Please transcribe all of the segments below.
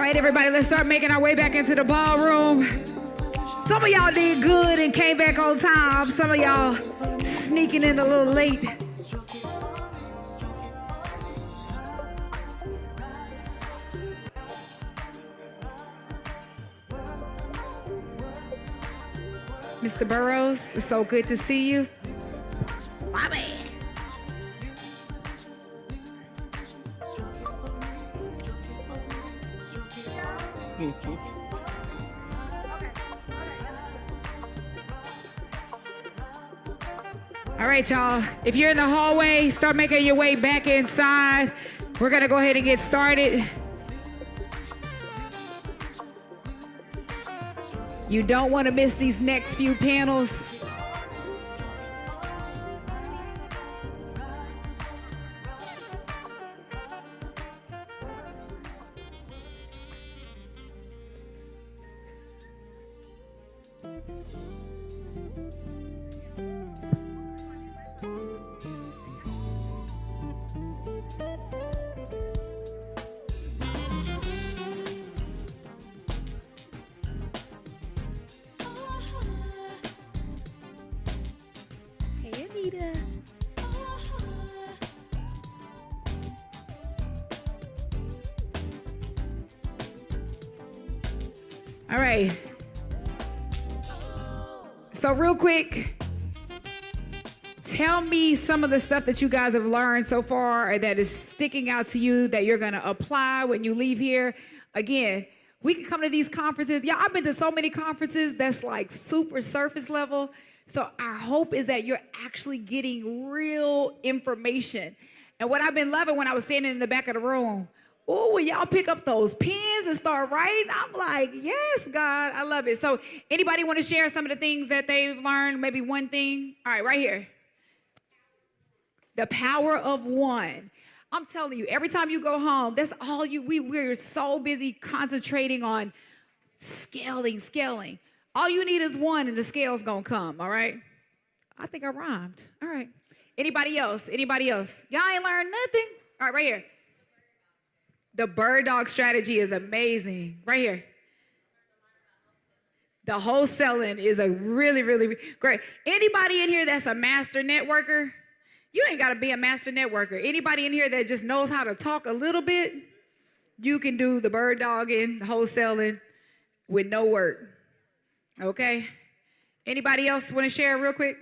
right, everybody, let's start making our way back into the ballroom. Some of y'all did good and came back on time. Some of y'all sneaking in a little late. Mr. Burrows, it's so good to see you. My man. All right, y'all. If you're in the hallway, start making your way back inside. We're going to go ahead and get started. You don't want to miss these next few panels. All right. So real quick, tell me some of the stuff that you guys have learned so far or that is sticking out to you that you're going to apply when you leave here. Again, we can come to these conferences. Yeah, I've been to so many conferences that's like super surface level. So our hope is that you're actually getting real information. And what I've been loving when I was standing in the back of the room, oh, when y'all pick up those pens and start writing, I'm like, yes, God, I love it. So anybody want to share some of the things that they've learned? Maybe one thing? All right, right here. The power of one. I'm telling you, every time you go home, that's all we're so busy concentrating on scaling. All you need is one and the scale's gonna come, all right? I think I rhymed. All right. Anybody else? Y'all ain't learned nothing? All right, right here. The bird dog strategy is amazing. Right here. The wholesaling is a really, really great. Anybody in here that's a master networker? You ain't got to be a master networker. Anybody in here that just knows how to talk a little bit, you can do the bird dogging, the wholesaling with no work. Okay? Anybody else want to share real quick?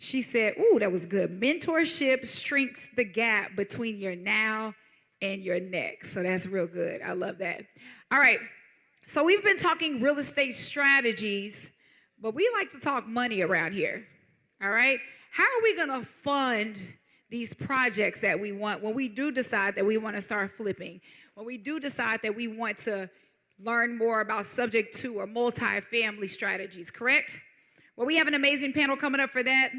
She said, ooh, that was good. Mentorship shrinks the gap between your now and your next. So that's real good. I love that. All right. So we've been talking real estate strategies, but we like to talk money around here. All right. How are we going to fund these projects that we want when we do decide that we want to start flipping, when we do decide that we want to learn more about subject to or multi-family strategies, correct? Well, we have an amazing panel coming up for that.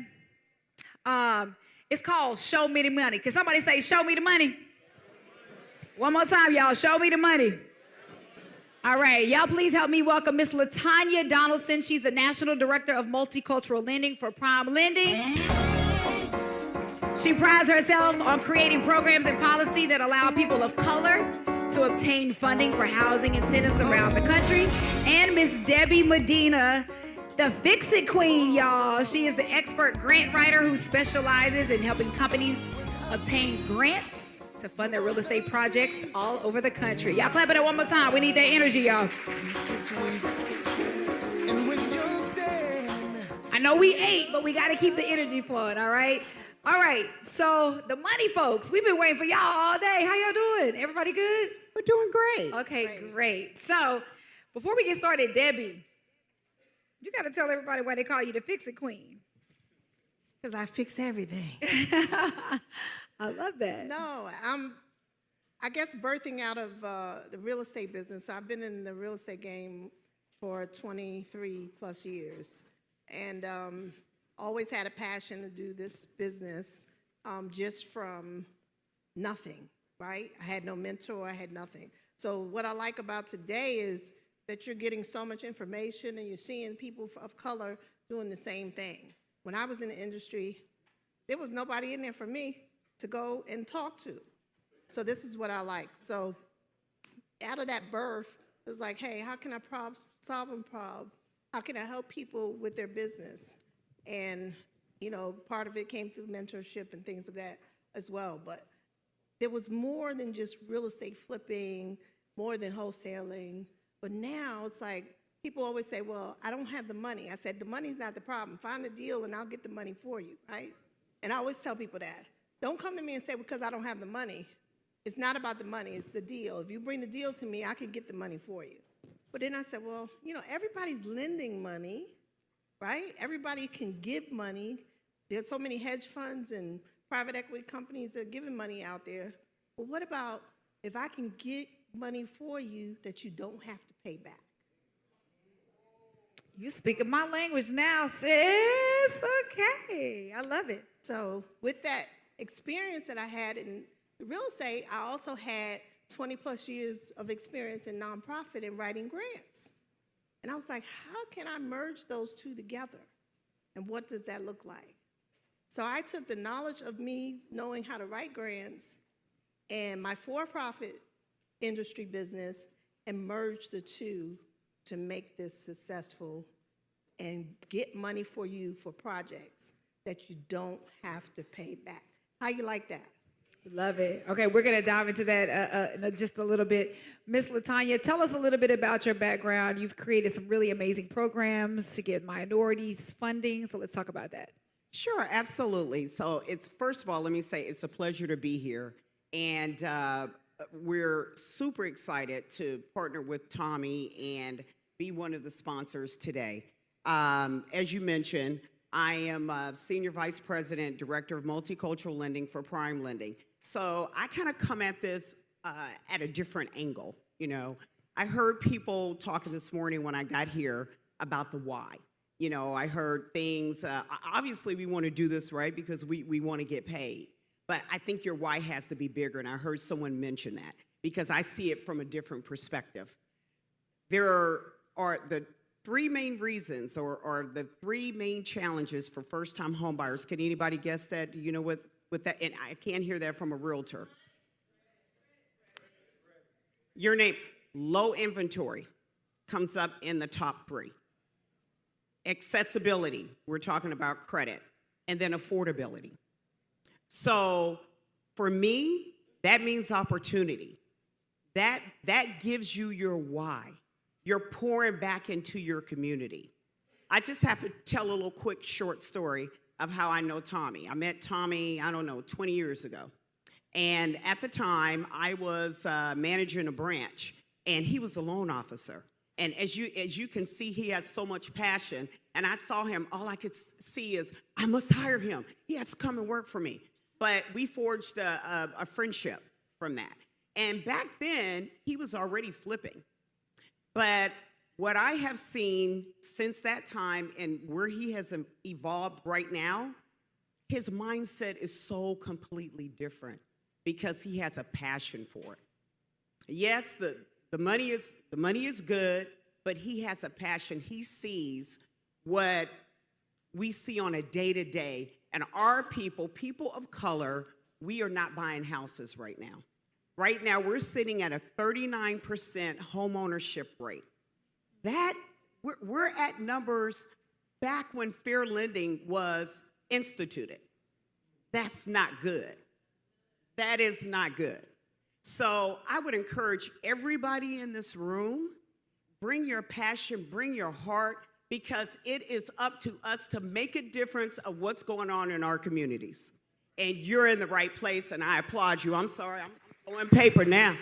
It's called Show Me the Money. Can somebody say, show me the money? One more time, y'all. Show me the money. All right. Y'all, please help me welcome Miss LaTanya Donaldson. She's the National Director of Multicultural Lending for Prime Lending. She prides herself on creating programs and policy that allow people of color to obtain funding for housing incentives around the country. And Miss Debbie Medina, the Fix-It Queen, y'all. She is the expert grant writer who specializes in helping companies obtain grants to fund their real estate projects all over the country. Y'all clap it up one more time. We need that energy, y'all. I know we ate, but we got to keep the energy flowing, all right? All right, so the money folks, we've been waiting for y'all all day. How y'all doing? Everybody good? We're doing great. Okay, great. So before we get started, Debbie, you got to tell everybody why they call you the Fix-It Queen. Because I fix everything. I love that. No, I guess birthing out of the real estate business. I've been in the real estate game for 23 plus years. And always had a passion to do this business just from nothing, right? I had no mentor, I had nothing. So what I like about today is that you're getting so much information and you're seeing people of color doing the same thing. When I was in the industry, there was nobody in there for me to go and talk to. So this is what I like. So out of that birth, it was like, hey, how can I solve a problem? How can I help people with their business? And, part of it came through mentorship and things of that as well. But there was more than just real estate flipping, more than wholesaling. But now it's like, people always say, well, I don't have the money. I said, the money's not the problem. Find the deal and I'll get the money for you, right? And I always tell people that. Don't come to me and say, because I don't have the money. It's not about the money, it's the deal. If you bring the deal to me, I can get the money for you. But then I said, well, everybody's lending money, right? Everybody can give money. There's so many hedge funds and private equity companies that are giving money out there. But what about if I can get money for you that you don't have to pay back? You speaking my language now, sis. Okay, I love it. So with that experience that I had in real estate, I also had 20 plus years of experience in nonprofit and writing grants. And I was like, how can I merge those two together? And what does that look like? So I took the knowledge of me knowing how to write grants and my for-profit industry business and merged the two to make this successful and get money for you for projects that you don't have to pay back. How you like that? Love it. Okay, we're going to dive into that in just a little bit. Miss LaTanya, tell us a little bit about your background. You've created some really amazing programs to get minorities funding, so let's talk about that. Sure, absolutely. So first of all, let me say it's a pleasure to be here. And we're super excited to partner with Tommy and be one of the sponsors today. As you mentioned, I am Senior Vice President, Director of Multicultural Lending for Prime Lending. So I kind of come at this at a different angle. I heard people talking this morning when I got here about the why. I heard things, obviously we want to do this, right, because we want to get paid. But I think your why has to be bigger, and I heard someone mention that because I see it from a different perspective. There are the three main reasons or the three main challenges for first-time homebuyers. Can anybody guess that? With that, and I can't hear that from a realtor. Your name, low inventory comes up in the top three. Accessibility, we're talking about credit, and then affordability. So for me, that means opportunity. That gives you your why. You're pouring back into your community. I just have to tell a little quick short story of how I know Tommy. I met Tommy, 20 years ago. And at the time, I was managing a branch, and he was a loan officer. And as you can see, he has so much passion. And I saw him, all I could see is, I must hire him. He has to come and work for me. But we forged a friendship from that. And back then, he was already flipping. But what I have seen since that time and where he has evolved right now, his mindset is so completely different because he has a passion for it. Yes, the money is good, but he has a passion. He sees what we see on a day-to-day. And our people of color, we are not buying houses right now. Right now, we're sitting at a 39% home ownership rate. We're at numbers back when fair lending was instituted. That's not good. That is not good. So I would encourage everybody in this room, bring your passion, bring your heart, because it is up to us to make a difference of what's going on in our communities. And you're in the right place, and I applaud you. I'm sorry, I'm on paper now.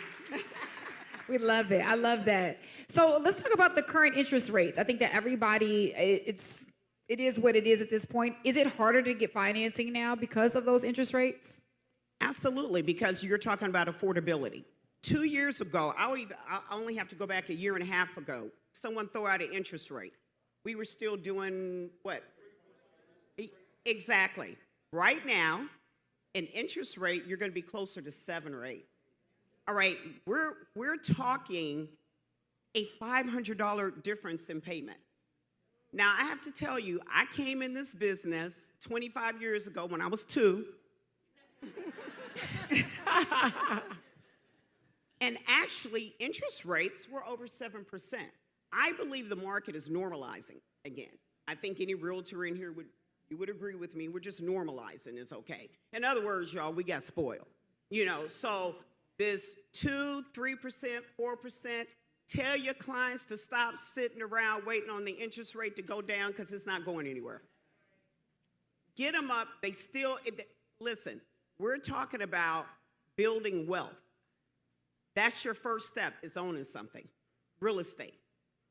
We love it. I love that. So let's talk about the current interest rates. I think that everybody, it is what it is at this point. Is it harder to get financing now because of those interest rates? Absolutely, because you're talking about affordability. 2 years ago, I only have to go back a year and a half ago, someone throw out an interest rate. We were still doing what? Exactly. Right now, an interest rate, you're going to be closer to 7 or 8. All right, we're talking a $500 difference in payment. Now, I have to tell you, I came in this business 25 years ago when I was 2. And actually, interest rates were over 7%. I believe the market is normalizing again. I think any realtor in here would agree with me. We're just normalizing is okay. In other words, y'all, we got spoiled. So this 2, 3%, 4%, tell your clients to stop sitting around waiting on the interest rate to go down because it's not going anywhere. Get them up. Listen, we're talking about building wealth. That's your first step, is owning something, real estate.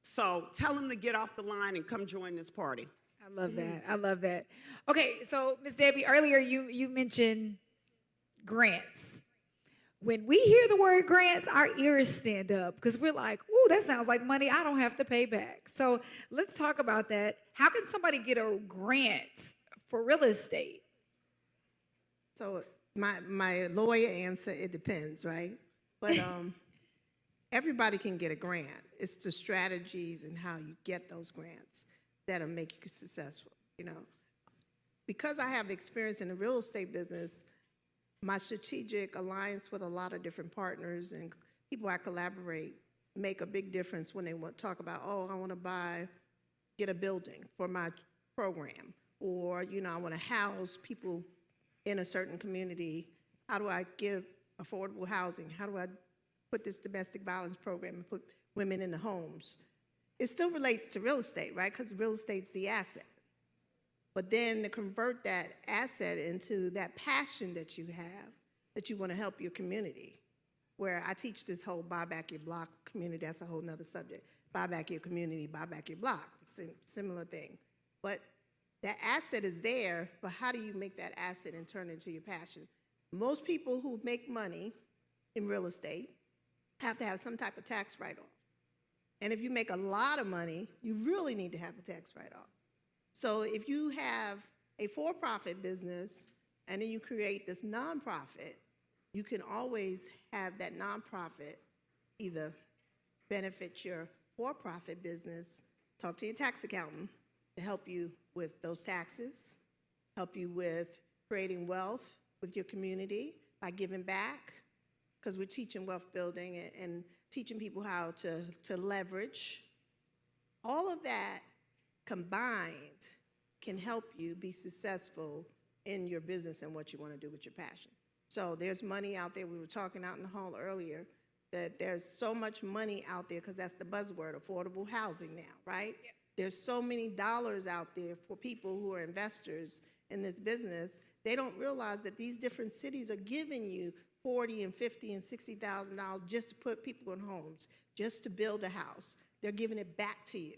So tell them to get off the line and come join this party. I love that. I love that. Okay, so Ms. Debbie, earlier you mentioned grants. When we hear the word grants, our ears stand up because we're like, ooh, that sounds like money I don't have to pay back. So let's talk about that. How can somebody get a grant for real estate? So my lawyer answer, it depends, right? But everybody can get a grant. It's the strategies and how you get those grants that'll make you successful, Because I have experience in the real estate business, my strategic alliance with a lot of different partners and people I collaborate make a big difference when they talk about, I want to get a building for my program, or, I want to house people in a certain community. How do I give affordable housing? How do I put this domestic violence program and put women in the homes? It still relates to real estate, right? Because real estate's the asset. But then to convert that asset into that passion that you have, that you want to help your community, where I teach this whole buy back your block community. That's a whole nother subject. Buy back your community, buy back your block. Similar thing. But that asset is there, but how do you make that asset and turn it into your passion? Most people who make money in real estate have to have some type of tax write-off. And if you make a lot of money, you really need to have a tax write-off. So if you have a for-profit business and then you create this nonprofit, you can always have that nonprofit either benefit your for-profit business, talk to your tax accountant to help you with those taxes, help you with creating wealth with your community by giving back, because we're teaching wealth building and teaching people how to leverage. All of that combined can help you be successful in your business and what you want to do with your passion. So there's money out there. We were talking out in the hall earlier that there's so much money out there because that's the buzzword, affordable housing now, right? Yeah. There's so many dollars out there for people who are investors in this business. They don't realize that these different cities are giving you $40,000 and $50,000 and $60,000 just to put people in homes, just to build a house. They're giving it back to you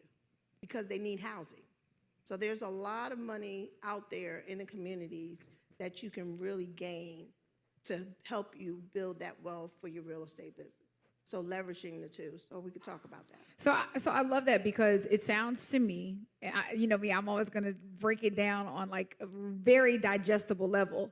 because they need housing. So there's a lot of money out there in the communities that you can really gain to help you build that wealth for your real estate business. So leveraging the two. So we could talk about that. So I love that because it sounds to me, I'm always going to break it down on like a very digestible level.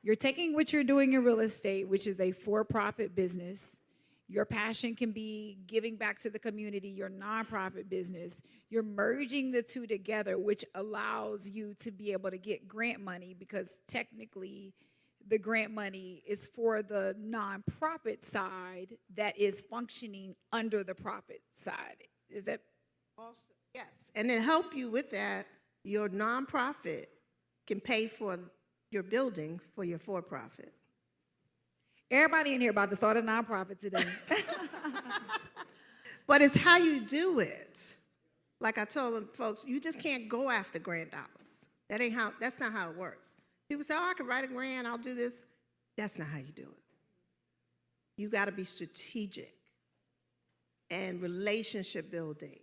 You're taking what you're doing in real estate, which is a for-profit business. Your passion can be giving back to the community, your nonprofit business. You're merging the two together, which allows you to be able to get grant money because technically the grant money is for the nonprofit side that is functioning under the profit side. Is that? Also, yes. And then help you with that, your nonprofit can pay for your building for your for-profit. Everybody in here about to start a nonprofit today. But it's how you do it. Like I told them folks, you just can't go after grant dollars. That's not how it works. People say, I can write a grant, I'll do this. That's not how you do it. You got to be strategic and relationship building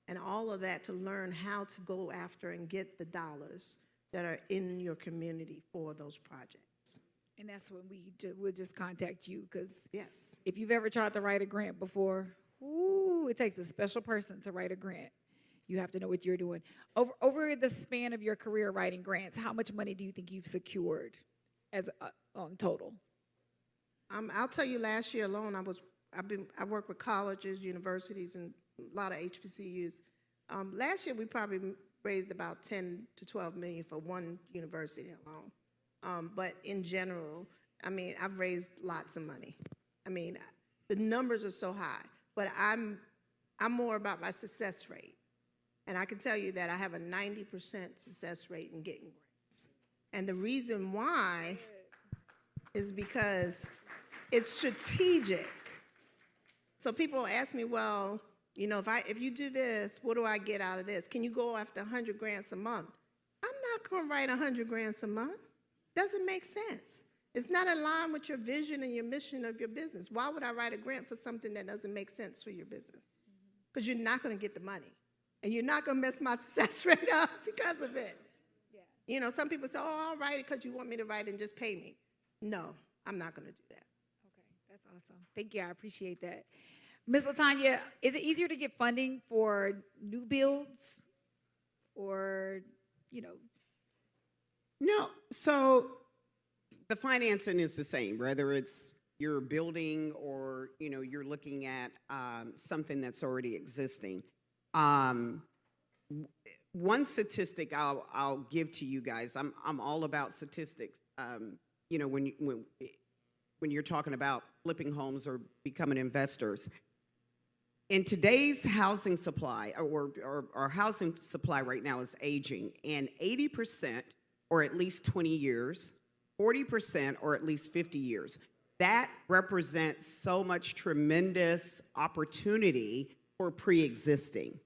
and all of that to learn how to go after and get the dollars that are in your community for those projects. And that's when we'll just contact you because yes, if you've ever tried to write a grant before, it takes a special person to write a grant. You have to know what you're doing. Over the span of your career writing grants, how much money do you think you've secured on total? I'll tell you, last year alone, I work with colleges, universities, and a lot of HBCUs. Last year, we probably raised about 10 to 12 million for one university alone. But in general, I mean, I've raised lots of money. I mean, the numbers are so high, but I'm more about my success rate. And I can tell you that I have a 90% success rate in getting grants. And the reason why is because it's strategic. So people ask me, well, you know, if you do this, what do I get out of this? Can you go after 100 grants a month? I'm not going to write 100 grants a month. Doesn't make sense. It's not aligned with your vision and your mission of your business. Why would I write a grant for something that doesn't make sense for your business? Because you're not going to get the money. And you're not going to mess my success rate up because of it. Yeah. You know, some people say, oh, I'll write it because you want me to write it and just pay me. No, I'm not going to do that. Okay, that's awesome. Thank you. I appreciate that. Ms. LaTanya, is it easier to get funding for new builds or, you know? No, so the financing is the same, whether it's you're building or, you know, you're looking at something that's already existing. One statistic I'll give to you guys. I'm all about statistics. You know, when you're talking about flipping homes or becoming investors. In today's housing supply, or our housing supply right now is aging, and 80%, or at least 20 years, 40%, or at least 50 years. That represents so much tremendous opportunity for pre-existing.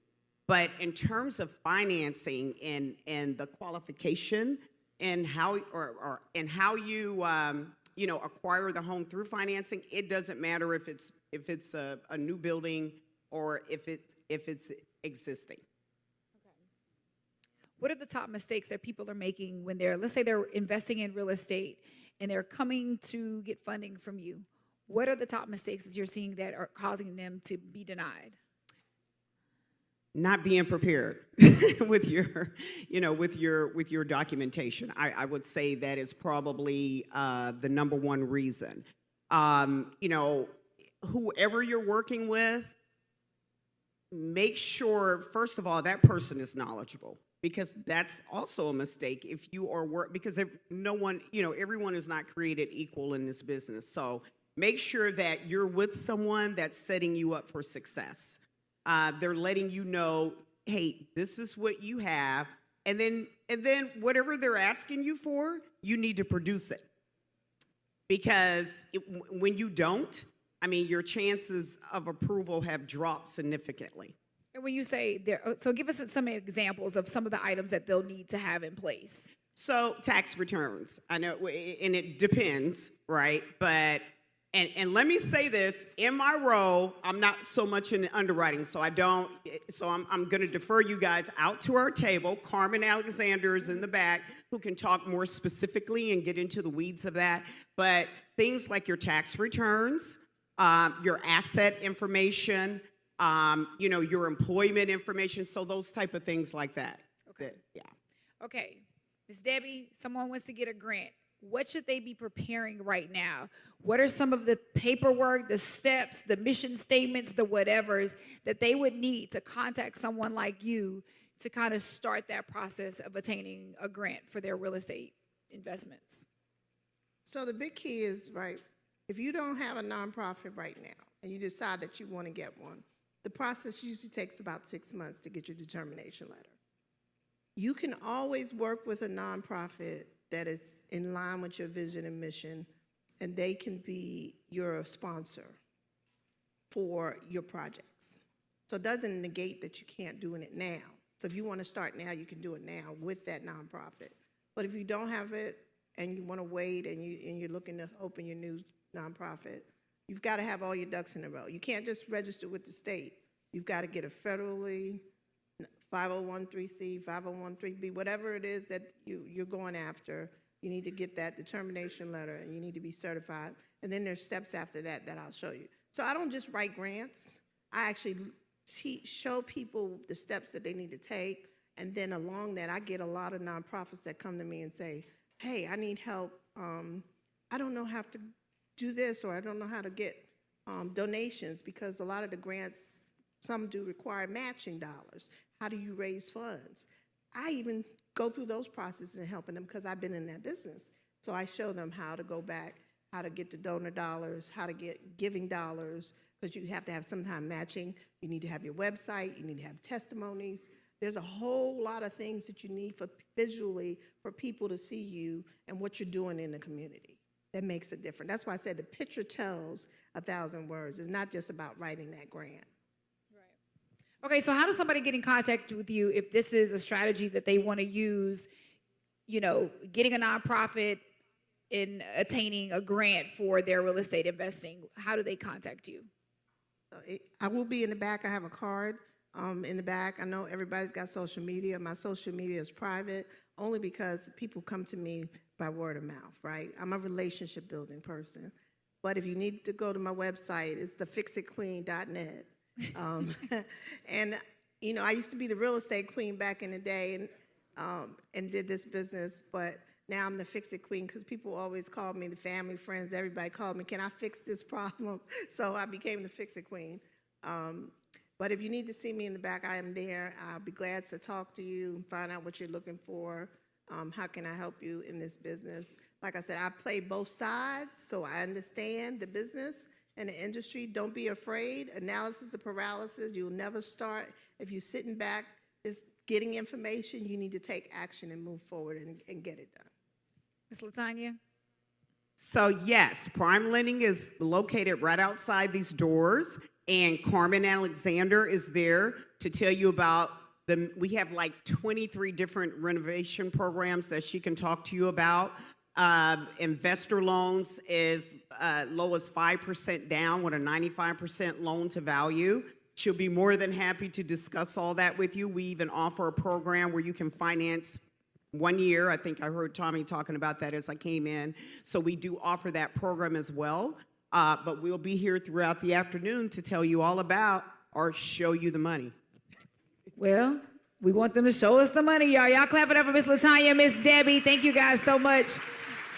But in terms of financing and the qualification and how you you know, acquire the home through financing, it doesn't matter if it's a new building or if it's existing. Okay. What are the top mistakes that people are making when let's say they're investing in real estate and they're coming to get funding from you? What are the top mistakes that you're seeing that are causing them to be denied? Not being prepared with your, you know, with your documentation. I would say that is probably the number one reason. You know, whoever you're working with, make sure, first of all, that person is knowledgeable, because that's also a mistake if you are because no one, you know, everyone is not created equal in this business. So make sure that you're with someone that's setting you up for success. They're letting you know, hey, this is what you have, and then whatever they're asking you for, you need to produce it. Because when you don't, I mean, your chances of approval have dropped significantly. And when you say so give us some examples of some of the items that they'll need to have in place. So tax returns, I know, and it depends, right? But and let me say this, in my role, I'm not so much in underwriting, so I'm going to defer you guys out to our table. Carmen Alexander is in the back, who can talk more specifically and get into the weeds of that. But things like your tax returns, your asset information, you know, your employment information, so those type of things like that. Okay. Yeah. Okay, Ms. Debbie, someone wants to get a grant. What should they be preparing right now? What are some of the paperwork, the steps, the mission statements, the whatevers that they would need to contact someone like you to kind of start that process of attaining a grant for their real estate investments? So the big key is, right, if you don't have a nonprofit right now and you decide that you want to get one, the process usually takes about 6 months to get your determination letter. You can always work with a nonprofit that is in line with your vision and mission, and they can be your sponsor for your projects. So it doesn't negate that you can't do it now. So if you want to start now, you can do it now with that nonprofit. But if you don't have it and you want to wait and you're looking to open your new nonprofit, you've got to have all your ducks in a row. You can't just register with the state. You've got to get a federally 501(c), 501(b), whatever it is that you're going after. You need to get that determination letter, and you need to be certified. And then there's steps after that I'll show you. So I don't just write grants. I actually show people the steps that they need to take. And then along that, I get a lot of nonprofits that come to me and say, hey, I need help. I don't know how to do this, or I don't know how to get donations, because a lot of the grants, some do require matching dollars. How do you raise funds? I even go through those processes and helping them because I've been in that business. So I show them how to go back, how to get the donor dollars, how to get giving dollars, because you have to have some time matching. You need to have your website, you need to have testimonies. There's a whole lot of things that you need for visually for people to see you and what you're doing in the community. That makes a difference. That's why I said the picture tells 1,000 words. It's not just about writing that grant. Okay, so how does somebody get in contact with you if this is a strategy that they want to use, you know, getting a nonprofit in attaining a grant for their real estate investing? How do they contact you? I will be in the back. I have a card in the back. I know everybody's got social media. My social media is private only because people come to me by word of mouth, right? I'm a relationship building person. But if you need to go to my website, it's thefixitqueen.net. And, you know, I used to be the real estate queen back in the day and did this business, but now I'm the Fix-It Queen because people always call me, the family, friends, everybody called me, can I fix this problem? So I became the Fix-It Queen. But if you need to see me in the back, I am there. I'll be glad to talk to you and find out what you're looking for. How can I help you in this business? Like I said, I play both sides, so I understand the business and the industry. Don't be afraid. Analysis of paralysis, you'll never start. If you're sitting back, just getting information, you need to take action and move forward and get it done. Ms. Latanya? So yes, Prime Lending is located right outside these doors, and Carmen Alexander is there to tell you about we have like 23 different renovation programs that she can talk to you about. Investor loans is low as 5% down with a 95% loan to value. She'll be more than happy to discuss all that with you. We even offer a program where you can finance 1 year. I think I heard Tommy talking about that as I came in. So we do offer that program as well. But we'll be here throughout the afternoon to tell you all about or show you the money. Well, we want them to show us the money, y'all. Y'all clap it up for Ms. Latanya, Ms. Debbie. Thank you guys so much.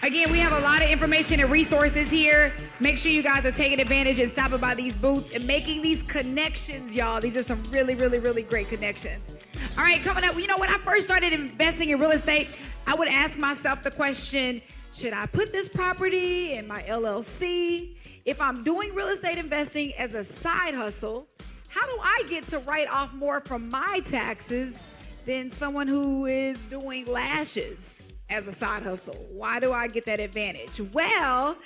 Again, we have a lot of information and resources here. Make sure you guys are taking advantage and stopping by these booths and making these connections, y'all. These are some really, really, really great connections. All right, coming up, you know, when I first started investing in real estate, I would ask myself the question, should I put this property in my LLC? If I'm doing real estate investing as a side hustle, how do I get to write off more from my taxes than someone who is doing lashes as a side hustle? Why do I get that advantage? Well,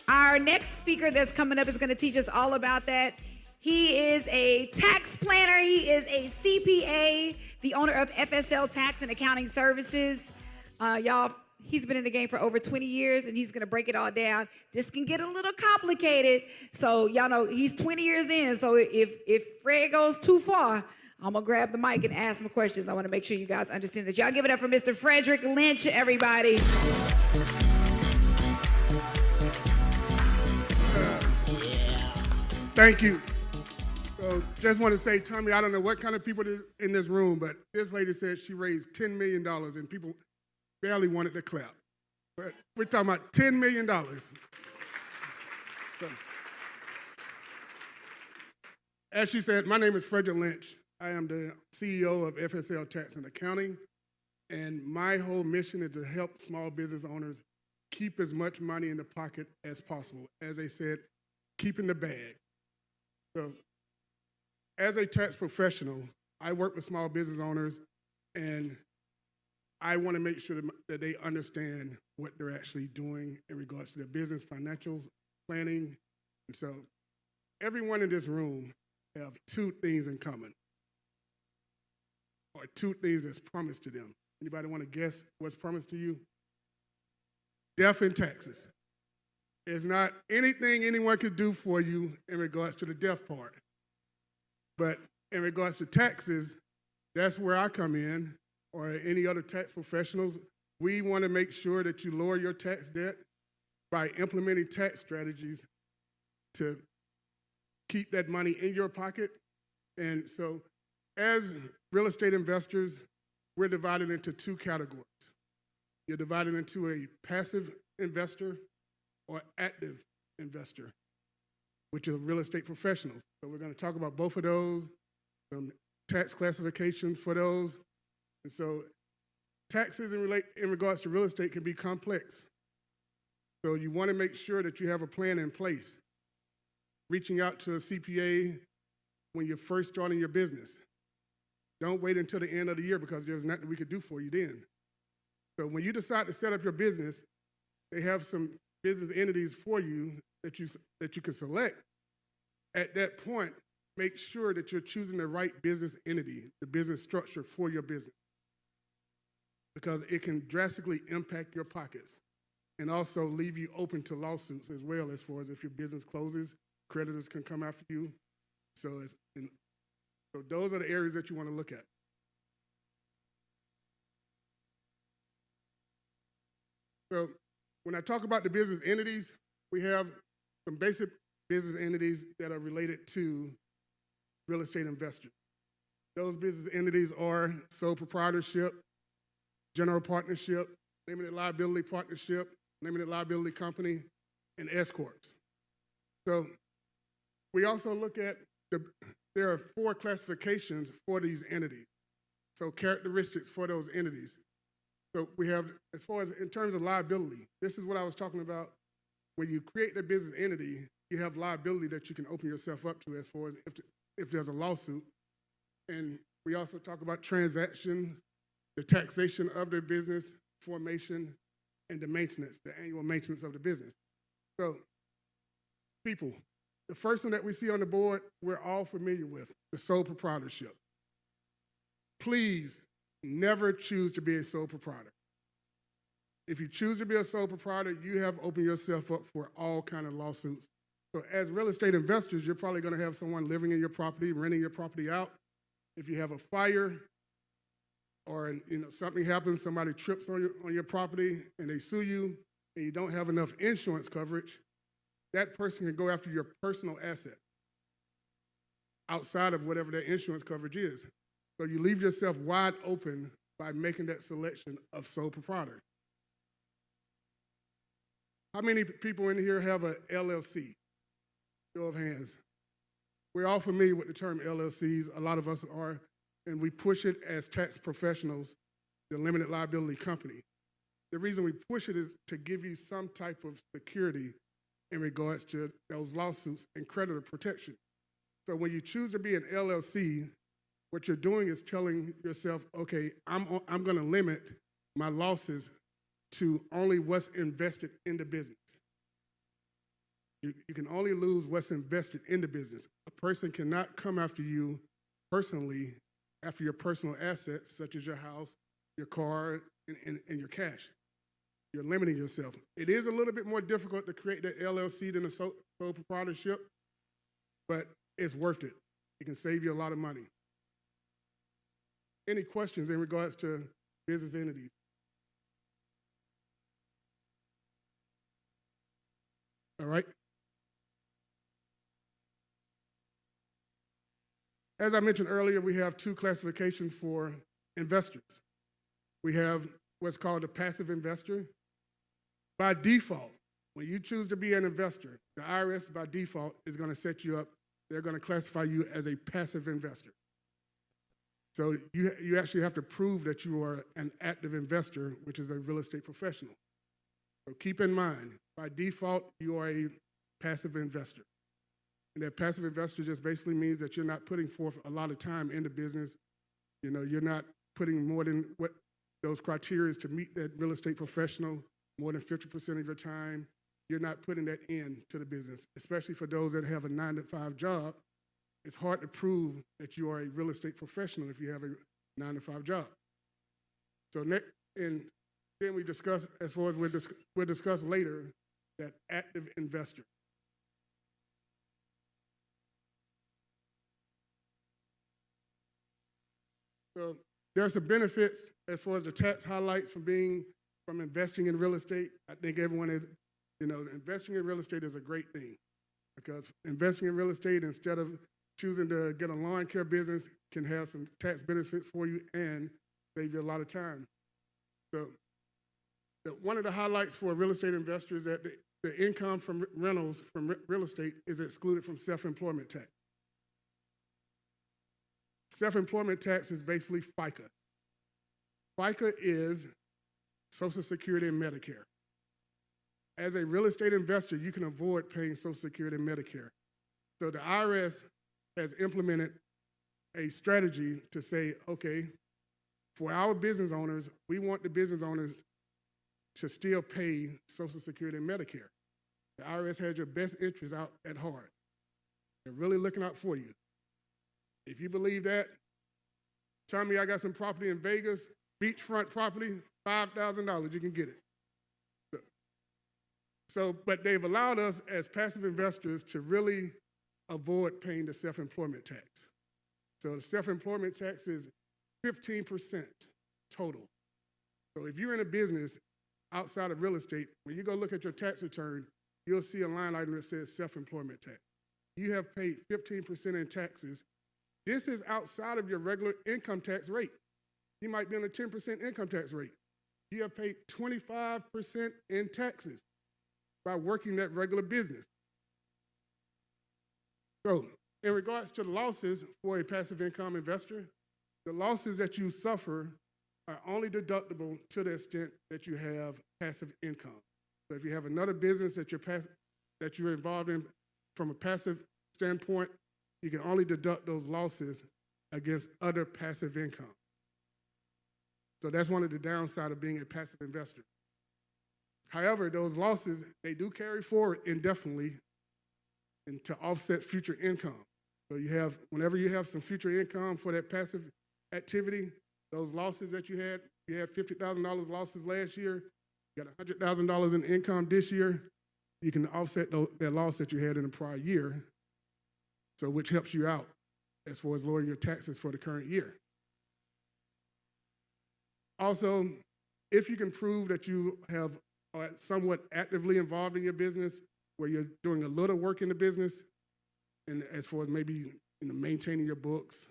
our next speaker that's coming up is going to teach us all about that. He is a tax planner. He is a CPA, the owner of FSL Tax and Accounting Services. Y'all, he's been in the game for over 20 years, and he's going to break it all down. This can get a little complicated. So y'all know he's 20 years in. So if Fred goes too far, I'm going to grab the mic and ask some questions. I want to make sure you guys understand this. Y'all give it up for Mr. Frederick Lynch, everybody. Thank you. So just want to say, Tommy, I don't know what kind of people in this room, but this lady said she raised $10 million and people barely wanted to clap. But we're talking about $10 million. So, as she said, my name is Frederick Lynch. I am the CEO of FSL Tax and Accounting, and my whole mission is to help small business owners keep as much money in the pocket as possible. As they said, keep in the bag. So, as a tax professional, I work with small business owners, and I want to make sure that they understand what they're actually doing in regards to their business, financial planning. And so everyone in this room have two things in common, or two things that's promised to them. Anybody want to guess what's promised to you? Death and taxes. It's not anything anyone could do for you in regards to the death part. But in regards to taxes, that's where I come in, or any other tax professionals. We want to make sure that you lower your tax debt by implementing tax strategies to keep that money in your pocket. And so as real estate investors, we're divided into two categories. You're divided into a passive investor or active investor, which are real estate professionals. So we're going to talk about both of those, some tax classifications for those. And so taxes in regards to real estate can be complex. So you want to make sure that you have a plan in place. Reaching out to a CPA when you're first starting your business. Don't wait until the end of the year because there's nothing we could do for you then. So when you decide to set up your business, they have some business entities for you that you can select. At that point, make sure that you're choosing the right business entity, the business structure for your business, because it can drastically impact your pockets and also leave you open to lawsuits as well, as far as if your business closes, creditors can come after you. So those are the areas that you want to look at. So when I talk about the business entities, we have some basic business entities that are related to real estate investors. Those business entities are sole proprietorship, general partnership, limited liability partnership, limited liability company, and S corps. So we also look at there are 4 classifications for these entities. So characteristics for those entities. So we have, as far as in terms of liability, this is what I was talking about. When you create a business entity, you have liability that you can open yourself up to as far as if there's a lawsuit. And we also talk about transactions, the taxation of the business, formation, and the maintenance, the annual maintenance of the business. So, people, the first one that we see on the board, we're all familiar with, the sole proprietorship. Please never choose to be a sole proprietor. If you choose to be a sole proprietor, you have opened yourself up for all kinds of lawsuits. So as real estate investors, you're probably going to have someone living in your property, renting your property out. If you have a fire or something happens, somebody trips on your property and they sue you and you don't have enough insurance coverage, that person can go after your personal asset outside of whatever their insurance coverage is. So you leave yourself wide open by making that selection of sole proprietor. How many people in here have an LLC? Show of hands. We're all familiar with the term LLCs. A lot of us are, and we push it as tax professionals, the limited liability company. The reason we push it is to give you some type of security in regards to those lawsuits and creditor protection. So when you choose to be an LLC, what you're doing is telling yourself, okay, I'm going to limit my losses to only what's invested in the business. You can only lose what's invested in the business. A person cannot come after you personally, after your personal assets, such as your house, your car, and your cash. You're limiting yourself. It is a little bit more difficult to create that LLC than a sole proprietorship, but it's worth it. It can save you a lot of money. Any questions in regards to business entities? All right. As I mentioned earlier, we have 2 classifications for investors. We have what's called a passive investor. By default, when you choose to be an investor, the IRS by default is going to set you up. They're going to classify you as a passive investor. So you actually have to prove that you are an active investor, which is a real estate professional. So keep in mind, by default, you are a passive investor. And that passive investor just basically means that you're not putting forth a lot of time in the business. You're not putting more than what those criteria is to meet that real estate professional, more than 50% of your time. You're not putting that into the business, especially for those that have a 9-to-5 job. It's hard to prove that you are a real estate professional if you have a 9-to-5 job. So and then we discuss, as far as we'll discuss later, that active investor. So there are some benefits as far as the tax highlights from investing in real estate. I think everyone is, investing in real estate is a great thing, because investing in real estate, instead of choosing to get a lawn care business, can have some tax benefits for you and save you a lot of time. So one of the highlights for a real estate investor is that the income from rentals from real estate is excluded from self-employment tax. Self-employment tax is basically FICA. FICA is Social Security and Medicare. as a real estate investor, you can avoid paying Social Security and Medicare. So the IRS has implemented a strategy to say, okay, for our business owners, we want the business owners to still pay Social Security and Medicare. The IRS has your best interests out at heart. They're really looking out for you. If you believe that, tell me I got some property in Vegas, beachfront property, $5,000, you can get it. So, but they've allowed us as passive investors to really avoid paying the self-employment tax. So the self-employment tax is 15% total. So if you're in a business outside of real estate, when you go look at your tax return, you'll see a line item that says self-employment tax. You have paid 15% in taxes. This is outside of your regular income tax rate. You might be on a 10% income tax rate. You have paid 25% in taxes by working that regular business. So, in regards to the losses for a passive income investor, the losses that you suffer are only deductible to the extent that you have passive income. So if you have another business that you're involved in from a passive standpoint, you can only deduct those losses against other passive income. So that's one of the downsides of being a passive investor. However, those losses, they do carry forward indefinitely and to offset future income. So whenever you have some future income for that passive activity, those losses that you had $50,000 losses last year, you got $100,000 in income this year, you can offset that loss that you had in the prior year, so which helps you out as far as lowering your taxes for the current year. Also, if you can prove that you are somewhat actively involved in your business, where you're doing a little work in the business, and as far as maybe maintaining your books,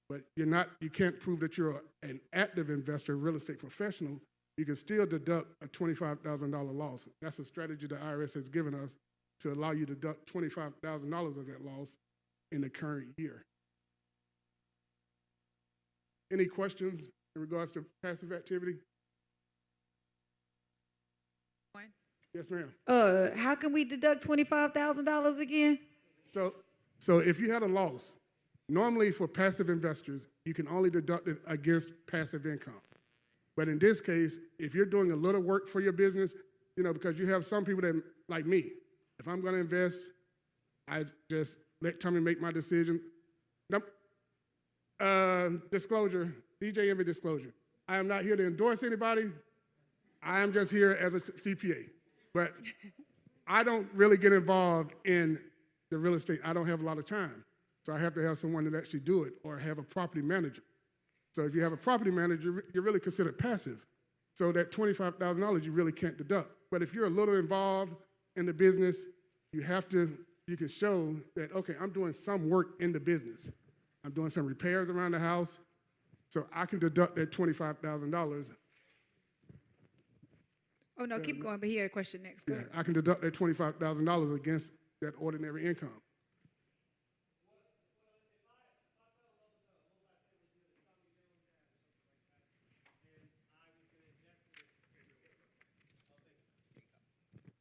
but you can't prove that you're an active investor, real estate professional, you can still deduct a $25,000 loss. That's a strategy the IRS has given us to allow you to deduct $25,000 of that loss in the current year. Any questions in regards to passive activity? Yes, ma'am. How can we deduct $25,000 again? So if you had a loss, normally for passive investors, you can only deduct it against passive income. But in this case, if you're doing a little work for your business, because you have some people that, like me, if I'm going to invest, I just let Tommy make my decision. Disclosure, DJ Envy disclosure. I am not here to endorse anybody. I am just here as a CPA. But I don't really get involved in the real estate. I don't have a lot of time. So I have to have someone that actually do it, or have a property manager. So if you have a property manager, you're really considered passive. So that $25,000 you really can't deduct. But if you're a little involved in the business, you can show that, okay, I'm doing some work in the business. I'm doing some repairs around the house, so I can deduct that $25,000. Oh, no, keep going, but he had a question next. Go ahead. I can deduct that $25,000 against that ordinary income.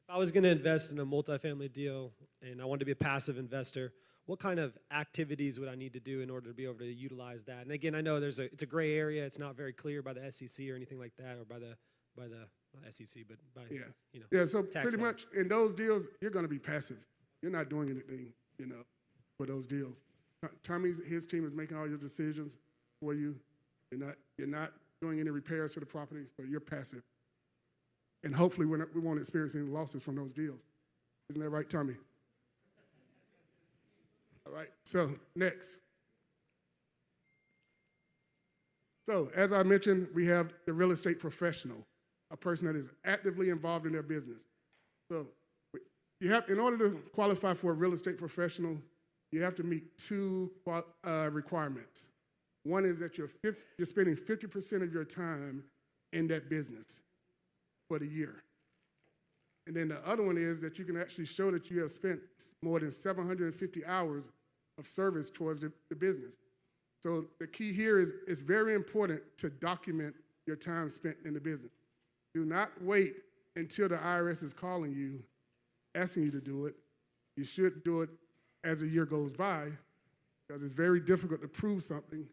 If I was going to invest in a multifamily deal and I wanted to be a passive investor, what kind of activities would I need to do in order to be able to utilize that? And again, I know it's a gray area. It's not very clear by the SEC or anything like that, or by the not SEC, but by So tax pretty law. much in those deals, you're going to be passive. You're not doing anything, for those deals. His team is making all your decisions for you. You're not doing any repairs to the property, so you're passive. And hopefully we won't experience any losses from those deals. Isn't that right, Tommy? All right, so next. So as I mentioned, we have the real estate professional, a person that is actively involved in their business. So in order to qualify for a real estate professional, you have to meet two requirements. One is that you're spending 50% of your time in that business for the year. And then the other one is that you can actually show that you have spent more than 750 hours of service towards the business. So the key here is it's very important to document your time spent in the business. Do not wait until the IRS is calling you, asking you to do it. You should do it as the year goes by, because it's very difficult to prove something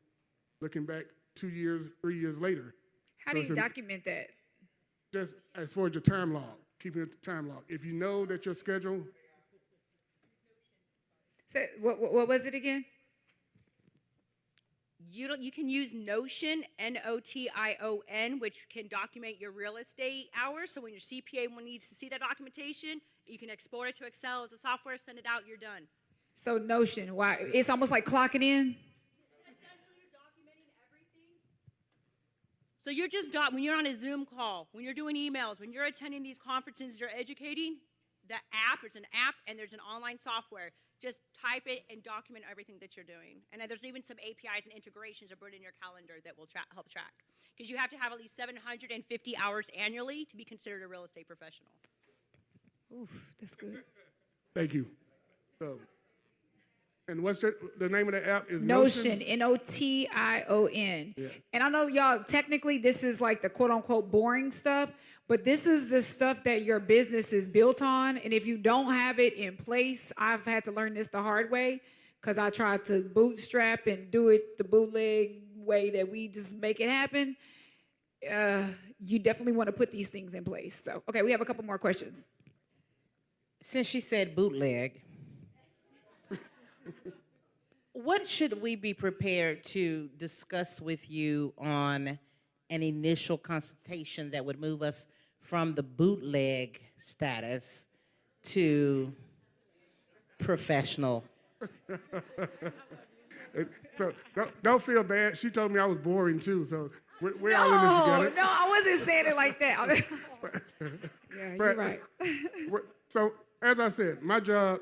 looking back 2 years, 3 years later. How So do it's you a- document that? Just as far as your time log, keeping it the time log. If you know that your schedule, So, what was it again? You can use Notion, Notion, which can document your real estate hours. So when your CPA needs to see that documentation, you can export it to Excel as a software, send it out, you're done. So Notion, why? It's almost like clocking in. Essentially, you're documenting everything. So you're just when you're on a Zoom call, when you're doing emails, when you're attending these conferences, you're educating. There's an app and there's an online software. Just type it and document everything that you're doing. And then there's even some APIs and integrations that put in your calendar that will help track. Because you have to have at least 750 hours annually to be considered a real estate professional. Oof, that's good. thank you. So, and what's the name of the app is Notion, Notion. Yeah. And I know y'all, technically this is like the quote unquote boring stuff, but this is the stuff that your business is built on. And if you don't have it in place, I've had to learn this the hard way because I tried to bootstrap and do it the bootleg way that we just make it happen. You definitely want to put these things in place. So, okay, we have a couple more questions. Since she said bootleg, what should we be prepared to discuss with you on an initial consultation that would move us from the bootleg status to professional? So don't feel bad. She told me I was boring too, so we're all in this together. No, I wasn't saying it like that. Yeah, you're right. So as I said, my job,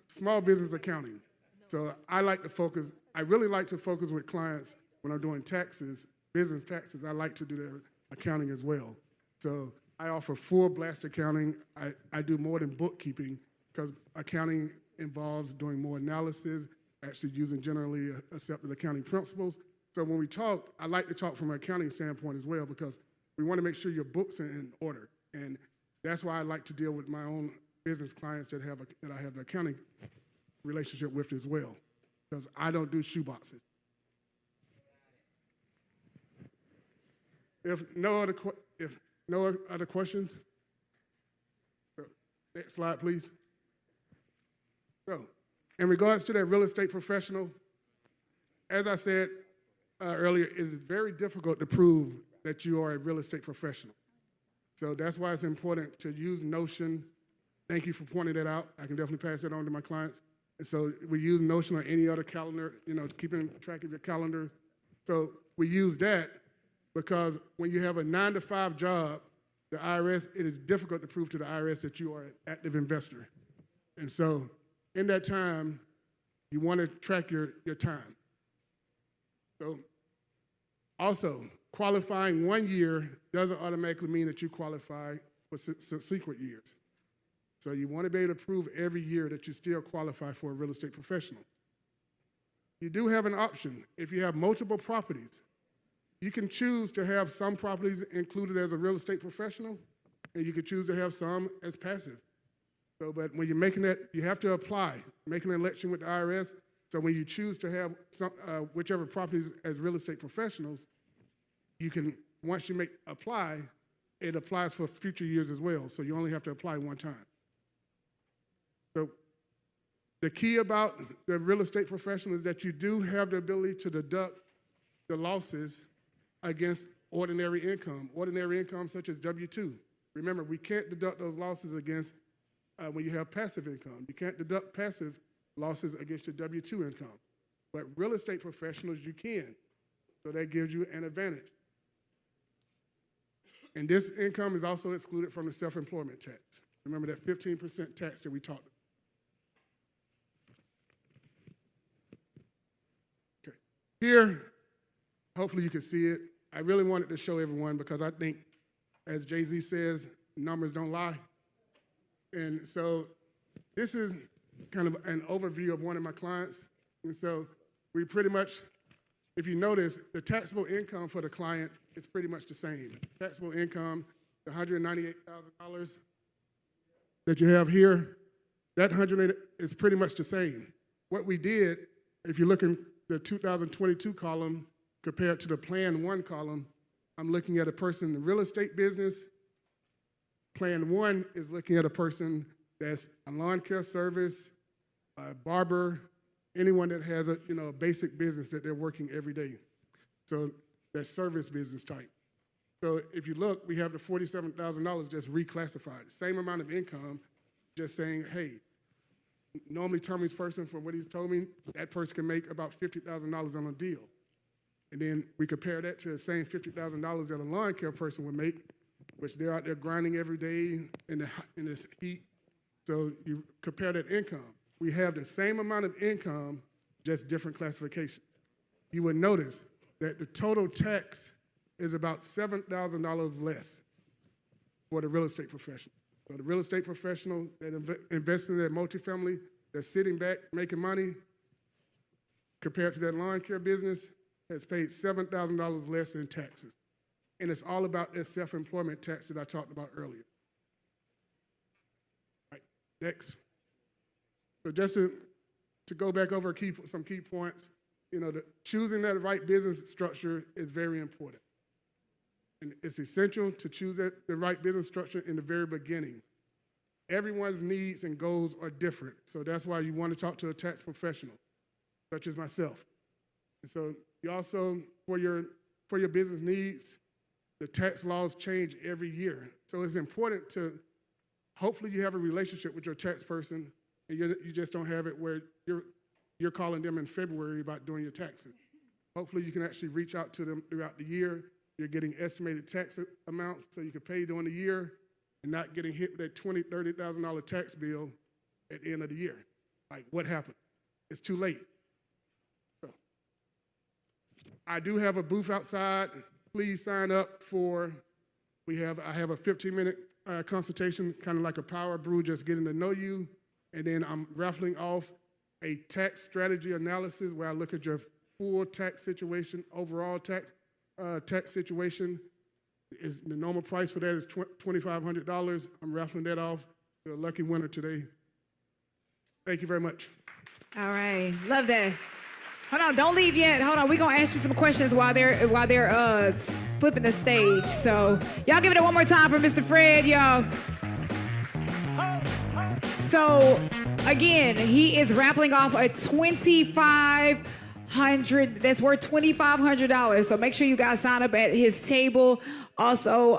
small business accounting. So I really like to focus with clients when I'm doing taxes, business taxes. I like to do their accounting as well. So I offer full blast accounting. I do more than bookkeeping because accounting involves doing more analysis, actually using generally accepted accounting principles. So when we talk, I like to talk from an accounting standpoint as well because we want to make sure your books are in order. And that's why I like to deal with my own business clients that I have the accounting relationship with as well, because I don't do shoeboxes. If no other questions, next slide, please. So, in regards to that real estate professional, as I said earlier, it is very difficult to prove that you are a real estate professional. So that's why it's important to use Notion. Thank you for pointing that out. I can definitely pass that on to my clients. And so we use Notion or any other calendar, keeping track of your calendar. So we use that because when you have a 9-to-5 job, the IRS, it is difficult to prove to the IRS that you are an active investor. And so in that time, you want to track your time. So also, qualifying 1 year doesn't automatically mean that you qualify for subsequent years. So you want to be able to prove every year that you still qualify for a real estate professional. You do have an option. If you have multiple properties, you can choose to have some properties included as a real estate professional, and you can choose to have some as passive. So, but when you're making that, you have to apply, making an election with the IRS. So when you choose to have some, whichever properties as real estate professionals, you can, once you apply, it applies for future years as well. So you only have to apply one time. So the key about the real estate professional is that you do have the ability to deduct the losses against ordinary income such as W-2. Remember, we can't deduct those losses against when you have passive income. You can't deduct passive losses against your W-2 income. But real estate professionals, you can. So that gives you an advantage. And this income is also excluded from the self-employment tax. Remember that 15% tax that we talked about. Okay. Here, hopefully you can see it. I really wanted to show everyone because I think, as Jay-Z says, numbers don't lie. And so this is kind of an overview of one of my clients. And so we pretty much, if you notice, the taxable income for the client is pretty much the same. Taxable income, the $198,000 that you have here, that 100 is pretty much the same. What we did, if you look in the 2022 column compared to the Plan 1 column, I'm looking at a person in the real estate business. Plan 1 is looking at a person that's a lawn care service, a barber, anyone that has a basic business that they're working every day. So that's service business type. So if you look, we have the $47,000 just reclassified. Same amount of income, just saying, hey, normally Tommy's person, from what he's told me, that person can make about $50,000 on a deal. And then we compare that to the same $50,000 that a lawn care person would make, which they're out there grinding every day in this heat. So you compare that income. We have the same amount of income, just different classification. You would notice that the total tax is about $7,000 less for the real estate professional. So the real estate professional that invests in that multifamily, that's sitting back making money, compared to that lawn care business, has paid $7,000 less in taxes. And it's all about that self-employment tax that I talked about earlier. All right, next. So just to go back over some key points, choosing that right business structure is very important. And it's essential to choose the right business structure in the very beginning. Everyone's needs and goals are different, so that's why you want to talk to a tax professional, such as myself. And so you also, for your business needs, the tax laws change every year. So it's important to, hopefully you have a relationship with your tax person, and you just don't have it where you're calling them in February about doing your taxes. Hopefully you can actually reach out to them throughout the year. You're getting estimated tax amounts so you can pay during the year and not getting hit with that $20,000, $30,000 tax bill at the end of the year. Like, what happened? It's too late. So, I do have a booth outside. Please sign up for, I have a 15-minute consultation, kind of like a power brew, just getting to know you. And then I'm raffling off a tax strategy analysis where I look at your full tax situation, overall tax situation. The normal price for that is $2,500. I'm raffling that off to a lucky winner today. Thank you very much. All right, love that. Hold on, don't leave yet. Hold on, we're gonna ask you some questions while they're flipping the stage. So y'all give it one more time for Mr. Fred, y'all. So again, he is raffling off a $2,500. That's worth $2,500. So make sure you guys sign up at his table. Also,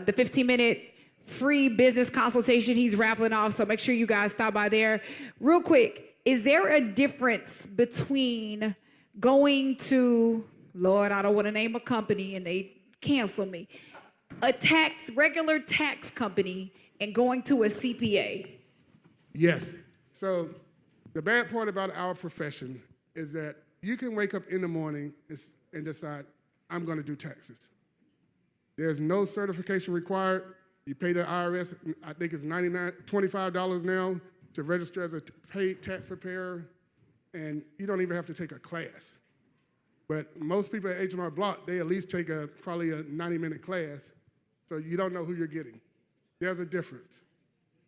the 15-minute free business consultation he's raffling off. So make sure you guys stop by there. Real quick, is there a difference between going to, Lord, I don't want to name a company and they cancel me, a regular tax company and going to a CPA? Yes. So the bad part about our profession is that you can wake up in the morning and decide, I'm going to do taxes. There's no certification required. You pay the IRS, I think it's $25 now to register as a paid tax preparer, and you don't even have to take a class. But most people at H&R Block, they at least take probably a 90-minute class, so you don't know who you're getting. There's a difference.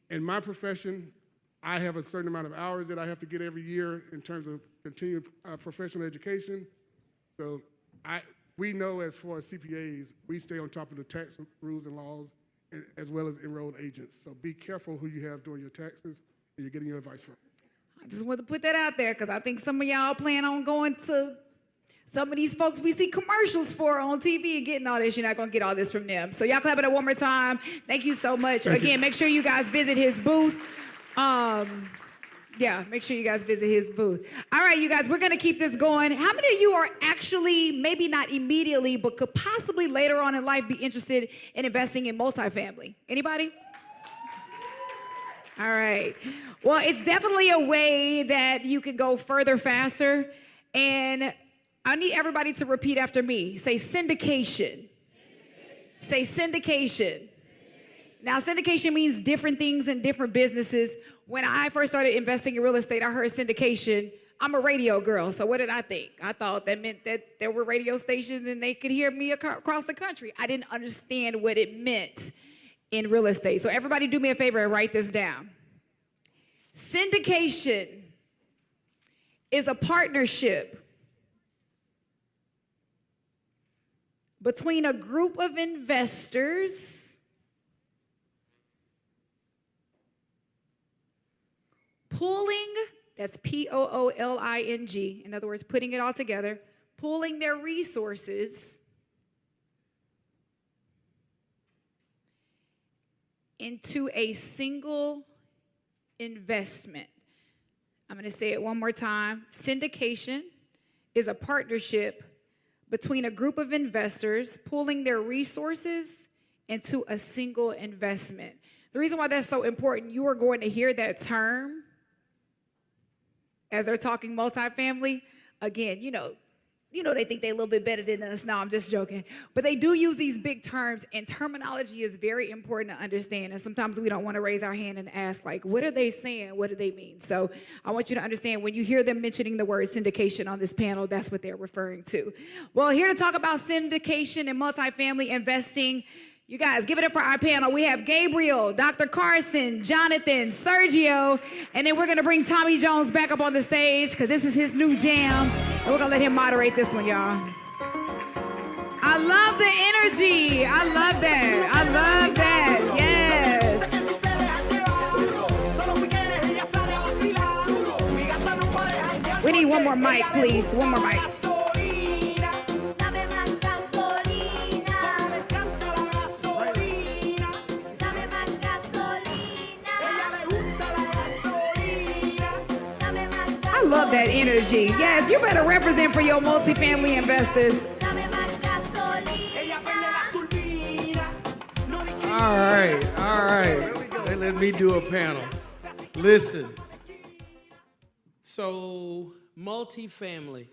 In my profession, I have a certain amount of hours that I have to get every year in terms of continued professional education. So we know as far as CPAs, we stay on top of the tax rules and laws as well as enrolled agents. So be careful who you have doing your taxes and you're getting your advice from. I just want to put that out there because I think some of y'all plan on going to some of these folks we see commercials for on TV and getting all this. You're not going to get all this from them. So y'all clap it up one more time. Thank you so much. Again, make sure you guys visit his booth. Yeah, make sure you guys visit his booth. All right, you guys, we're going to keep this going. How many of you are actually, maybe not immediately, but could possibly later on in life be interested in investing in multifamily? Anybody? All right. Well, it's definitely a way that you can go further faster. And I need everybody to repeat after me. Say syndication. Say syndication. Now, syndication means different things in different businesses. When I first started investing in real estate, I heard syndication. I'm a radio girl, so what did I think? I thought that meant that there were radio stations and they could hear me across the country. I didn't understand what it meant. in real estate. So everybody do me a favor and write this down. Syndication is a partnership between a group of investors pooling, that's Pooling, in other words, putting it all together, pooling their resources into a single investment. I'm going to say it one more time. Syndication is a partnership between a group of investors pooling their resources into a single investment. The reason why that's so important, you are going to hear that term as they're talking multifamily. Again, you know, they think they're a little bit better than us. No, I'm just joking. But they do use these big terms, and terminology is very important to understand. And sometimes we don't want to raise our hand and ask, like, what are they saying? What do they mean? So I want you to understand when you hear them mentioning the word syndication on this panel, that's what they're referring to. Well, here to talk about syndication and multifamily investing, you guys, give it up for our panel. We have Gabriel, Dr. Carson, Jonathan, Sergio, and then we're going to bring Tommy Jones back up on the stage because this is his new jam, and we're going to let him moderate this one, y'all. I love the energy. I love that. I love that. Yes. We need one more mic, please. One more mic. I love that energy. Yes, you better represent for your multifamily investors. All right. Let me do a panel. Listen. So, multifamily.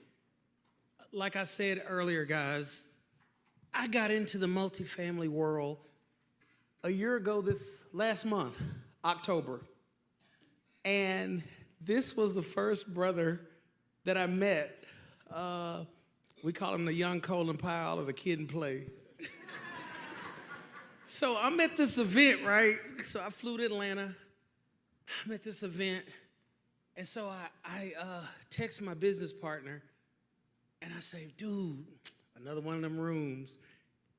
Like I said earlier, guys, I got into the multifamily world a year ago this last month, October. And this was the first brother that I met. We call him the young Colin Powell or the Kid and Play. So I'm at this event, right? So I flew to Atlanta. I'm at this event. And so I text my business partner and I say, dude, another one of them rooms.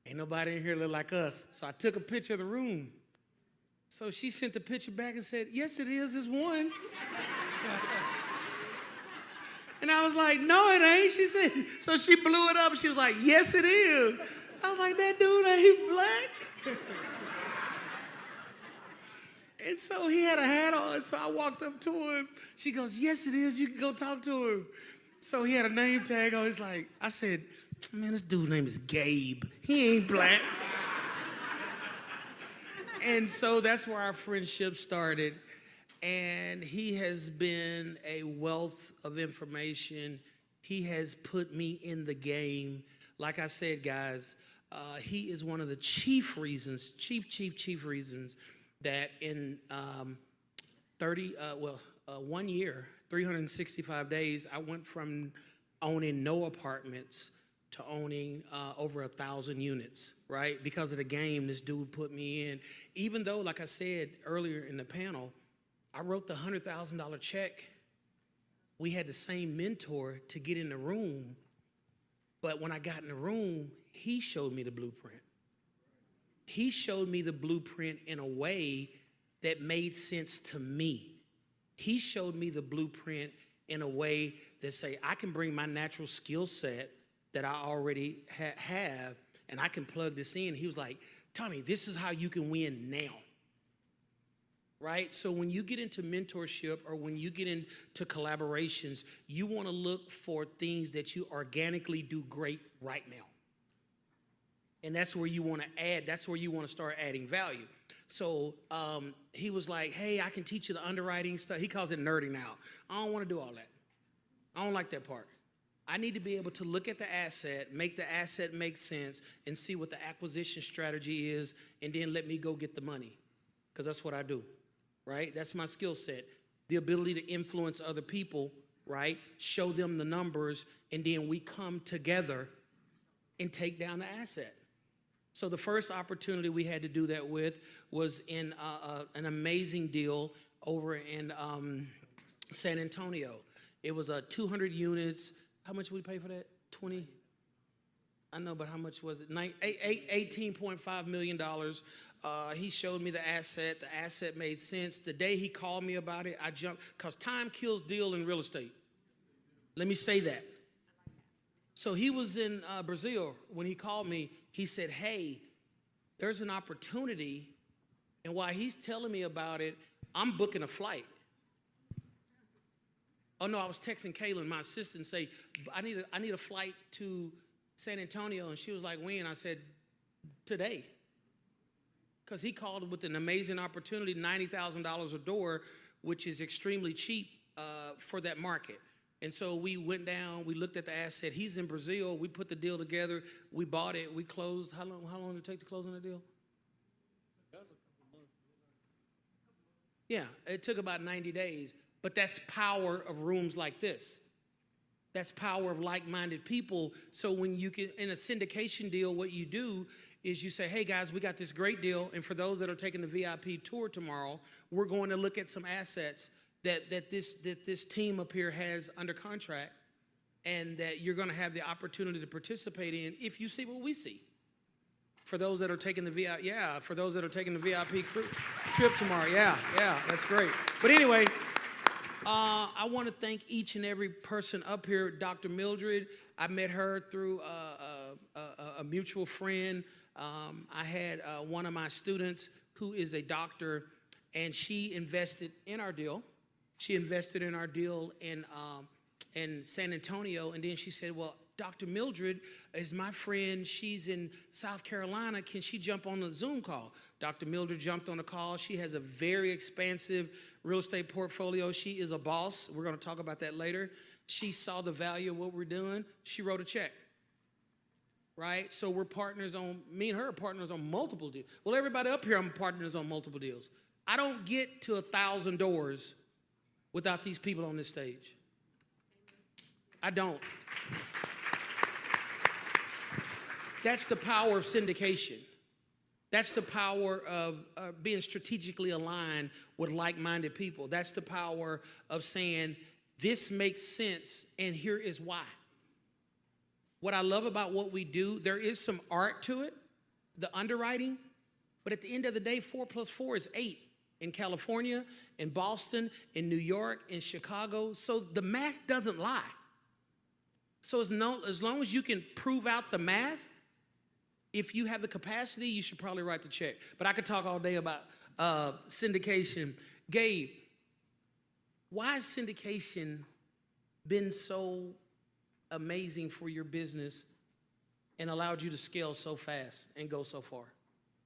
Ain't nobody in here look like us. So I took a picture of the room. So she sent the picture back and said, yes, it is. It's one. And I was like, no, it ain't. She said, so she blew it up. She was like, yes, it is. I was like, that dude ain't black. And so he had a hat on. So I walked up to him. She goes, yes, it is. You can go talk to him. So he had a name tag on. He's like, I said, man, this dude's name is Gabe. He ain't black. And so that's where our friendship started. And he has been a wealth of information. He has put me in the game. Like I said, guys, he is one of the chief reasons that in 1 year, 365 days, I went from owning no apartments to owning over 1,000 units, right? Because of the game this dude put me in. Even though, like I said earlier in the panel, I wrote the $100,000 check. We had the same mentor to get in the room, but when I got in the room, he showed me the blueprint. He showed me the blueprint in a way that made sense to me. He showed me the blueprint in a way that say, I can bring my natural skill set that I already have, and I can plug this in. He was like, Tommy, this is how you can win now. Right? So when you get into mentorship or when you get into collaborations, you want to look for things that you organically do great right now. And that's where you want to add, that's where you want to start adding value. So he was like, hey, I can teach you the underwriting stuff. He calls it nerding out. I don't want to do all that. I don't like that part. I need to be able to look at the asset, make the asset make sense, and see what the acquisition strategy is, and then let me go get the money, because that's what I do. Right? That's my skill set. The ability to influence other people, right? Show them the numbers, and then we come together and take down the asset. So the first opportunity we had to do that with was in an amazing deal over in San Antonio. It was 200 units. How much did we pay for that? 20? I know, but how much was it? $18.5 million. He showed me the asset. The asset made sense. The day he called me about it, I jumped, because time kills deal in real estate. Let me say that. So he was in Brazil. When he called me, he said, hey, there's an opportunity. And while he's telling me about it, I'm booking a flight. Oh, no, I was texting Kaylin, my assistant, say, I need a flight to San Antonio. And she was like, when? I said, today. Because he called with an amazing opportunity, $90,000 a door, which is extremely cheap for that market. And so we went down, we looked at the asset. He's in Brazil. We put the deal together. We bought it. We closed. How long did it take to close on the deal? Yeah, it took about 90 days. But that's power of rooms like this. That's power of like-minded people. So when you can, in a syndication deal, what you do is you say, hey guys, we got this great deal. And for those that are taking the VIP tour tomorrow, we're going to look at some assets that this team up here has under contract, and that you're going to have the opportunity to participate in if you see what we see. For those that are taking the VIP, for those that are taking the VIP trip tomorrow, yeah, that's great. But anyway, I want to thank each and every person up here. Dr. Mildred, I met her through a mutual friend. I had one of my students who is a doctor, and she invested in our deal. She invested in our deal in San Antonio, and then she said, well, Dr. Mildred is my friend. She's in South Carolina. Can she jump on the Zoom call? Dr. Mildred jumped on the call. She has a very expansive real estate portfolio. She is a boss. We're going to talk about that later. She saw the value of what we're doing. She wrote a check, right? So we're partners on, me and her are partners on multiple deals. Well, everybody up here, I'm partners on multiple deals. I don't get to 1,000 doors without these people on this stage. I don't. That's the power of syndication. That's the power of being strategically aligned with like-minded people. That's the power of saying, this makes sense, and here is why. What I love about what we do, there is some art to it, the underwriting, but at the end of the day, 4 + 4 is 8. In California, in Boston, in New York, in Chicago. So the math doesn't lie. So as long as you can prove out the math, if you have the capacity, you should probably write the check. But I could talk all day about syndication. Gabe, why has syndication been so amazing for your business and allowed you to scale so fast and go so far,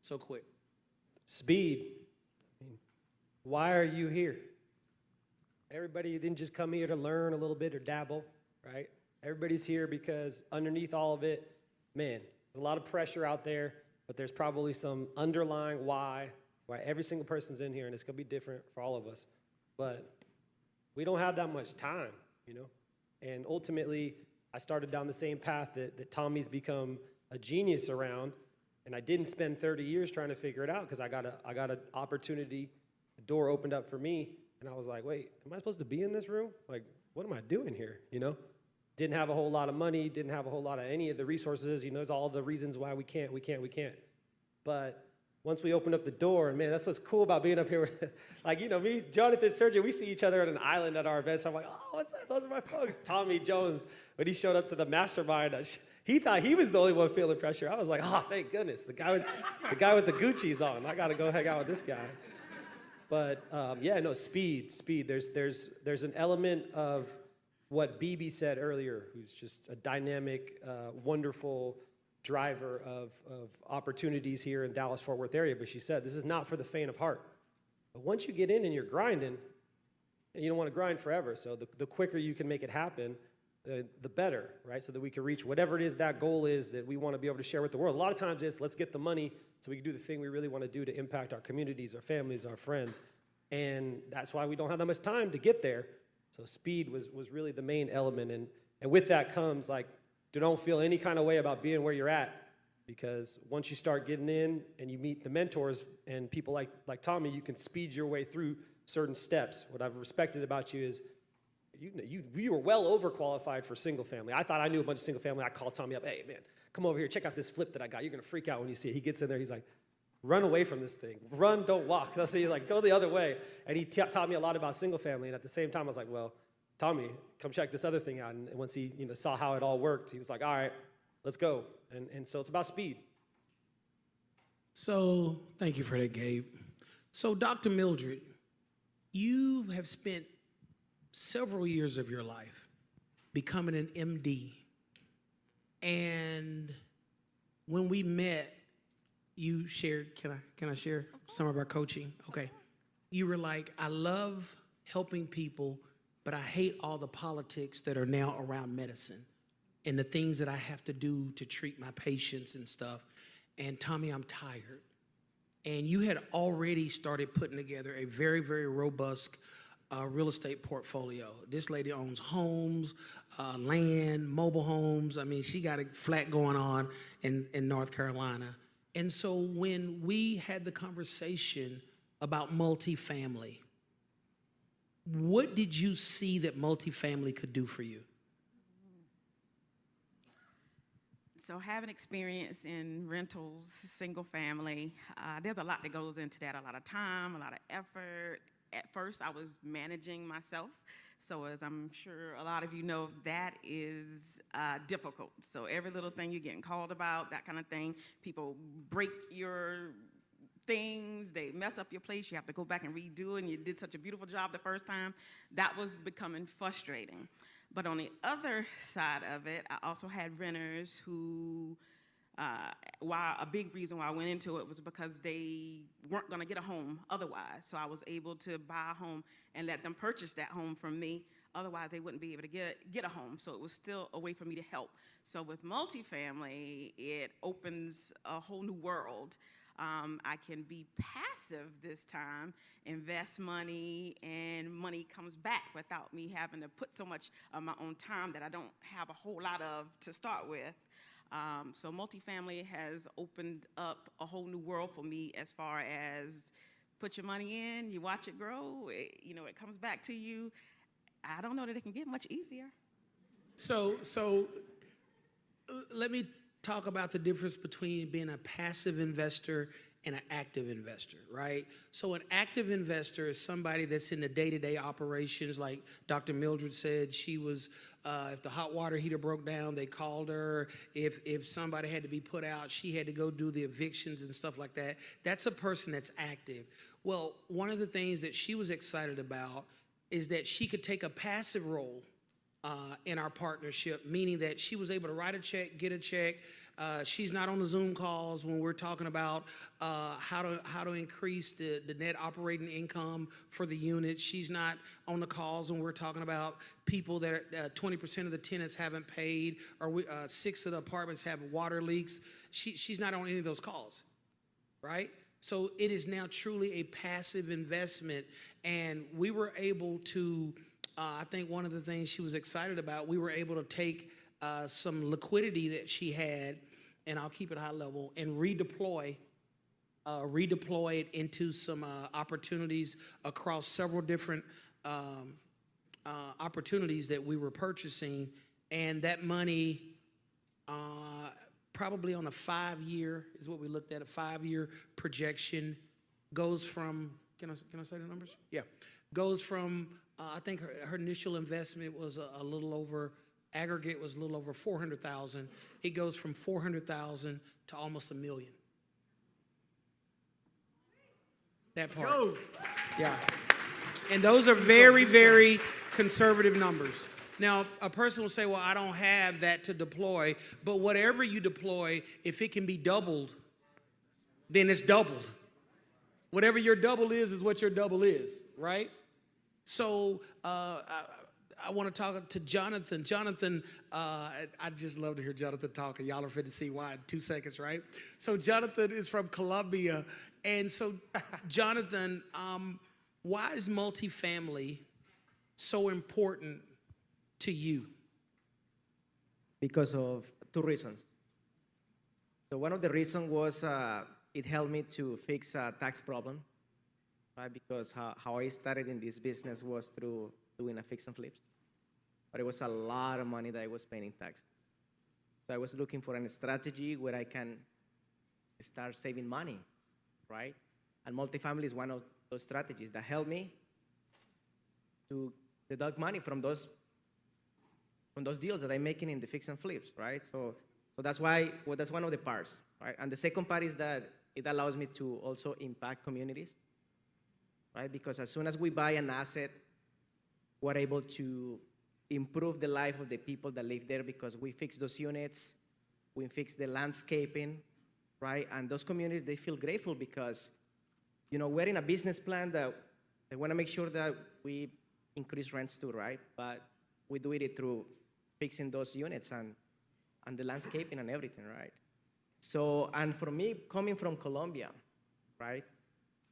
so quick? Speed. Why are you here? Everybody didn't just come here to learn a little bit or dabble, right? Everybody's here because underneath all of it, man, there's a lot of pressure out there, but there's probably some underlying why every single person's in here, and it's gonna be different for all of us. But we don't have that much time, you know? And ultimately, I started down the same path that Tommy's become a genius around, and I didn't spend 30 years trying to figure it out because I got an opportunity. The door opened up for me, and I was like, wait, am I supposed to be in this room? Like, what am I doing here, you know? Didn't have a whole lot of money, didn't have a whole lot of any of the resources, you know, there's all the reasons why we can't. But once we opened up the door, and man, that's what's cool about being up here. Like, you know, me, Jonathan Surgeon, we see each other at an island at our events. I'm like, oh, what's that? Those are my folks. Tommy Jones, when he showed up to the mastermind, he thought he was the only one feeling pressure. I was like, oh, thank goodness. The guy with the Gucci's on. I got to go hang out with this guy. But yeah, no, speed. There's an element of what BB said earlier, who's just a dynamic, wonderful driver of opportunities here in Dallas-Fort Worth area. But she said, this is not for the faint of heart. But once you get in and you're grinding, and you don't want to grind forever, so the quicker you can make it happen, the better, right? So that we can reach whatever it is that goal is that we want to be able to share with the world. A lot of times it's let's get the money so we can do the thing we really want to do to impact our communities, our families, our friends. And that's why we don't have that much time to get there. So speed was really the main element. And with that comes, like, don't feel any kind of way about being where you're at. because once you start getting in and you meet the mentors and people like Tommy, you can speed your way through certain steps. What I've respected about you is you were well overqualified for single family. I thought I knew a bunch of single family. I called Tommy up, hey man, come over here, check out this flip that I got. You're gonna freak out when you see it. He gets in there, he's like, run away from this thing. Run, don't walk. I'll say, like, go the other way. And he taught me a lot about single family. And at the same time, I was like, well, Tommy, come check this other thing out. And once he saw how it all worked, he was like, all right, let's go. And so it's about speed. So thank you for that, Gabe. So Dr. Mildred, you have spent several years of your life becoming an MD. And when we met, you shared, can I share some of our coaching? Okay. You were like, I love helping people, but I hate all the politics that are now around medicine and the things that I have to do to treat my patients and stuff. And Tommy, I'm tired. And you had already started putting together a very, very robust real estate portfolio. This lady owns homes, land, mobile homes. I mean, she got a flat going on in North Carolina. And so when we had the conversation about multifamily, what did you see that multifamily could do for you? So having experience in rentals, single family, there's a lot that goes into that, a lot of time, a lot of effort. At first, I was managing myself. So as I'm sure a lot of you know, that is difficult. So every little thing you're getting called about, that kind of thing, people break your things, they mess up your place, you have to go back and redo it, and you did such a beautiful job the first time. That was becoming frustrating. But on the other side of it, I also had renters who, a big reason why I went into it was because they weren't going to get a home otherwise. So I was able to buy a home and let them purchase that home from me. Otherwise, they wouldn't be able to get a home. So it was still a way for me to help. So with multifamily, it opens a whole new world. I can be passive this time, invest money, and money comes back without me having to put so much of my own time that I don't have a whole lot of to start with. So multifamily has opened up a whole new world for me as far as put your money in, you watch it grow, it comes back to you. I don't know that it can get much easier. So let me talk about the difference between being a passive investor and an active investor, right? So an active investor is somebody that's in the day-to-day operations, like Dr. Mildred said. She was, if the hot water heater broke down, they called her. If somebody had to be put out, she had to go do the evictions and stuff like that. That's a person that's active. Well, one of the things that she was excited about is that she could take a passive role in our partnership, meaning that she was able to write a check, get a check. She's not on the Zoom calls when we're talking about how to increase the net operating income for the unit. She's not on the calls when we're talking about people that 20% of the tenants haven't paid, or 6 of the apartments have water leaks. She's not on any of those calls, right? So it is now truly a passive investment, and we were able to, I think one of the things she was excited about, we were able to take some liquidity that she had, and I'll keep it high level, and redeploy it into some opportunities across several different opportunities that we were purchasing. And that money, probably on a 5-year, is what we looked at, a 5-year projection, goes from, can I say the numbers? Yeah. Goes from, I think her initial investment was a little over, aggregate was a little over $400,000. It goes from $400,000 to almost $1 million. That part. Go. Yeah. And those are very, very conservative numbers. Now, a person will say, well, I don't have that to deploy, but whatever you deploy, if it can be doubled, then it's doubled. Whatever your double is what your double is, right? So I want to talk to Jonathan. Jonathan, I'd just love to hear Jonathan talk, and y'all are fit to see why in 2 seconds, right? So Jonathan is from Columbia. And so, Jonathan, why is multifamily so important to you? Because of 2 reasons. So one of the reasons was it helped me to fix a tax problem, right? Because how I started in this business was through doing a fix and flips. But it was a lot of money that I was paying in taxes. So I was looking for a strategy where I can start saving money, right? And multifamily is one of those strategies that helped me to deduct money from those deals that I'm making in the fix and flips, right? So that's why, well, that's one of the parts, right? And the second part is that it allows me to also impact communities, right? Because as soon as we buy an asset, we're able to improve the life of the people that live there because we fix those units, we fix the landscaping, right? And those communities, they feel grateful because, you know, we're in a business plan that they want to make sure that we increase rents too, right? But we do it through fixing those units and the landscaping and everything, right? So, and for me, coming from Colombia, right?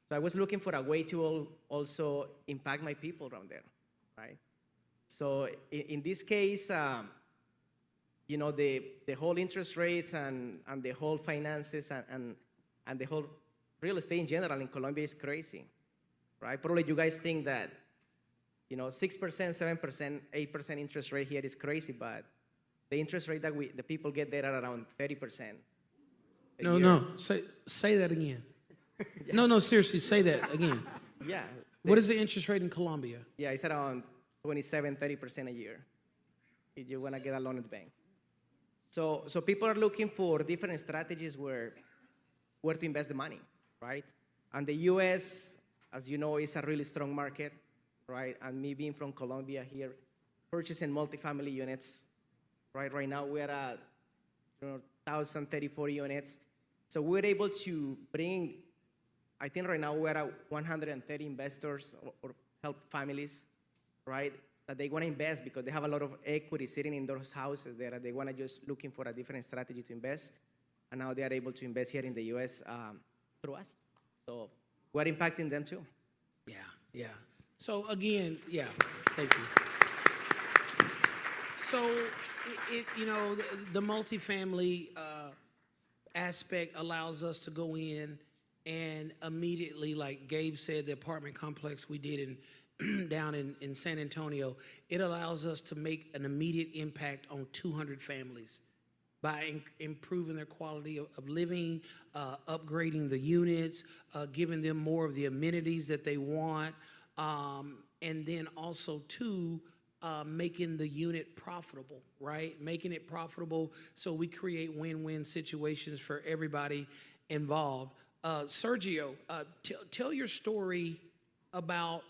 So I was looking for a way to also impact my people around there, right? So in this case, you know, the whole interest rates and the whole finances and the whole real estate in general in Colombia is crazy, right? Probably you guys think that, you know, 6%, 7%, 8% interest rate here is crazy, but the interest rate that the people get there are around 30%. No, say that again. Yeah. No, seriously, say that again. Yeah. What is the interest rate in Colombia? Yeah, it's around 27, 30% a year if you want to get a loan at the bank. So people are looking for different strategies where to invest the money, right? And the U.S., as you know, is a really strong market, right? And me being from Colombia here, purchasing multifamily units, right? Right now we're at 1,034 units. So we're able to bring, I think right now we're at 130 investors or help families, right? That they want to invest because they have a lot of equity sitting in those houses there. They want to just looking for a different strategy to invest. And now they are able to invest here in the U.S. Through us. So we're impacting them too. Yeah. So again, yeah, thank you. So, you know, the multifamily aspect allows us to go in and immediately, like Gabe said, the apartment complex we did down in San Antonio, it allows us to make an immediate impact on 200 families by improving their quality of living, upgrading the units, giving them more of the amenities that they want, and then also, too, making the unit profitable, right? Making it profitable so we create win-win situations for everybody involved. Sergio, tell your story about,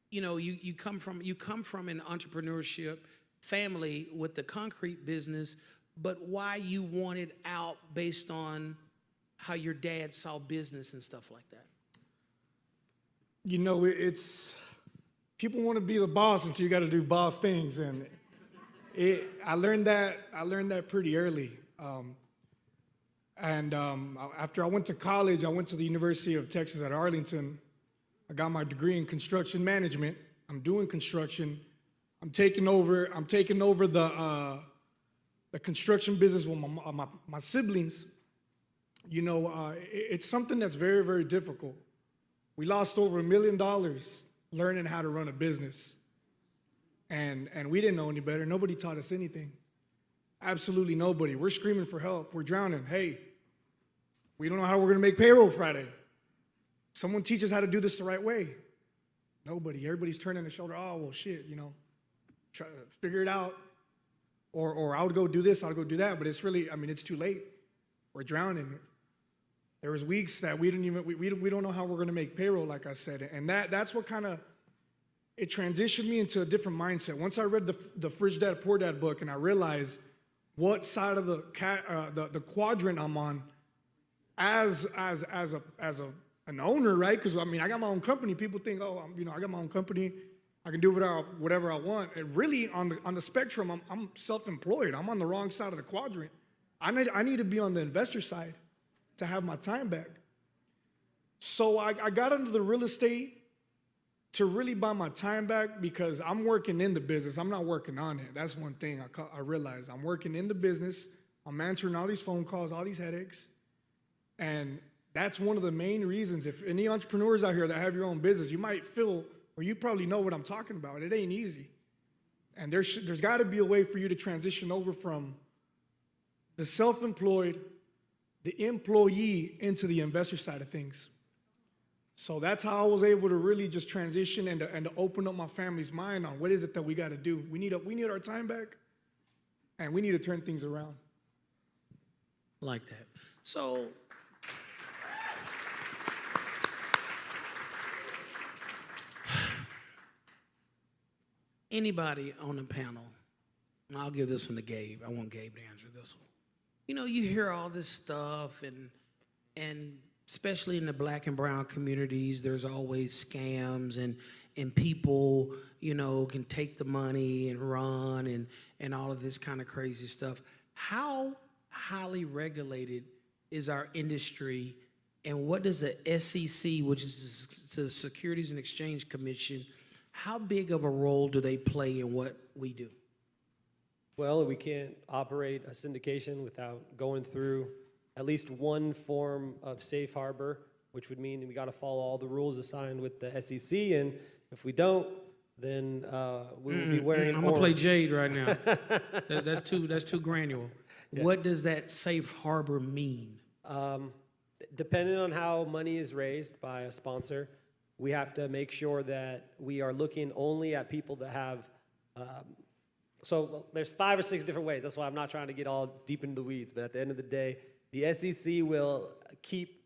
you know, you come from an entrepreneurship family with the concrete business, but why you wanted out based on how your dad saw business and stuff like that. You know, it's people want to be the boss until you got to do boss things, and I learned that pretty early. After I went to college, I went to the University of Texas at Arlington. I got my degree in construction management. I'm doing construction. I'm taking over the construction business with my siblings. You know, it's something that's very, very difficult. We lost over $1 million learning how to run a business. And we didn't know any better. Nobody taught us anything. Absolutely nobody. We're screaming for help. We're drowning. Hey, we don't know how we're going to make payroll Friday. Someone teach us how to do this the right way. Nobody. Everybody's turning their shoulder. Oh, well, shit, you know, try to figure it out. Or I would go do this, I would go do that. But it's really, I mean, it's too late. We're drowning. There was weeks that we don't know how we're going to make payroll, like I said. And that's what kind of, it transitioned me into a different mindset. Once I read the Rich Dad Poor Dad book and I realized what side of the quadrant I'm on as an owner, right? Because I mean, I got my own company. People think, oh, I got my own company. I can do whatever I want. And really, on the spectrum, I'm self-employed. I'm on the wrong side of the quadrant. I need to be on the investor side to have my time back. So I got into the real estate to really buy my time back because I'm working in the business. I'm not working on it. That's one thing I realized. I'm working in the business. I'm answering all these phone calls, all these headaches. And that's one of the main reasons. If any entrepreneurs out here that have your own business, you might feel, or you probably know what I'm talking about. It ain't easy. And there's got to be a way for you to transition over from the self-employed, the employee, into the investor side of things. So that's how I was able to really just transition and to open up my family's mind on what is it that we got to do. We need our time back, and we need to turn things around. Like that. So, anybody on the panel, and I'll give this one to Gabe. I want Gabe to answer this one. You know, you hear all this stuff, and especially in the black and brown communities, there's always scams and people, you know, can take the money and run and all of this kind of crazy stuff. How highly regulated is our industry, and what does the SEC, which is the Securities and Exchange Commission, how big of a role do they play in what we do? Well, we can't operate a syndication without going through at least one form of safe harbor, which would mean we got to follow all the rules assigned with the SEC, and if we don't, then we will be wearing. I'm gonna play Jade right now. That's too granular. Yeah. What does that safe harbor mean? Depending on how money is raised by a sponsor, we have to make sure that we are looking only at people that have. So there's 5 or 6 different ways. That's why I'm not trying to get all deep into the weeds. But at the end of the day, the SEC will keep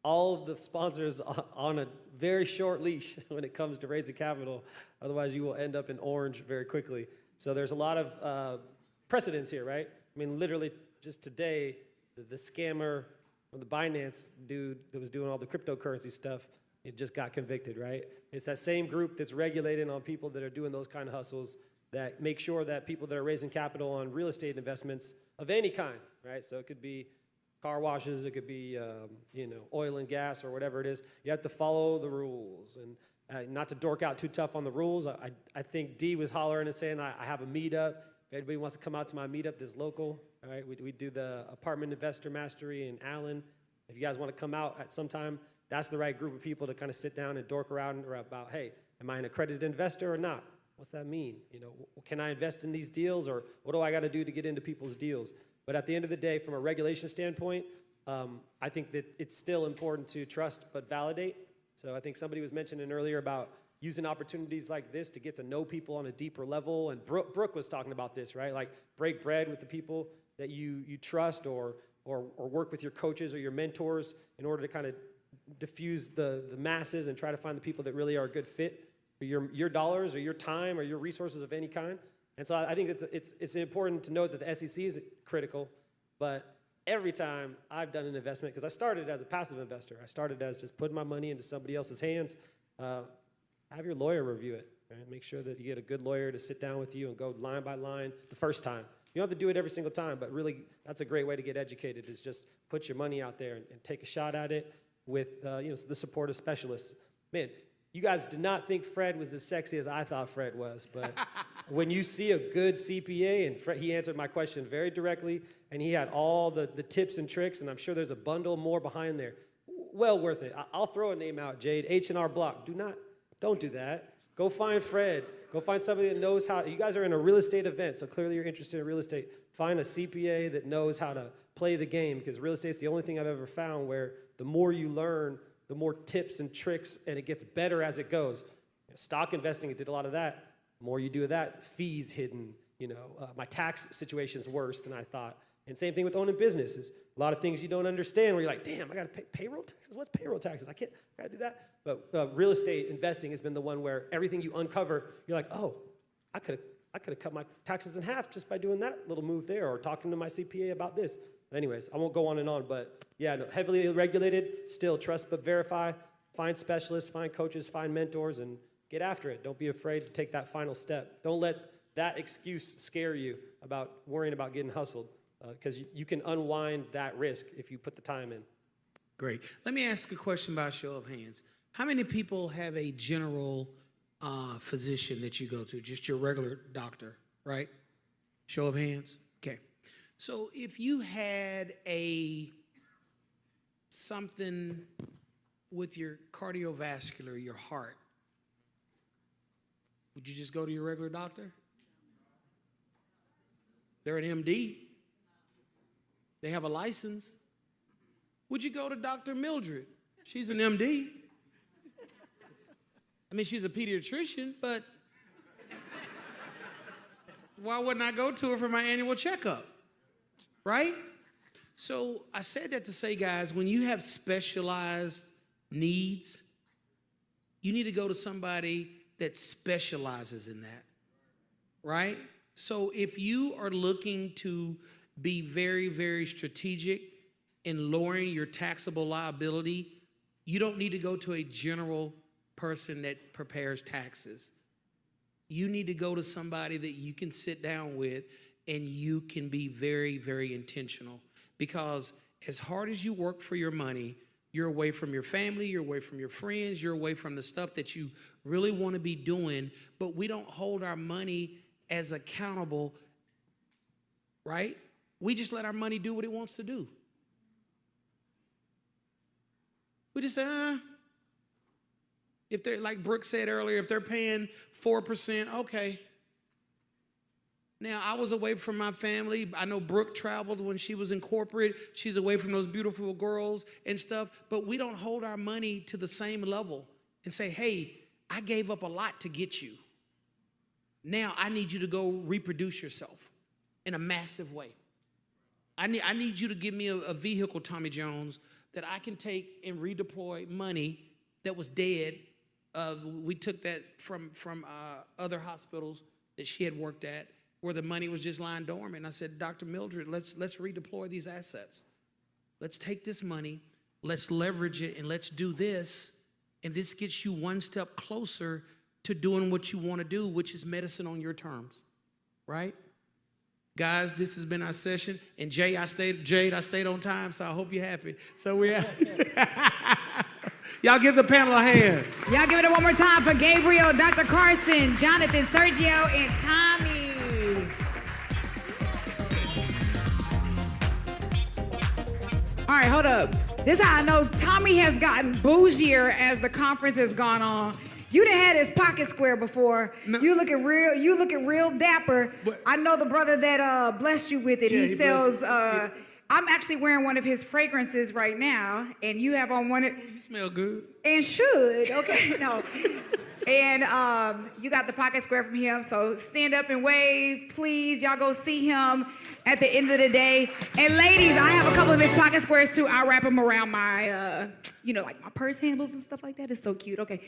all of the sponsors on a very short leash when it comes to raising capital. Otherwise, you will end up in orange very quickly. So there's a lot of precedence here, right? I mean, literally just today, the scammer or the Binance dude that was doing all the cryptocurrency stuff, it just got convicted, right? It's that same group that's regulating on people that are doing those kind of hustles that make sure that people that are raising capital on real estate investments of any kind, right? So it could be car washes, it could be oil and gas or whatever it is. You have to follow the rules, and not to dork out too tough on the rules. I think Dee was hollering and saying I have a meetup. If anybody wants to come out to my meetup, that's local. All right, we do the Apartment Investor Mastery in Allen. If you guys want to come out at some time, that's the right group of people to kind of sit down and dork around about, hey, am I an accredited investor or not? What's that mean? You know, can I invest in these deals, or what do I got to do to get into people's deals? But at the end of the day, from a regulation standpoint, I think that it's still important to trust but validate. So I think somebody was mentioning earlier about using opportunities like this to get to know people on a deeper level. And Brooke was talking about this, right? Like break bread with the people that you trust, or work with your coaches or your mentors in order to kind of diffuse the masses and try to find the people that really are a good fit for your dollars or your time or your resources of any kind. And so I think it's important to note that the SEC is critical, but every time I've done an investment, because I started as a passive investor, I started as just putting my money into somebody else's hands, have your lawyer review it, right? Make sure that you get a good lawyer to sit down with you and go line by line the first time. You don't have to do it every single time, but really that's a great way to get educated, is just put your money out there and take a shot at it with the support of specialists. Man, you guys did not think Fred was as sexy as I thought Fred was, but when you see a good CPA, and Fred, he answered my question very directly, and he had all the tips and tricks, and I'm sure there's a bundle more behind there. Well worth it. I'll throw a name out, Jade, H&R Block. Don't do that. Go find Fred. Go find somebody that knows how. You guys are in a real estate event, so clearly you're interested in real estate. Find a CPA that knows how to play the game, because real estate's the only thing I've ever found where the more you learn, the more tips and tricks, and it gets better as it goes. Stock investing, it did a lot of that. The more you do of that, fees hidden. My tax situation's worse than I thought. And same thing with owning businesses. A lot of things you don't understand where you're like, damn, I got to pay payroll taxes? What's payroll taxes? I got to do that. But real estate investing has been the one where everything you uncover, you're like, oh, I could have cut my taxes in half just by doing that little move there, or talking to my CPA about this. Anyways, I won't go on and on, but yeah, no, heavily regulated, still trust but verify, find specialists, find coaches, find mentors, and get after it. Don't be afraid to take that final step. Don't let that excuse scare you about worrying about getting hustled, because you can unwind that risk if you put the time in. Great. Let me ask a question by show of hands. How many people have a general physician that you go to, just your regular doctor, right? Show of hands? Okay. So if you had something with your cardiovascular, your heart, would you just go to your regular doctor? They're an MD. They have a license. Would you go to Dr. Mildred? She's an MD. I mean, she's a pediatrician, but why wouldn't I go to her for my annual checkup? Right? So I said that to say, guys, when you have specialized needs, you need to go to somebody that specializes in that, right? So if you are looking to be very, very strategic in lowering your taxable liability, you don't need to go to a general person that prepares taxes. You need to go to somebody that you can sit down with and you can be very, very intentional. Because as hard as you work for your money, you're away from your family, you're away from your friends, you're away from the stuff that you really want to be doing, but we don't hold our money as accountable, right? We just let our money do what it wants to do. We just say, if they're, like Brooke said earlier, if they're paying 4%, okay. Now, I was away from my family. I know Brooke traveled when she was in corporate. She's away from those beautiful girls and stuff. But we don't hold our money to the same level and say, hey, I gave up a lot to get you. Now I need you to go reproduce yourself in a massive way. I need you to give me a vehicle, Tommy Jones, that I can take and redeploy money that was dead. We took that from other hospitals that she had worked at, where the money was just lying dormant. I said, Dr. Mildred, let's redeploy these assets. Let's take this money, let's leverage it, and let's do this. And this gets you one step closer to doing what you want to do, which is medicine on your terms, right? Guys, this has been our session. And Jade, I stayed on time, so I hope you're happy. So we have y'all give the panel a hand. Y'all give it one more time for Gabriel, Dr. Carson, Jonathan, Sergio, and Tommy. All right, hold up. This is how I know Tommy has gotten bougier as the conference has gone on. You done had his pocket square before. No. You looking real dapper. But, I know the brother that blessed you with it. Yeah, he sells. I'm actually wearing one of his fragrances right now, and you have on one. You smell good. And should, okay, no. And you got the pocket square from him, so stand up and wave, please. Y'all go see him at the end of the day. And ladies, I have a couple of his pocket squares too. I wrap them around my, like my purse handles and stuff like that. It's so cute, okay.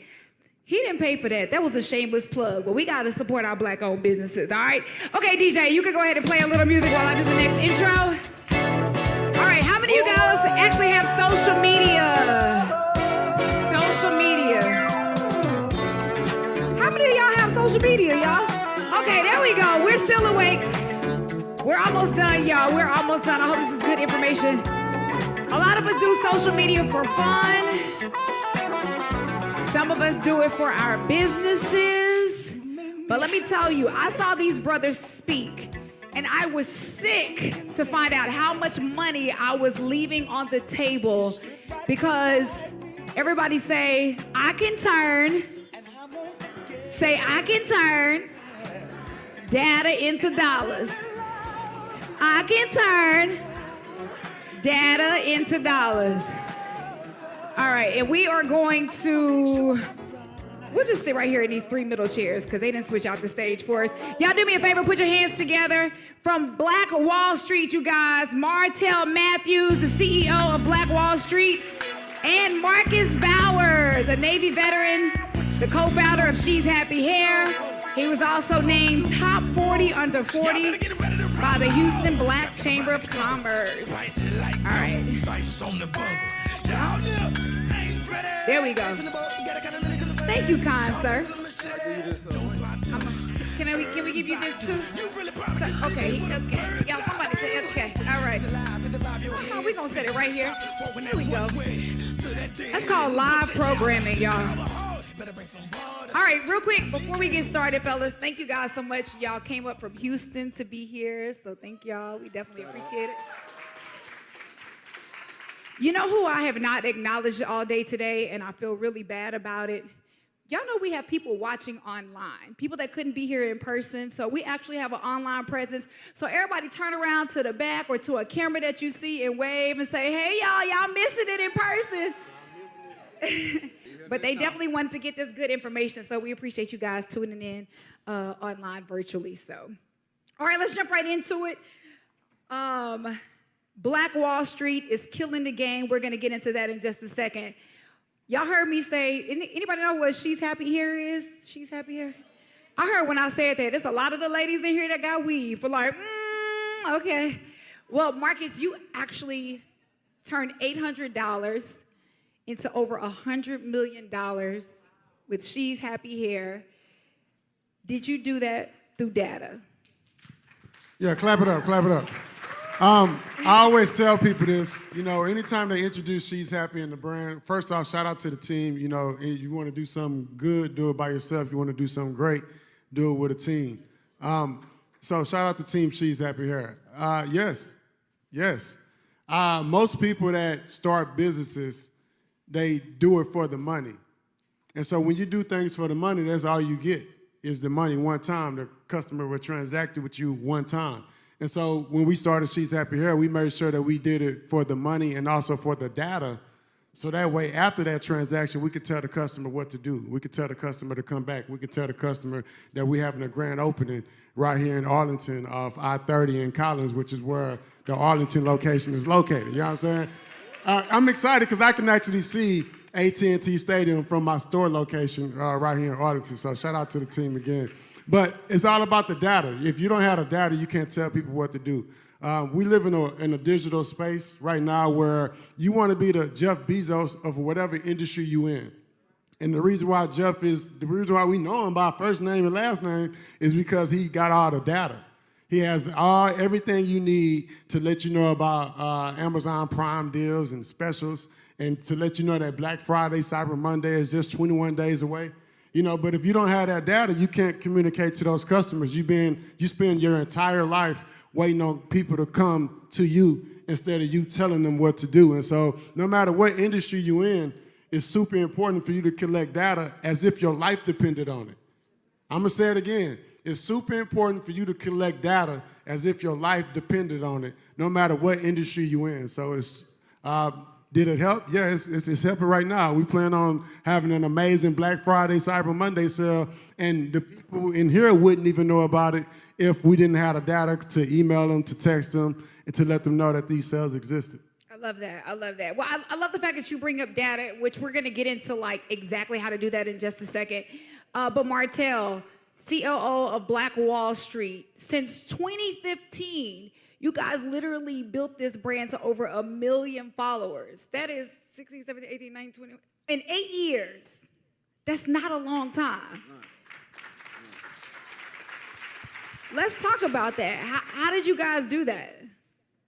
He didn't pay for that. That was a shameless plug, but we gotta support our Black-owned businesses, all right? Okay, DJ, you can go ahead and play a little music while I do the next intro. All right, how many of you guys actually have social media? Social media. How many of y'all have social media, y'all? Okay, there we go. We're still awake. We're almost done, y'all. We're almost done. I hope this is good information. A lot of us do social media for fun. Some of us do it for our businesses. But let me tell you, I saw these brothers speak, and I was sick to find out how much money I was leaving on the table, because everybody say, I can turn data into dollars. I can turn data into dollars. All right, and we are going to, we'll just sit right here in these three middle chairs because they didn't switch out the stage for us. Y'all do me a favor, put your hands together. From Black Wall Street, you guys, Martell Matthews, the CEO of Black Wall Street, and Marcus Bowers, a Navy veteran, the co-founder of She's Happy Hair. He was also named Top 40 Under 40 by the Houston Black Chamber of Commerce. All right. There we go. Thank you, kind sir. Can we give you this too? Okay. Yeah, somebody say okay. All right. Oh, we're gonna set it right here. Here we go. That's called live programming, y'all. All right, real quick, before we get started, fellas, thank you guys so much. Y'all came up from Houston to be here, so thank y'all. We definitely appreciate it. You know who I have not acknowledged all day today, and I feel really bad about it? Y'all know we have people watching online, people that couldn't be here in person, so we actually have an online presence. So everybody turn around to the back or to a camera that you see and wave and say, hey, y'all missing it in person. But they definitely wanted to get this good information, so we appreciate you guys tuning in online virtually. So, all right, let's jump right into it. Black Wall Street is killing the game. We're going to get into that in just a second. Y'all heard me say, anybody know what She's Happy Here is? She's Happy Here? I heard when I said that, there's a lot of the ladies in here that got weave for like, okay. Well, Marcus, you actually turned $800 into over $100 million with She's Happy Hair. Did you do that through data? Yeah, clap it up, clap it up. I always tell people this, you know, anytime they introduce She's Happy in the brand, first off, shout out to the team. You know, you want to do something good, do it by yourself. You want to do something great, do it with a team. So shout out to Team She's Happy Hair. Yes. Most people that start businesses, they do it for the money. And so when you do things for the money, that's all you get is the money one time. The customer will transact with you one time. And so when we started She's Happy Hair, we made sure that we did it for the money and also for the data. So that way, after that transaction, we could tell the customer what to do. We could tell the customer to come back. We could tell the customer that we're having a grand opening right here in Arlington off I-30 in Collins, which is where the Arlington location is located. You know what I'm saying? I'm excited because I can actually see AT&T Stadium from my store location right here in Arlington. So shout out to the team again. But it's all about the data. If you don't have the data, you can't tell people what to do. We live in a digital space right now where you want to be the Jeff Bezos of whatever industry you in. And the reason why we know him by first name and last name is because he got all the data. He has everything you need to let you know about Amazon Prime deals and specials, and to let you know that Black Friday, Cyber Monday is just 21 days away. You know, but if you don't have that data, you can't communicate to those customers. You spend your entire life waiting on people to come to you instead of you telling them what to do. And so no matter what industry you're in, it's super important for you to collect data as if your life depended on it. I'm going to say it again. It's super important for you to collect data as if your life depended on it, no matter what industry you're in. So it's... did it help? Yeah, it's helping right now. We plan on having an amazing Black Friday, Cyber Monday sale, and the people in here wouldn't even know about it if we didn't have the data to email them, to text them, and to let them know that these sales existed. I love that. Well, I love the fact that you bring up data, which we're going to get into like exactly how to do that in just a second. But Martell, COO of Black Wall Street, since 2015, you guys literally built this brand to over 1 million followers. That is 16, 17, 18, 19, 20. In 8 years. That's not a long time. Let's talk about that. How did you guys do that?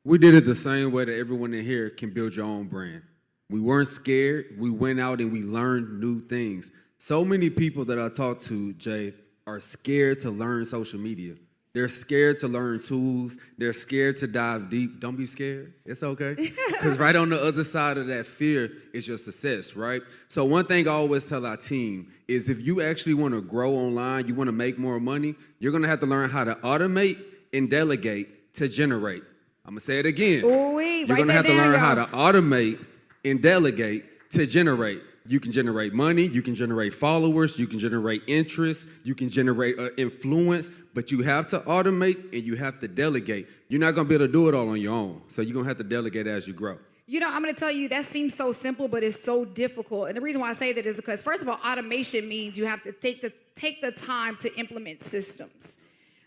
We did it the same way that everyone in here can build your own brand. We weren't scared. We went out and we learned new things. So many people that I talk to, Jay, are scared to learn social media. They're scared to learn tools. They're scared to dive deep. Don't be scared. It's okay. Because right on the other side of that fear is your success, right? So one thing I always tell our team is if you actually want to grow online, you want to make more money, you're going to have to learn how to automate and delegate to generate. I'm going to say it again. You're going to have to learn how to automate and delegate to generate. You can generate money, you can generate followers, you can generate interest, you can generate influence, but you have to automate and you have to delegate. You're not going to be able to do it all on your own, so you're going to have to delegate as you grow. You know, I'm going to tell you, that seems so simple, but it's so difficult. And the reason why I say that is because, first of all, automation means you have to take the time to implement systems,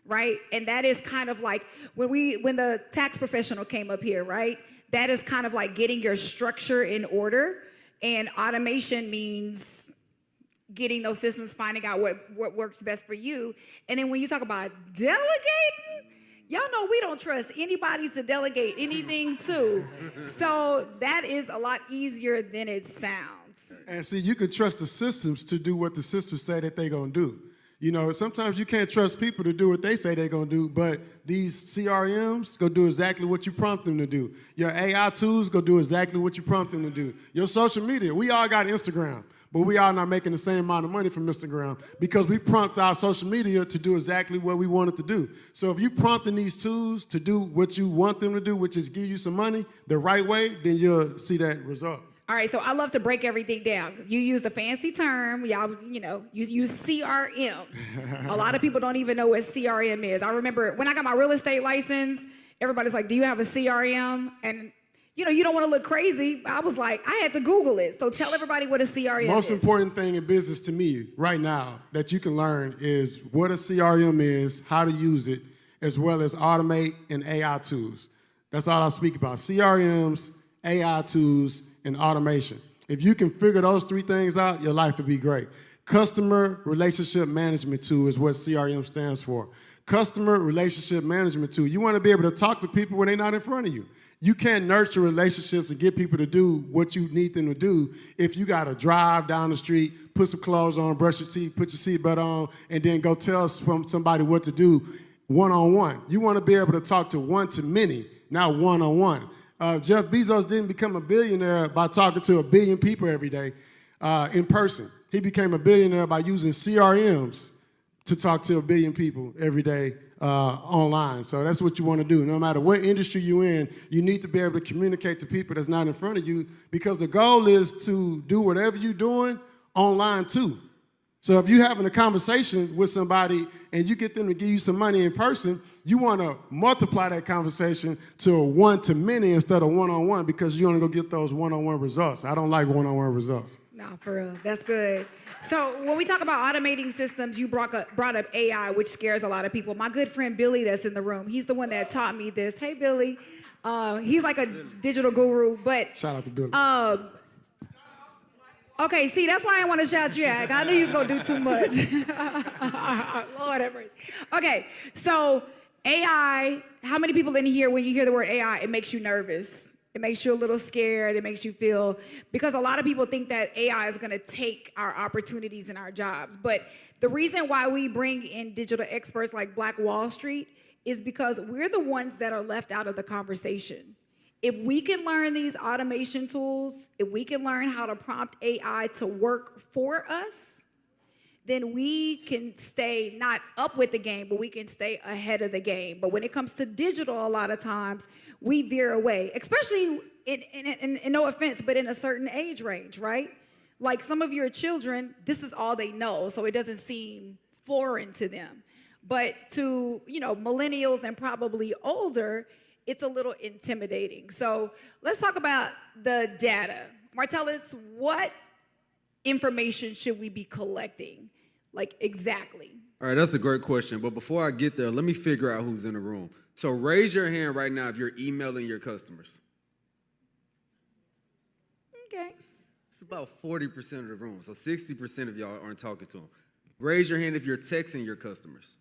right? And that is kind of like when the tax professional came up here, right? That is kind of like getting your structure in order. And automation means getting those systems, finding out what works best for you. And then when you talk about delegating, Y'all know we don't trust anybody to delegate anything to. So that is a lot easier than it sounds. And see, you can trust the systems to do what the systems say that they're going to do. You know, sometimes you can't trust people to do what they say they're going to do, but these CRMs go do exactly what you prompt them to do. Your AI tools go do exactly what you prompt them to do. Your social media, we all got Instagram, but we all not making the same amount of money from Instagram because we prompt our social media to do exactly what we want it to do. So if you prompting these tools to do what you want them to do, which is give you some money the right way, then you'll see that result. All right, so I love to break everything down. You used a fancy term. Y'all, you use CRM. A lot of people don't even know what CRM is. I remember when I got my real estate license, everybody's like, do you have a CRM? And, you don't want to look crazy. I was like, I had to Google it. So tell everybody what a CRM is. Most important thing in business to me right now that you can learn is what a CRM is, how to use it, as well as automate and AI tools. That's all I'll speak about. CRMs, AI tools, and automation. If you can figure those three things out, your life would be great. Customer Relationship Management Tool is what CRM stands for. Customer Relationship Management Tool. You want to be able to talk to people when they're not in front of you. You can't nurture relationships and get people to do what you need them to do if you got to drive down the street, put some clothes on, brush your teeth, put your seatbelt on, and then go tell somebody what to do one-on-one. You want to be able to talk to one-to-many, not one-on-one. Jeff Bezos didn't become a billionaire by talking to 1 billion people every day in person. He became a billionaire by using CRMs to talk to 1 billion people every day online. So that's what you want to do. No matter what industry you're in, you need to be able to communicate to people that's not in front of you because the goal is to do whatever you're doing online too. So if you're having a conversation with somebody and you get them to give you some money in person, you want to multiply that conversation to a one-to-many instead of one-on-one because you want to go get those one-on-one results. I don't like one-on-one results. No, for real. That's good. So when we talk about automating systems, you brought up AI, which scares a lot of people. My good friend Billy that's in the room, he's the one that taught me this. Hey, Billy. He's like a digital guru, but... Shout out to Billy. Okay, see, that's why I didn't want to shout you out. I knew you was going to do too much. Lord have mercy. Okay, so... AI, how many people in here, when you hear the word AI, it makes you nervous? It makes you a little scared. It makes you feel, because a lot of people think that AI is going to take our opportunities and our jobs. But the reason why we bring in digital experts like Black Wall Street is because we're the ones that are left out of the conversation. If we can learn these automation tools, if we can learn how to prompt AI to work for us, then we can stay not up with the game, but we can stay ahead of the game. But when it comes to digital, a lot of times we veer away, especially in no offense, but in a certain age range, right? Like some of your children, this is all they know, so it doesn't seem foreign to them. But to, millennials and probably older, it's a little intimidating. So let's talk about the data. Martellus, what information should we be collecting? Like exactly. All right, that's a great question. But before I get there, let me figure out who's in the room. So raise your hand right now if you're emailing your customers. Okay. It's about 40% of the room. So 60% of y'all aren't talking to them. Raise your hand if you're texting your customers.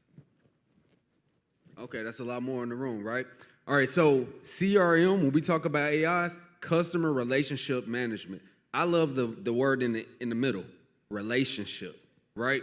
Okay, that's a lot more in the room, right? All right, so CRM, when we talk about AIs, customer relationship management. I love the word in the middle, relationship, right?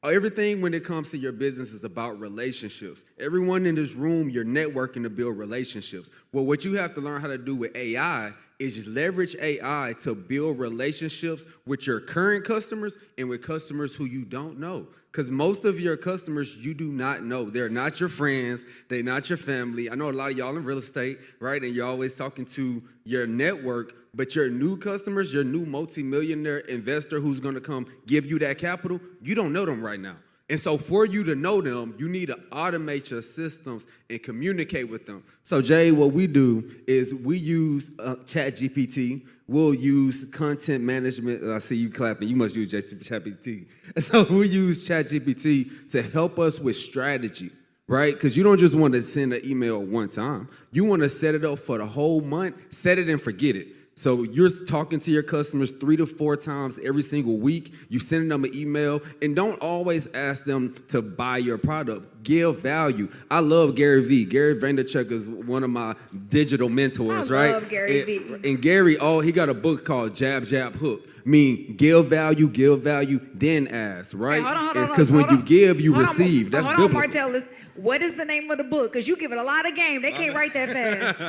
Everything when it comes to your business is about relationships. Everyone in this room, you're networking to build relationships. Well, what you have to learn how to do with AI is just leverage AI to build relationships with your current customers and with customers who you don't know. Because most of your customers you do not know. They're not your friends. They're not your family. I know a lot of y'all in real estate, right? And you're always talking to your network. But your new customers, your new multimillionaire investor who's going to come give you that capital, you don't know them right now. And so for you to know them, you need to automate your systems and communicate with them. So Jay, what we do is we use ChatGPT. We'll use content management. I see you clapping. You must use ChatGPT. And so we use ChatGPT to help us with strategy, right? Because you don't just want to send an email one time. You want to set it up for the whole month, set it and forget it. So you're talking to your customers 3 to 4 times every single week. You sending them an email, and don't always ask them to buy your product. Give value. I love Gary Vee. Gary Vaynerchuk is one of my digital mentors, right? I love Gary Vee. And Gary, he got a book called Jab, Jab, Hook. Give value, then ask, right? Because when you give, you receive. That's biblical. biblical. Martellus, what is the name of the book? Because you give it a lot of game. They can't write that fast.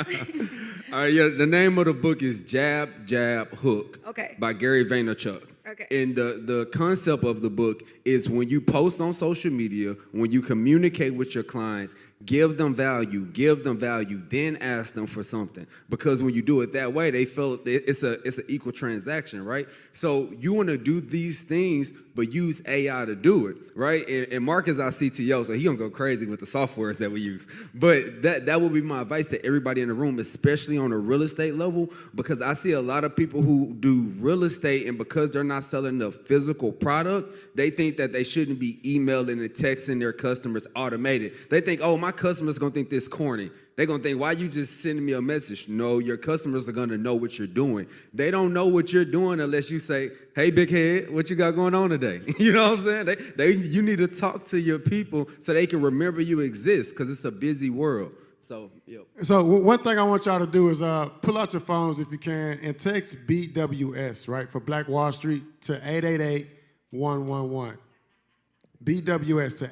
All right, yeah, the name of the book is Jab, Jab, Hook by Gary Vaynerchuk. Okay. And the concept of the book is when you post on social media, when you communicate with your clients, give them value, then ask them for something. Because when you do it that way, they feel it's an equal transaction, right? So you want to do these things, but use AI to do it, right? And Mark is our CTO, so he gonna go crazy with the softwares that we use. But that would be my advice to everybody in the room, especially on a real estate level, because I see a lot of people who do real estate, and because they're not selling the physical product, they think that they shouldn't be emailing and texting their customers automated. They think, oh, my customer's gonna think this corny. They're gonna think, why you just sending me a message? No, your customers are gonna know what you're doing. They don't know what you're doing unless you say, hey, big head, what you got going on today? You know what I'm saying? You need to talk to your people so they can remember you exist, because it's a busy world. So, yep. So one thing I want y'all to do is pull out your phones if you can and text BWS, right, for Black Wall Street to 888-111. BWS to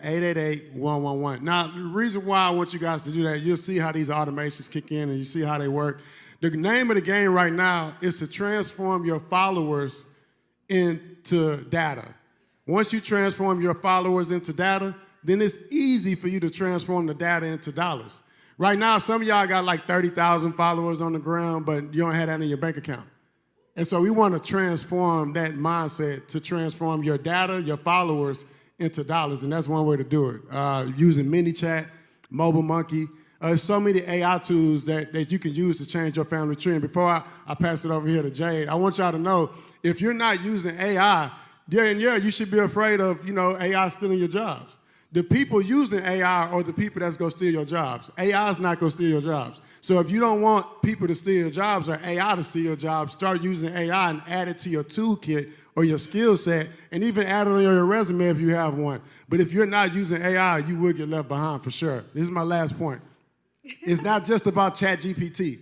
888-111. Now, the reason why I want you guys to do that, you'll see how these automations kick in and you see how they work. The name of the game right now is to transform your followers into data. Once you transform your followers into data, then it's easy for you to transform the data into dollars. Right now, some of y'all got like 30,000 followers on the ground, but you don't have that in your bank account. And so we want to transform that mindset to transform your data, your followers, into dollars, and that's one way to do it. Using ManyChat, Mobile Monkey. There's so many AI tools that you can use to change your family tree. And before I pass it over here to Jade, I want y'all to know, if you're not using AI, you should be afraid of, AI stealing your jobs. The people using AI are the people that's going to steal your jobs. AI is not going to steal your jobs. So if you don't want people to steal your jobs or AI to steal your jobs, start using AI and add it to your toolkit or your skill set, and even add it on your resume if you have one. But if you're not using AI, you will get left behind for sure. This is my last point. It's not just about ChatGPT.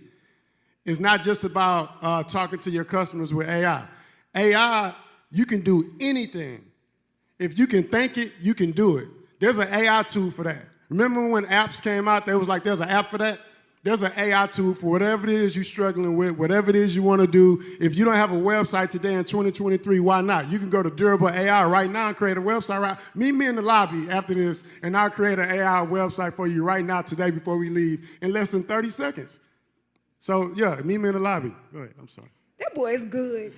It's not just about talking to your customers with AI. AI, you can do anything. If you can think it, you can do it. There's an AI tool for that. Remember when apps came out, there was like, there's an app for that? There's an AI tool for whatever it is you're struggling with, whatever it is you want to do. If you don't have a website today in 2023, why not? You can go to Durable AI right now and create a website. Right? Meet me in the lobby after this, and I'll create an AI website for you right now today before we leave in less than 30 seconds. So, yeah, meet me in the lobby. Go ahead. I'm sorry. That boy is good.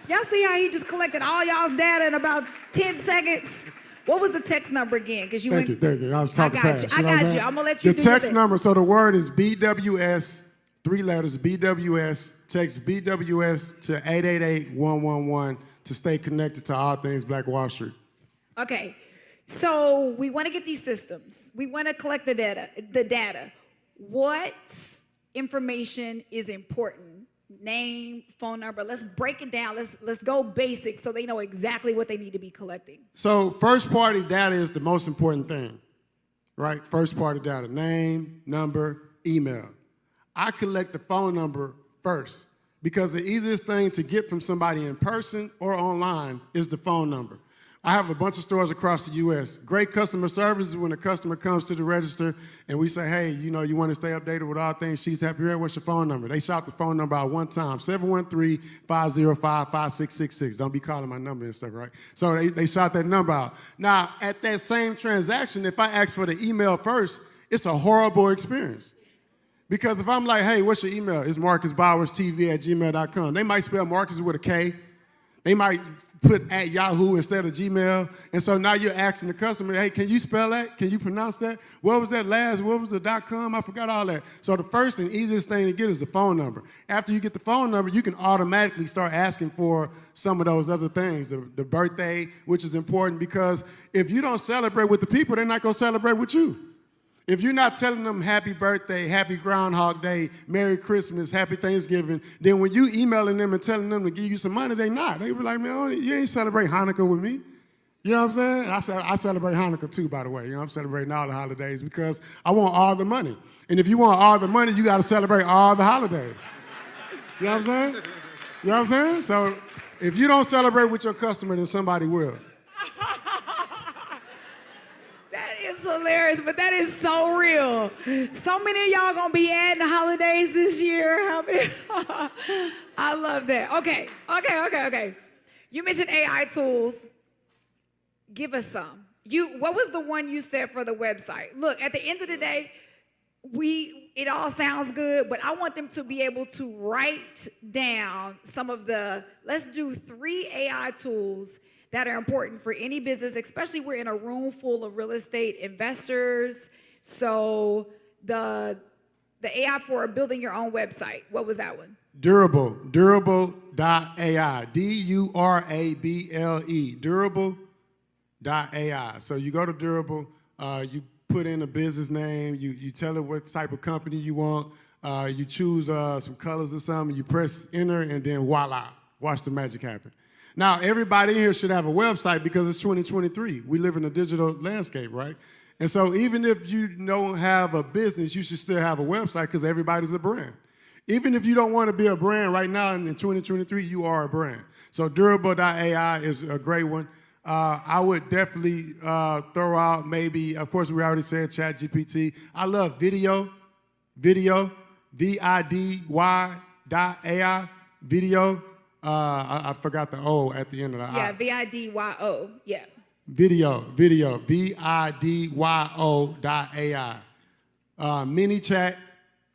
Y'all see how he just collected all y'all's data in about 10 seconds? What was the text number again? Thank you. I was talking fast. I got you. I'm going to let you do the text number, so the word is BWS, 3 letters, BWS. Text BWS to 888-111 to stay connected to all things Black Wall Street. Okay. So we want to get these systems. We want to collect the data. What information is important? Name, phone number. Let's break it down. Let's go basic so they know exactly what they need to be collecting. So first-party data is the most important thing, right? First-party data, name, number, email. I collect the phone number first because the easiest thing to get from somebody in person or online is the phone number. I have a bunch of stores across the U.S. Great customer service is when a customer comes to the register and we say, hey, you want to stay updated with all things She's Happy Red, what's your phone number? They shout the phone number out one time, 713-505-5666. Don't be calling my number and stuff, right? So they shout that number out. Now, at that same transaction, if I ask for the email first, it's a horrible experience. Because if I'm like, hey, what's your email? It's MarcusBowersTV@gmail.com. They might spell Marcus with a K. They might put at Yahoo instead of Gmail. And so now you're asking the customer, hey, can you spell that? Can you pronounce that? What was that last? What was the .com? I forgot all that. So the first and easiest thing to get is the phone number. After you get the phone number, you can automatically start asking for some of those other things, the birthday, which is important because if you don't celebrate with the people, they're not going to celebrate with you. If you're not telling them happy birthday, happy Groundhog Day, Merry Christmas, happy Thanksgiving, then when you emailing them and telling them to give you some money, they not. They be like, man, you ain't celebrate Hanukkah with me. You know what I'm saying? I celebrate Hanukkah too, by the way. You know, I'm celebrating all the holidays because I want all the money. And if you want all the money, you got to celebrate all the holidays. You know what I'm saying? You know what I'm saying? So if you don't celebrate with your customer, then somebody will. That is hilarious, but that is so real. So many of y'all gonna be adding the holidays this year. How many? I love that. Okay. You mentioned AI tools. Give us some. What was the one you said for the website? Look, at the end of the day, it all sounds good, but I want them to be able to write down some of let's do 3 AI tools that are important for any business, especially we're in a room full of real estate investors. So the AI for building your own website, what was that one? Durable.ai, D-U-R-A-B-L-E, Durable.ai. So you go to Durable, you put in a business name, you tell it what type of company you want, you choose some colors or something, you press enter, and then voila, watch the magic happen. Now, everybody here should have a website because it's 2023. We live in a digital landscape, right? And so even if you don't have a business, you should still have a website because everybody's a brand. Even if you don't want to be a brand right now in 2023, you are a brand. So Durable.ai is a great one. I would definitely throw out maybe, of course, we already said ChatGPT. I love video, VIDY.ai, video. I forgot the O at the end of the I. Yeah, VIDYO, yeah. Video, VIDYO.ai. Mini chat,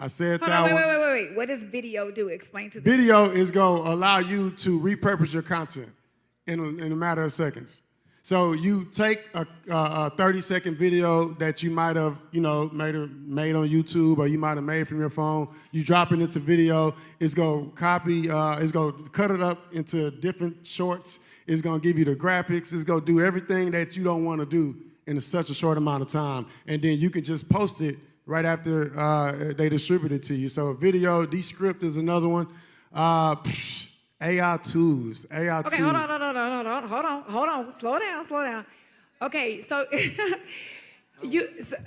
I said Hold that on, one. wait. What does video do? Explain to them. Video is going to allow you to repurpose your content in a matter of seconds. So you take a 30-second video that you might have, made on YouTube or you might have made from your phone. You drop it into video. It's going to it's going to cut it up into different shorts. It's going to give you the graphics. It's going to do everything that you don't want to do in such a short amount of time. And then you can just post it right after they distribute it to you. So video, Descript is another one. AI tools. Okay, hold on. Slow down. Okay, so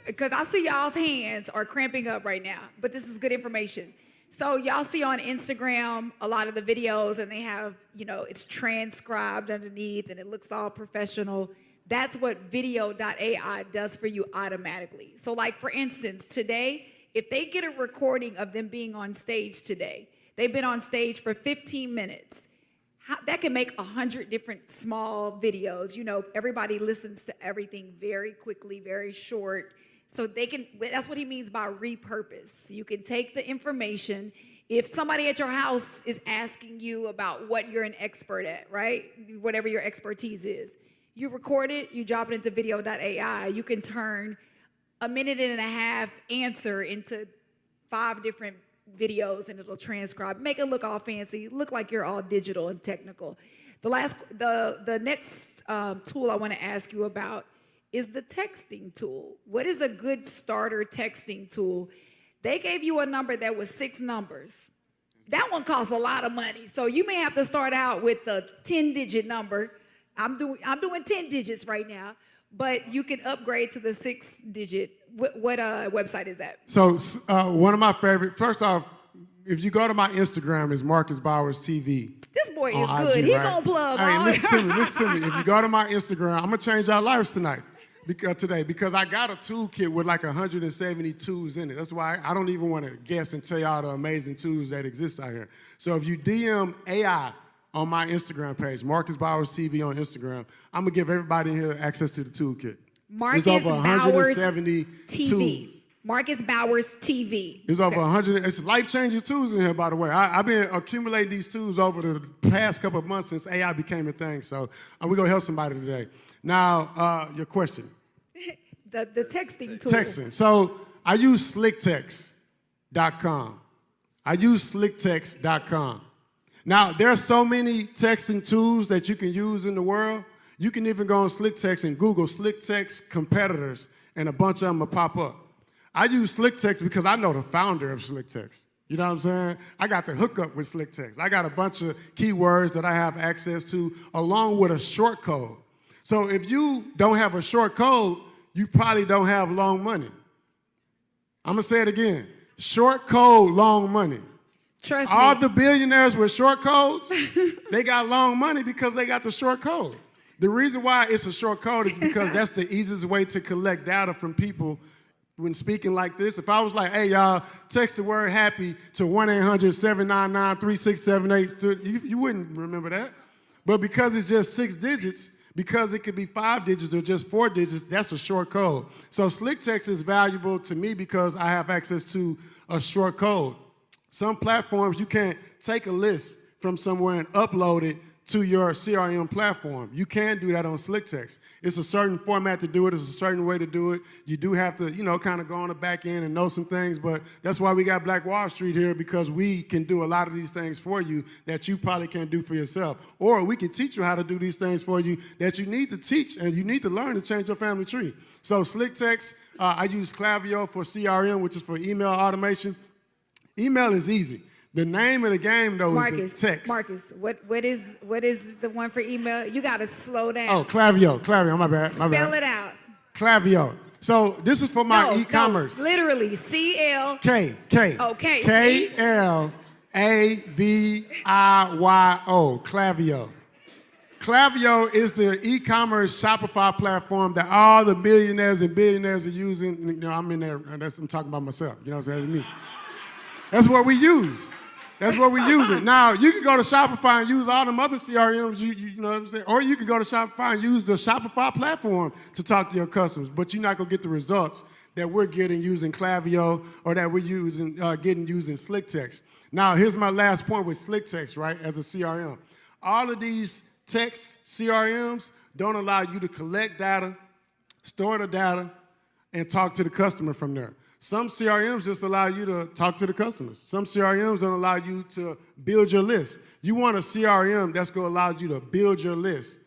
because I see y'all's hands are cramping up right now, but this is good information. So y'all see on Instagram a lot of the videos and they have, it's transcribed underneath and it looks all professional. That's what video.ai does for you automatically. So like for instance, today, if they get a recording of them being on stage today, they've been on stage for 15 minutes. That can make 100 different small videos. Everybody listens to everything very quickly, very short. So that's what he means by repurpose. You can take the information. If somebody at your house is asking you about what you're an expert at, right? Whatever your expertise is. You record it, you drop it into video.ai. You can turn a minute and a half answer into 5 different videos and it'll transcribe, make it look all fancy, look like you're all digital and technical. The next tool I want to ask you about is the texting tool. What is a good starter texting tool? They gave you a number that was 6 numbers. That one costs a lot of money. So you may have to start out with the 10-digit number. I'm doing 10 digits right now, but you can upgrade to the 6-digit. What website is that? So one of my favorite, first off, if you go to my Instagram, it's Marcus Bowers TV. This boy is on good. IG, He right? gonna plug Hey, all listen to me. If you go to my Instagram, I'm gonna change our lives today because I got a toolkit with like 170 tools in it. That's why I don't even want to guess and tell y'all the amazing tools that exist out here. So if you DM AI on my Instagram page, Marcus Bowers TV on Instagram, I'm gonna give everybody in here access to the toolkit. Marcus There's over 170 Bowers TV. tools. Marcus Bowers TV. There's over 100. It's life-changing tools in here, by the way. I've been accumulating these tools over the past couple of months since AI became a thing. So we're going to help somebody today. Now, your question. the texting tool. Texting. So I use slicktext.com. Now, there are so many texting tools that you can use in the world. You can even go on SlickText and Google SlickText competitors, and a bunch of them will pop up. I use SlickText because I know the founder of SlickText. You know what I'm saying? I got the hookup with SlickText. I got a bunch of keywords that I have access to along with a short code. So if you don't have a short code, you probably don't have long money. I'm gonna say it again. Short code, long money. Trust me. All the billionaires with short codes, they got long money because they got the short code. The reason why it's a short code is because that's the easiest way to collect data from people when speaking like this. If I was like, hey, y'all, text the word happy to 1-800-799-3678, you wouldn't remember that. But because it's just 6 digits, because it could be 5 digits or just 4 digits, that's a short code. So SlickText is valuable to me because I have access to a short code. Some platforms, you can't take a list from somewhere and upload it to your CRM platform. You can do that on SlickText. It's a certain format to do it. It's a certain way to do it. You do have to, kind of go on the back end and know some things, but that's why we got Black Wall Street here, because we can do a lot of these things for you that you probably can't do for yourself. Or we can teach you how to do these things for you that you need to teach and you need to learn to change your family tree. So SlickText, I use Klaviyo for CRM, which is for email automation. Email is easy. The name of the game, though, is the text. Marcus, what is the one for email? You got to slow down. Oh, Klaviyo, my bad. Spell it out. Klaviyo. So this is for my e-commerce. No, literally, C-L. K. Okay. K-L-A-V-I-Y-O, Klaviyo. Klaviyo is the e-commerce Shopify platform that all the millionaires and billionaires are using. I'm in there. I'm talking about myself. You know what I'm saying? That's me. That's what we use. That's what we use it. Now, you can go to Shopify and use all them other CRMs, you know what I'm saying? Or you can go to Shopify and use the Shopify platform to talk to your customers, but you're not going to get the results that we're getting using Klaviyo or that we're using using SlickText. Now, here's my last point with SlickText, right, as a CRM. All of these text CRMs don't allow you to collect data, store the data, and talk to the customer from there. Some CRMs just allow you to talk to the customers. Some CRMs don't allow you to build your list. You want a CRM that's going to allow you to build your list.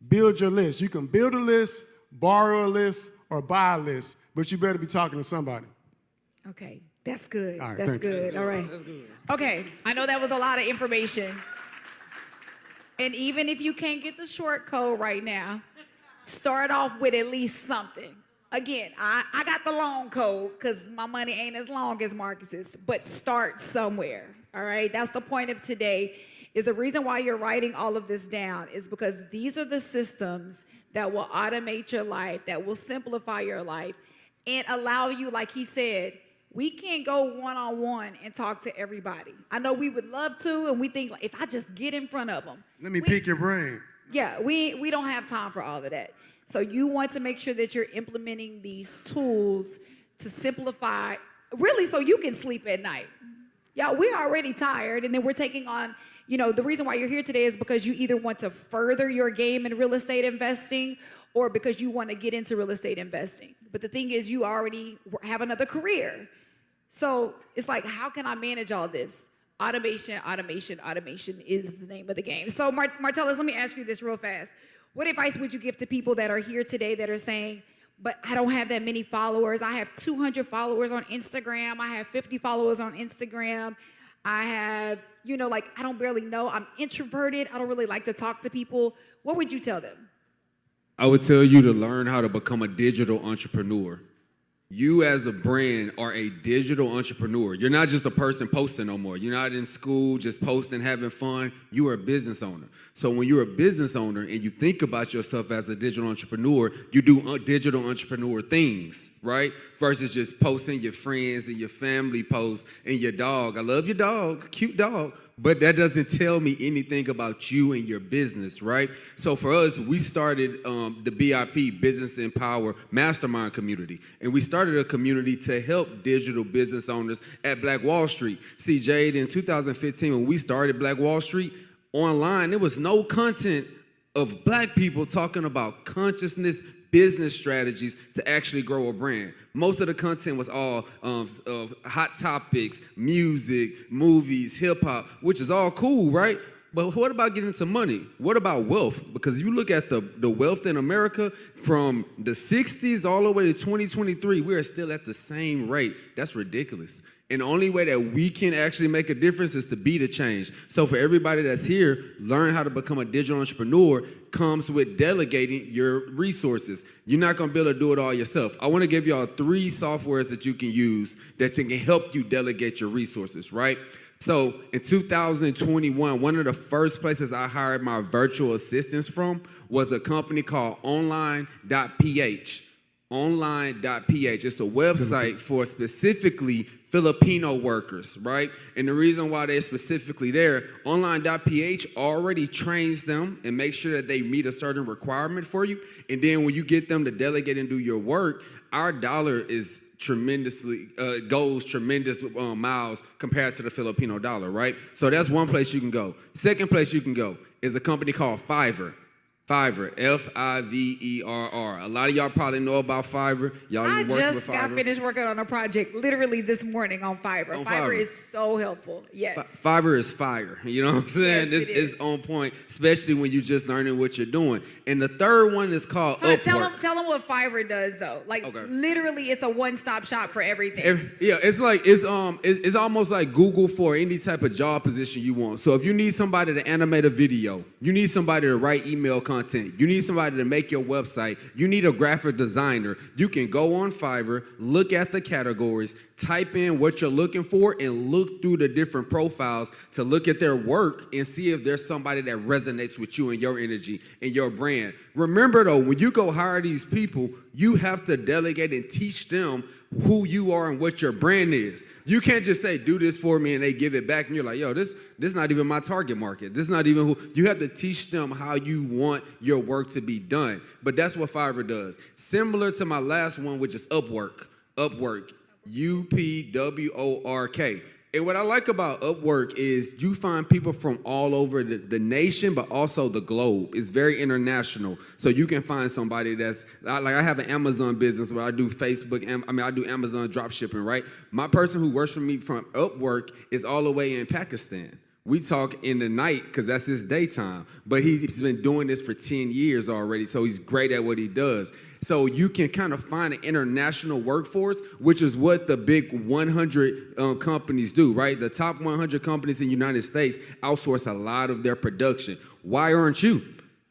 Build your list. You can build a list, borrow a list, or buy a list, but you better be talking to somebody. Okay, that's good. All right, that's thank you. good. All right. Okay, I know that was a lot of information. And even if you can't get the short code right now, start off with at least something. Again, I got the long code because my money ain't as long as Marcus's, but start somewhere, all right? That's the point of today, is the reason why you're writing all of this down is because these are the systems that will automate your life, that will simplify your life, and allow you, like he said, we can't go one-on-one and talk to everybody. I know we would love to, and we think, like, if I just get in front of them. Let me pick your brain. Yeah, we don't have time for all of that. So you want to make sure that you're implementing these tools to simplify, really so you can sleep at night. Yeah, we're already tired, and then we're taking on, the reason why you're here today is because you either want to further your game in real estate investing or because you want to get into real estate investing. But the thing is, you already have another career. So it's like, how can I manage all this? Automation is the name of the game. So Martellus, let me ask you this real fast. What advice would you give to people that are here today that are saying, but I don't have that many followers. I have 200 followers on Instagram. I have 50 followers on Instagram. I have, I don't barely know. I'm introverted. I don't really like to talk to people. What would you tell them? I would tell you to learn how to become a digital entrepreneur. You as a brand are a digital entrepreneur. You're not just a person posting no more. You're not in school just posting, having fun. You are a business owner. So when you're a business owner and you think about yourself as a digital entrepreneur, you do digital entrepreneur things, right? Versus just posting your friends and your family posts and your dog. I love your dog, cute dog. But that doesn't tell me anything about you and your business, right? So for us, we started the BIP, Business Empower Mastermind community. And we started a community to help digital business owners at Black Wall Street. See, Jade, in 2015, when we started Black Wall Street, online, there was no content of Black people talking about consciousness, business strategies to actually grow a brand. Most of the content was all hot topics, music, movies, hip hop, which is all cool, right? But what about getting into money? What about wealth? Because you look at the wealth in America from the 60s all the way to 2023, we are still at the same rate. That's ridiculous. And the only way that we can actually make a difference is to be the change. So for everybody that's here, learn how to become a digital entrepreneur comes with delegating your resources. You're not going to be able to do it all yourself. I want to give y'all 3 softwares that you can use that can help you delegate your resources, right? So in 2021, one of the first places I hired my virtual assistants from was a company called online.ph. Online.ph. It's a website for specifically Filipino workers, right? And the reason why they're specifically there, online.ph already trains them and makes sure that they meet a certain requirement for you. And then when you get them to delegate and do your work, our dollar is tremendously goes tremendous miles compared to the Filipino dollar, right? So that's one place you can go. Second place you can go is a company called Fiverr. Fiverr, Fiverr. A lot of y'all probably know about Fiverr. Y'all I been working with just Fiverr. got finished working on a project literally this morning on Fiverr. On Fiverr Fiverr. is so helpful. Yes. Fiverr is fire. You know what I'm saying? Yes, it It's on point, especially when you're just learning what you're doing. And the third one is called Upwork. Tell them what Fiverr does though. Like literally, it's a one-stop shop for everything. Yeah, it's like it's almost like Google for any type of job position you want. So if you need somebody to animate a video, you need somebody to write email content, you need somebody to make your website, you need a graphic designer, you can go on Fiverr, look at the categories, type in what you're looking for, and look through the different profiles to look at their work and see if there's somebody that resonates with you and your energy and your brand. Remember though, when you go hire these people, you have to delegate and teach them who you are and what your brand is. You can't just say, do this for me, and they give it back, and you're like, yo, this not even my target market. This not even who. You have to teach them how you want your work to be done. But that's what Fiverr does. Similar to my last one, which is Upwork. Upwork, Upwork. And what I like about Upwork is you find people from all over the nation, but also the globe. It's very international. So you can find somebody that's, like I have an Amazon business where I do I do Amazon drop shipping, right? My person who works for me from Upwork is all the way in Pakistan. We talk in the night because that's his daytime. But he's been doing this for 10 years already, so he's great at what he does. So you can kind of find an international workforce, which is what the big 100 companies do, right? The top 100 companies in the United States outsource a lot of their production. Why aren't you?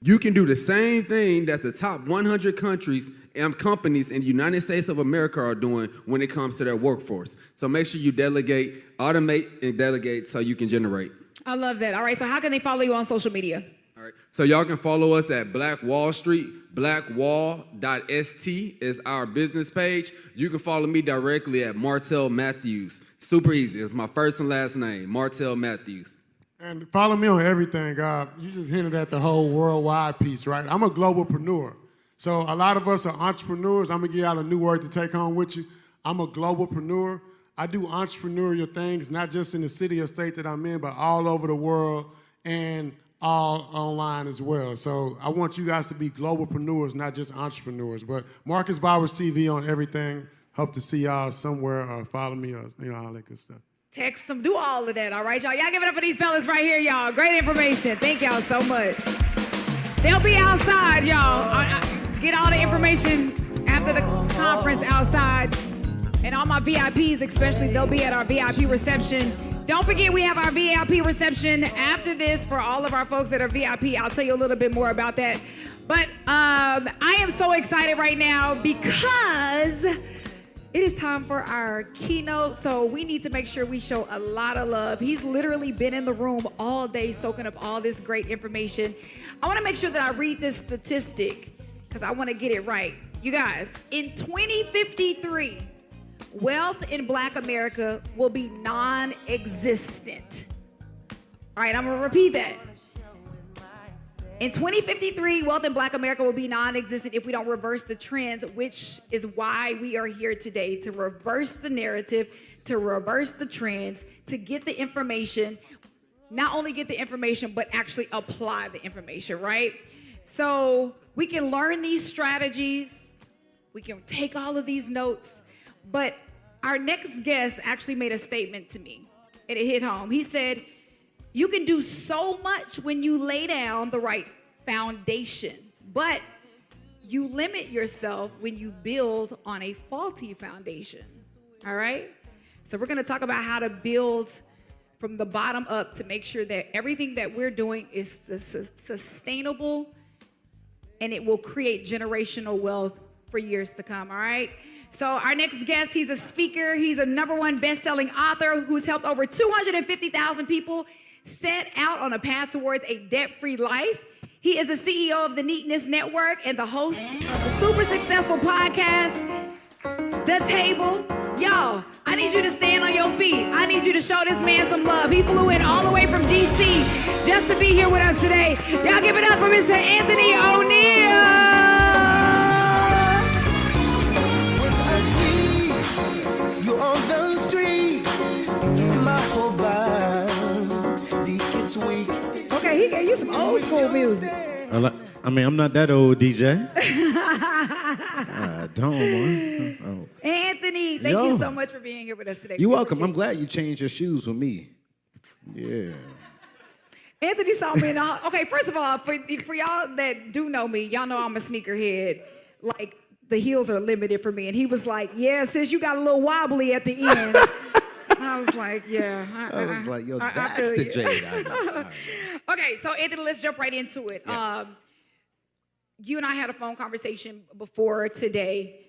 You can do the same thing that the top 100 companies in the United States of America are doing when it comes to their workforce. So make sure you delegate, automate, and delegate so you can generate. I love that. All right, so how can they follow you on social media? All right, so y'all can follow us at Black Wall Street. Blackwall.st is our business page. You can follow me directly at Martell Matthews. Super easy. It's my first and last name, Martell Matthews. And follow me on everything. You just hinted at the whole worldwide piece, right? I'm a globalpreneur. So a lot of us are entrepreneurs. I'm going to give y'all a new word to take home with you. I'm a globalpreneur. I do entrepreneurial things, not just in the city or state that I'm in, but all over the world and all online as well. So I want you guys to be globalpreneurs, not just entrepreneurs. But Marcus Bowers TV on everything. Hope to see y'all somewhere or follow me or all that good stuff. Text them, do all of that, all right, y'all? Y'all give it up for these fellas right here, y'all. Great information. Thank y'all so much. They'll be outside, y'all. Get all the information after the conference outside. And all my VIPs especially, they'll be at our VIP reception. Don't forget we have our VIP reception after this for all of our folks that are VIP. I'll tell you a little bit more about that. But I am so excited right now because it is time for our keynote. So we need to make sure we show a lot of love. He's literally been in the room all day soaking up all this great information. I want to make sure that I read this statistic because I want to get it right. You guys, in 2053, wealth in Black America will be non-existent. All right, I'm gonna repeat that. In 2053, wealth in Black America will be non-existent if we don't reverse the trends, which is why we are here today, to reverse the narrative, to reverse the trends, to get the information, not only get the information, but actually apply the information, right? So we can learn these strategies, we can take all of these notes, but our next guest actually made a statement to me, and it hit home. He said, You can do so much when you lay down the right foundation, but you limit yourself when you build on a faulty foundation. All right? So we're going to talk about how to build from the bottom up to make sure that everything that we're doing is sustainable and it will create generational wealth for years to come. All right? So our next guest, he's a speaker. He's a #1 best-selling author who's helped over 250,000 people set out on a path towards a debt-free life. He is the CEO of the Neatness Network and the host of the super successful podcast, The Table. Y'all, I need you to stand on your feet. I need you to show this man some love. He flew in all the way from D.C. just to be here with us today. Y'all give it up for Mr. Anthony O'Neal. You on the street, my whole body gets weak. Okay, he gave you some old school music. I mean, I'm not that old, DJ. Don't. Anthony, thank you so much for being here with us today. You're welcome. I'm glad you changed your shoes with me. Yeah. Anthony saw me in the okay, first of all, for y'all that do know me, y'all know I'm a sneakerhead. Like, the heels are limited for me. And he was like, yeah, sis, you got a little wobbly at the end. I was like, yeah. I was like, yo, that's the Jade I know. Okay, so Anthony, let's jump right into it. Yeah. You and I had a phone conversation before today.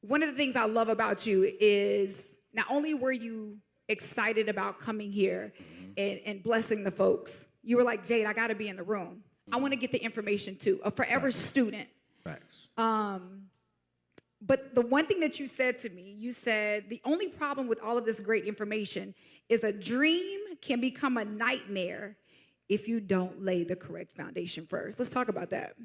One of the things I love about you is not only were you excited about coming here and blessing the folks, you were like, Jade, I got to be in the room. I want to get the information too. A forever student. Facts. But the one thing that you said to me, you said the only problem with all of this great information is a dream can become a nightmare if you don't lay the correct foundation first. Let's talk about that.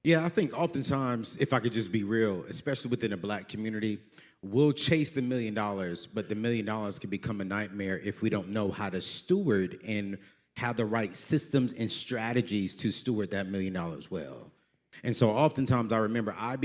Yeah, I think oftentimes, if I could just be real, especially within the Black community, we'll chase the $1 million, but the $1 million can become a nightmare if we don't know how to steward and have the right systems and strategies to steward that $1 million well. And so oftentimes I remember I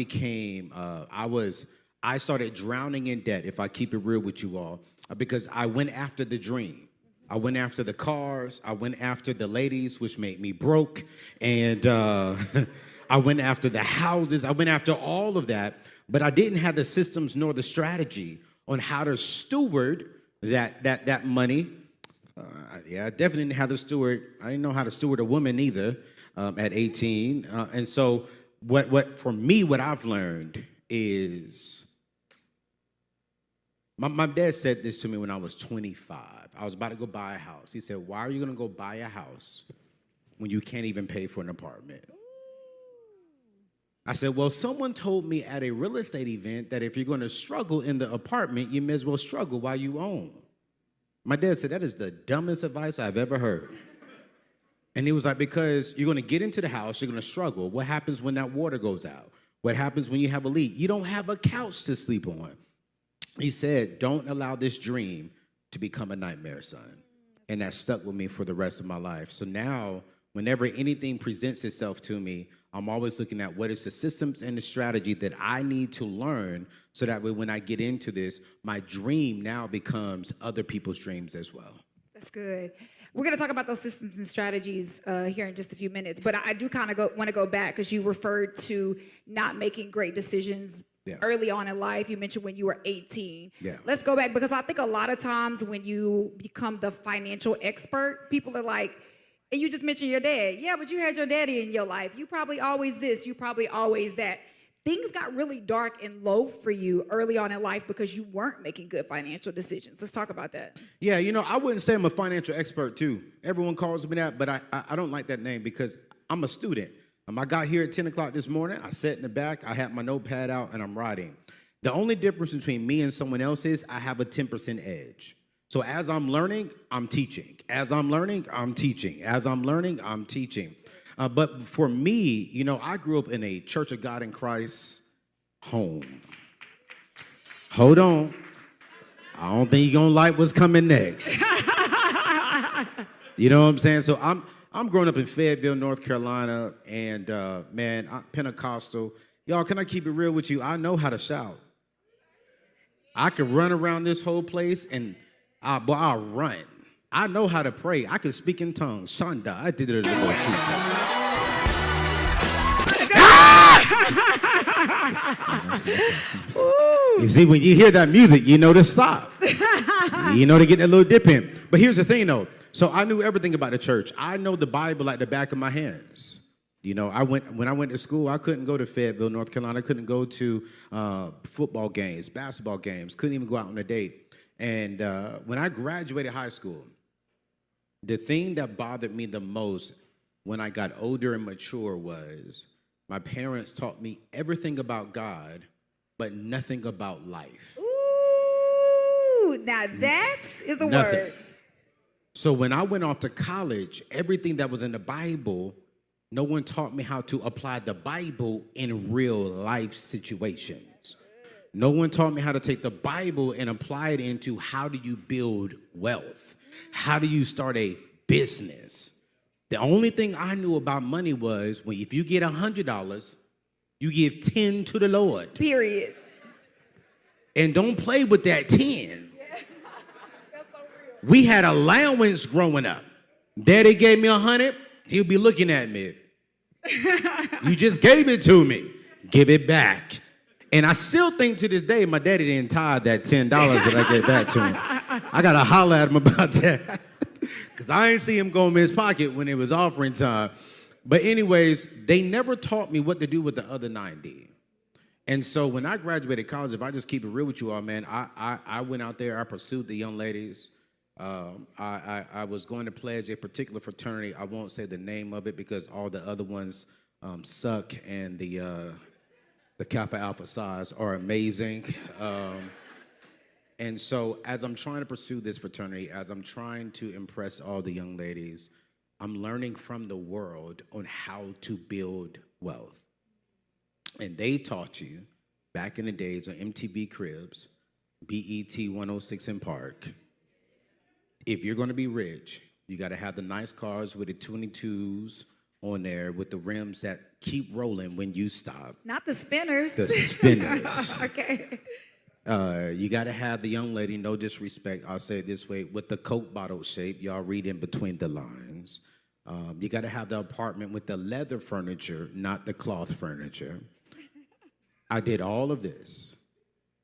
started drowning in debt, if I keep it real with you all, because I went after the dream. I went after the cars. I went after the ladies, which made me broke. And I went after the houses. I went after all of that. But I didn't have the systems nor the strategy on how to steward that money. I definitely didn't have the steward. I didn't know how to steward a woman either. At 18. And so what for me, what I've learned is, my dad said this to me when I was 25. I was about to go buy a house. He said, why are you going to go buy a house when you can't even pay for an apartment? I said, well, someone told me at a real estate event that if you're going to struggle in the apartment, you may as well struggle while you own. My dad said, that is the dumbest advice I've ever heard. And he was like, because you're going to get into the house, you're going to struggle. What happens when that water goes out? What happens when you have a leak? You don't have a couch to sleep on. He said, don't allow this dream to become a nightmare, son. And that stuck with me for the rest of my life. So now, whenever anything presents itself to me, I'm always looking at what is the systems and the strategy that I need to learn so that way when I get into this, my dream now becomes other people's dreams as well. That's good. We're going to talk about those systems and strategies here in just a few minutes. But I do kind of want to go back because you referred to not making great decisions early on in life. You mentioned when you were 18. Yeah. Let's go back because I think a lot of times when you become the financial expert, people are like, and you just mentioned your dad. Yeah, but you had your daddy in your life. You probably always this. You probably always that. Things got really dark and low for you early on in life because you weren't making good financial decisions. Let's talk about that. Yeah, I wouldn't say I'm a financial expert too. Everyone calls me that, but I don't like that name because I'm a student. I got here at 10 o'clock this morning. I sat in the back. I had my notepad out, and I'm writing. The only difference between me and someone else is I have a 10% edge. So as I'm learning, I'm teaching. As I'm learning, I'm teaching. As I'm learning, I'm teaching. But for me, I grew up in a Church of God in Christ home. Hold on. I don't think you're going to like what's coming next. You know what I'm saying? So I'm growing up in Fayetteville, North Carolina, and I'm Pentecostal. Y'all, can I keep it real with you? I know how to shout. I could run around this whole place, and I'll run. I know how to pray. I can speak in tongues. Shanda, I did it. You see, when you hear that music, you know to stop. You know to get that little dip in. But here's the thing, though. So I knew everything about the church. I know the Bible like the back of my hands. You know, when I went to school, I couldn't go to Fayetteville, North Carolina. I couldn't go to football games, basketball games. Couldn't even go out on a date. And when I graduated high school, the thing that bothered me the most when I got older and mature was my parents taught me everything about God, but nothing about life. Ooh, now that is a Nothing. word. So when I went off to college, everything that was in the Bible, no one taught me how to apply the Bible in real life situations. No one taught me how to take the Bible and apply it into how do you build wealth? How do you start a business? The only thing I knew about money was if you get $100, you give 10 to the Lord. Period. And don't play with that 10. We had allowance growing up. Daddy gave me 100, he'll be looking at me. You just gave it to me. Give it back. And I still think to this day, my daddy didn't tithe that $10 that I gave back to him. I got to holler at him about that. Because I ain't see him go in his pocket when it was offering time. But anyways, they never taught me what to do with the other 90. And so when I graduated college, if I just keep it real with you all, man, I went out there, I pursued the young ladies. I was going to pledge a particular fraternity. I won't say the name of it because all the other ones suck, and the Kappa Alpha Psi's are amazing. And so as I'm trying to pursue this fraternity, as I'm trying to impress all the young ladies, I'm learning from the world on how to build wealth. And they taught you back in the days on MTV Cribs, BET 106 in Park, if you're going to be rich, you got to have the nice cars with the 22s on there with the rims that keep rolling when you stop. Not the spinners. The spinners. Okay. You got to have the young lady, no disrespect, I'll say it this way, with the Coke bottle shape. Y'all read in between the lines. You got to have the apartment with the leather furniture, not the cloth furniture. I did all of this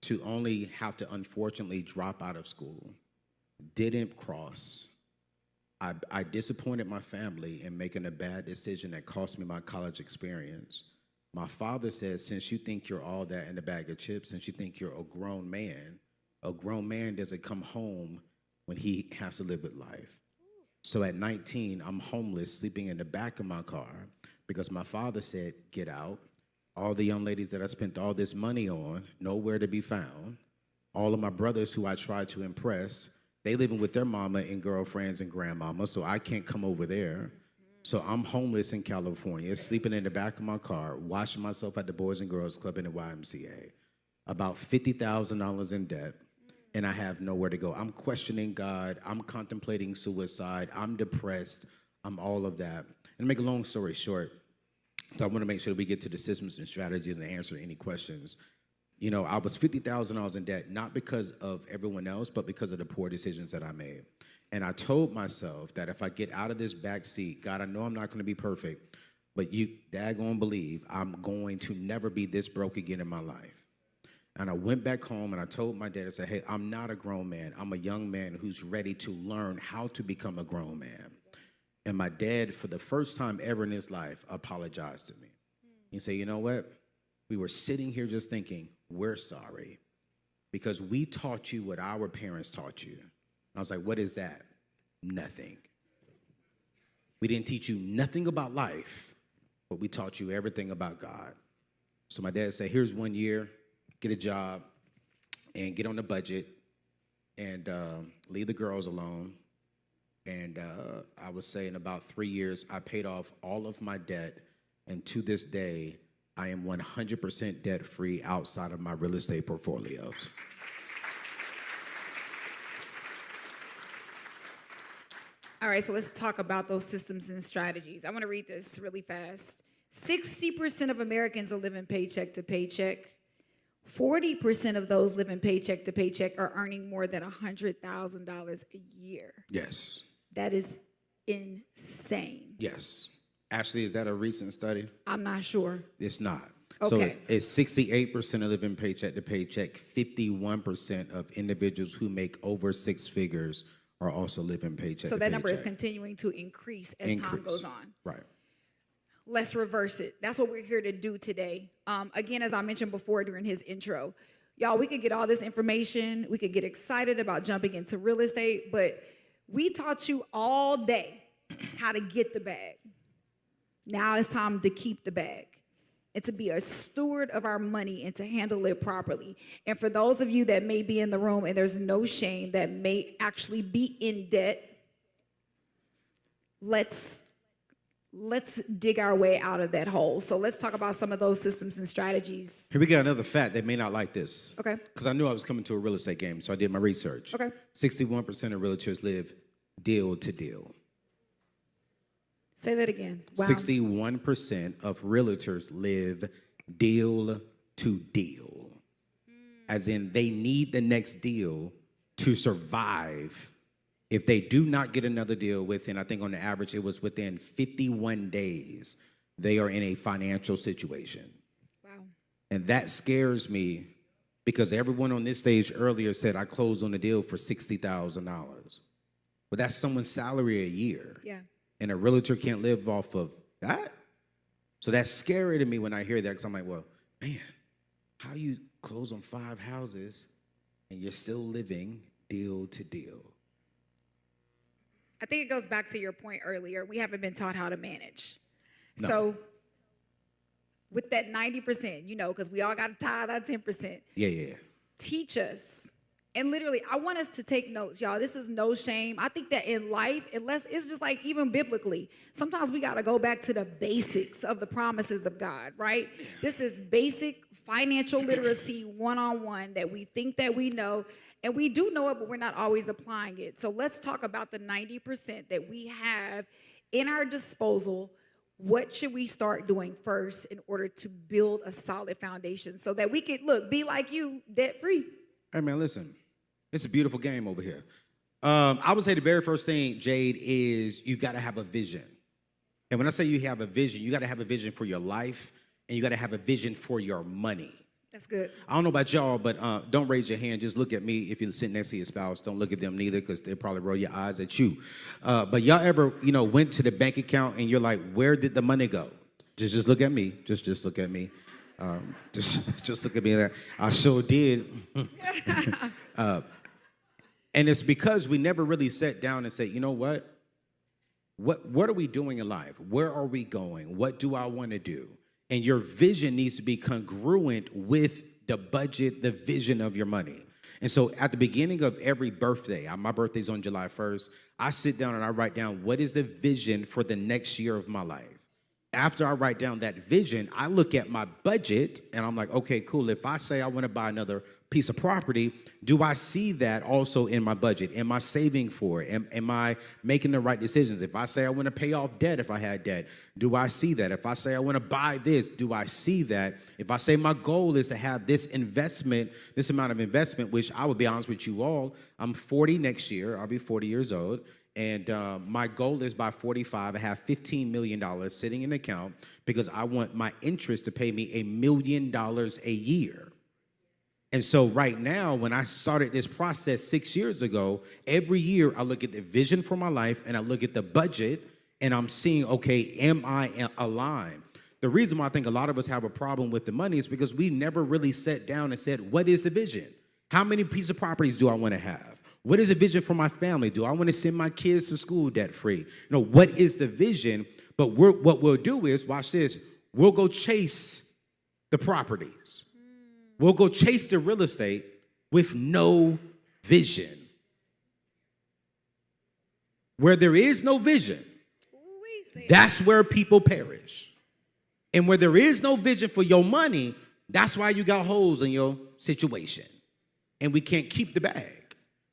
to only have to unfortunately drop out of school. Didn't cross. I disappointed my family in making a bad decision that cost me my college experience. My father says, since you think you're all that in a bag of chips, since you think you're a grown man doesn't come home when he has to live with life. So at 19, I'm homeless, sleeping in the back of my car because my father said, get out. All the young ladies that I spent all this money on, nowhere to be found. All of my brothers who I tried to impress, they living with their mama and girlfriends and grandmama, so I can't come over there. So I'm homeless in California, sleeping in the back of my car, washing myself at the Boys and Girls Club in the YMCA, about $50,000 in debt, and I have nowhere to go. I'm questioning God. I'm contemplating suicide. I'm depressed. I'm all of that. And to make a long story short, so I want to make sure that we get to the systems and strategies and answer any questions. You know, I was $50,000 in debt, not because of everyone else, but because of the poor decisions that I made. And I told myself that if I get out of this back seat, God, I know I'm not going to be perfect, but you daggone believe I'm going to never be this broke again in my life. And I went back home and I told my dad, I said, hey, I'm not a grown man. I'm a young man who's ready to learn how to become a grown man. And my dad, for the first time ever in his life, apologized to me. He said, you know what? We were sitting here just thinking, we're sorry because we taught you what our parents taught you. I was like, what is that? Nothing. We didn't teach you nothing about life, but we taught you everything about God. So my dad said, here's 1 year, get a job and get on the budget and leave the girls alone. And I would say in about 3 years, I paid off all of my debt. And to this day, I am 100% debt-free outside of my real estate portfolios. All right, so let's talk about those systems and strategies. I want to read this really fast. 60% of Americans are living paycheck to paycheck. 40% of those living paycheck to paycheck are earning more than $100,000 a year. Yes. That is insane. Yes. Ashley, is that a recent study? I'm not sure. It's not. Okay. So it's 68% of living paycheck to paycheck. 51% of individuals who make over six figures are also living paycheck So to that number is paycheck. continuing to increase as time goes on. Right. Let's reverse it. That's what we're here to do today. Again, as I mentioned before during his intro, y'all, we could get all this information. We could get excited about jumping into real estate, but we taught you all day how to get the bag. Now it's time to keep the bag and to be a steward of our money and to handle it properly. And for those of you that may be in the room and there's no shame that may actually be in debt, let's dig our way out of that hole. So let's talk about some of those systems and strategies. Here we got another fact. They may not like this. Okay. Because I knew I was coming to a real estate game, so I did my research. Okay. 61% of realtors live deal to deal. Say that again. Wow. 61% of realtors live deal to deal. As in, they need the next deal to survive. If they do not get another deal within, I think on the average, it was within 51 days, they are in a financial situation. Wow. And that scares me because everyone on this stage earlier said, I closed on a deal for $60,000. But that's someone's salary a year. Yeah. And a realtor can't live off of that. So that's scary to me when I hear that because I'm like, well, man, how you close on 5 houses and you're still living deal to deal? I think it goes back to your point earlier. We haven't been taught how to manage. No. So with that 90%, because we all got to tithe that 10%. Yeah. Teach us. And literally, I want us to take notes, y'all. This is no shame. I think that in life, unless it's just like even biblically, sometimes we got to go back to the basics of the promises of God, right? This is basic financial literacy one-on-one that we think that we know. And we do know it, but we're not always applying it. So let's talk about the 90% that we have in our disposal. What should we start doing first in order to build a solid foundation so that we could, be like you, debt-free? Hey, man, listen. It's a beautiful game over here. I would say the very first thing, Jade, is you got to have a vision. And when I say you have a vision, you got to have a vision for your life, and you got to have a vision for your money. That's good. I don't know about y'all, but don't raise your hand. Just look at me. If you're sitting next to your spouse, don't look at them neither because they'll probably roll your eyes at you. But y'all ever, went to the bank account and you're like, where did the money go? Just look at me. Just look at me. Just look at me. I sure did. And it's because we never really sat down and said, you know what? What are we doing in life? Where are we going? What do I want to do? And your vision needs to be congruent with the budget, the vision of your money. And so at the beginning of every birthday, my birthday's on July 1st, I sit down and I write down what is the vision for the next year of my life. After I write down that vision, I look at my budget and I'm like, okay, cool. If I say I want to buy another piece of property, do I see that also in my budget? Am I saving for it? Am I making the right decisions? If I say I want to pay off debt, if I had debt, do I see that? If I say I want to buy this, do I see that? If I say my goal is to have this investment, this amount of investment, which I will be honest with you all, I'm 40 next year. I'll be 40 years old. And my goal is by 45, I have $15 million sitting in an account because I want my interest to pay me $1 million a year. And so right now, when I started this process 6 years ago, every year I look at the vision for my life and I look at the budget and I'm seeing, okay, am I aligned? The reason why I think a lot of us have a problem with the money is because we never really sat down and said, what is the vision? How many pieces of properties do I want to have? What is the vision for my family? Do I want to send my kids to school debt-free? What is the vision? But what we'll do is, watch this, we'll go chase the properties. We'll go chase the real estate with no vision. Where there is no vision, that's where people perish. And where there is no vision for your money, that's why you got holes in your situation. And we can't keep the bag.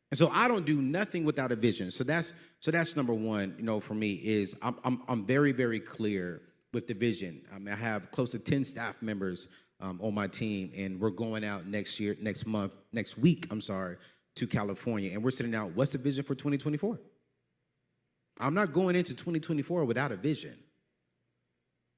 And so I don't do nothing without a vision. So that's number one, for me is I'm very, very clear with the vision. I have close to 10 staff members on my team, and we're going out next week, to California, and we're sitting out, what's the vision for 2024? I'm not going into 2024 without a vision.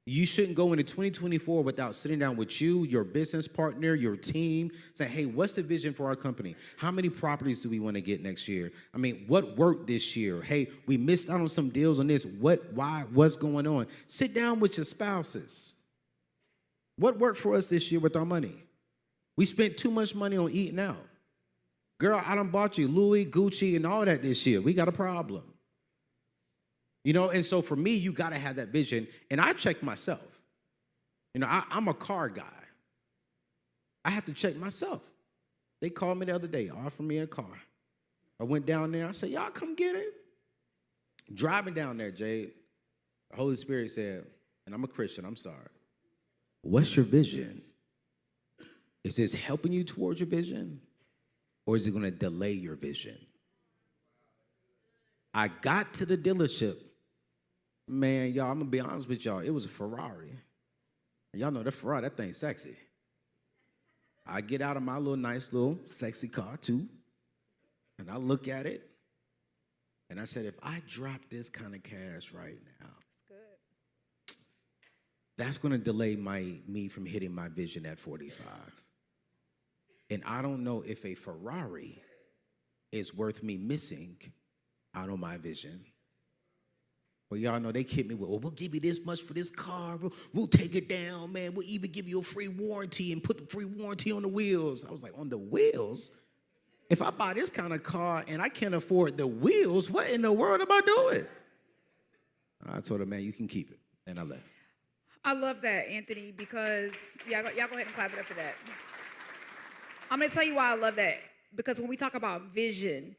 You shouldn't go into 2024 without sitting down with you, your business partner, your team, saying, hey, what's the vision for our company? How many properties do we want to get next year? I mean, what worked this year? Hey, we missed out on some deals on this. Why, what's going on? Sit down with your spouses. What worked for us this year with our money? We spent too much money on eating out. Girl, I done bought you Louis, Gucci, and all that this year. We got a problem. You know, and so for me, you got to have that vision. And I check myself. You know, I'm a car guy. I have to check myself. They called me the other day, offered me a car. I went down there. I said, y'all come get it. Driving down there, Jade, the Holy Spirit said, and I'm a Christian, I'm sorry. What's your vision? Is this helping you towards your vision? Or is it going to delay your vision? I got to the dealership. Man, y'all, I'm going to be honest with y'all. It was a Ferrari. And y'all know that Ferrari, that thing's sexy. I get out of my little nice little sexy car, too. And I look at it. And I said, if I drop this kind of cash right now, that's going to delay me from hitting my vision at 45. And I don't know if a Ferrari is worth me missing out on my vision. Well, y'all know they hit me with, well, we'll give you this much for this car. We'll take it down, man. We'll even give you a free warranty and put the free warranty on the wheels. I was like, on the wheels? If I buy this kind of car and I can't afford the wheels, what in the world am I doing? I told her, man, you can keep it. And I left. I love that, Anthony, because y'all go ahead and clap it up for that. I'm going to tell you why I love that. Because when we talk about vision,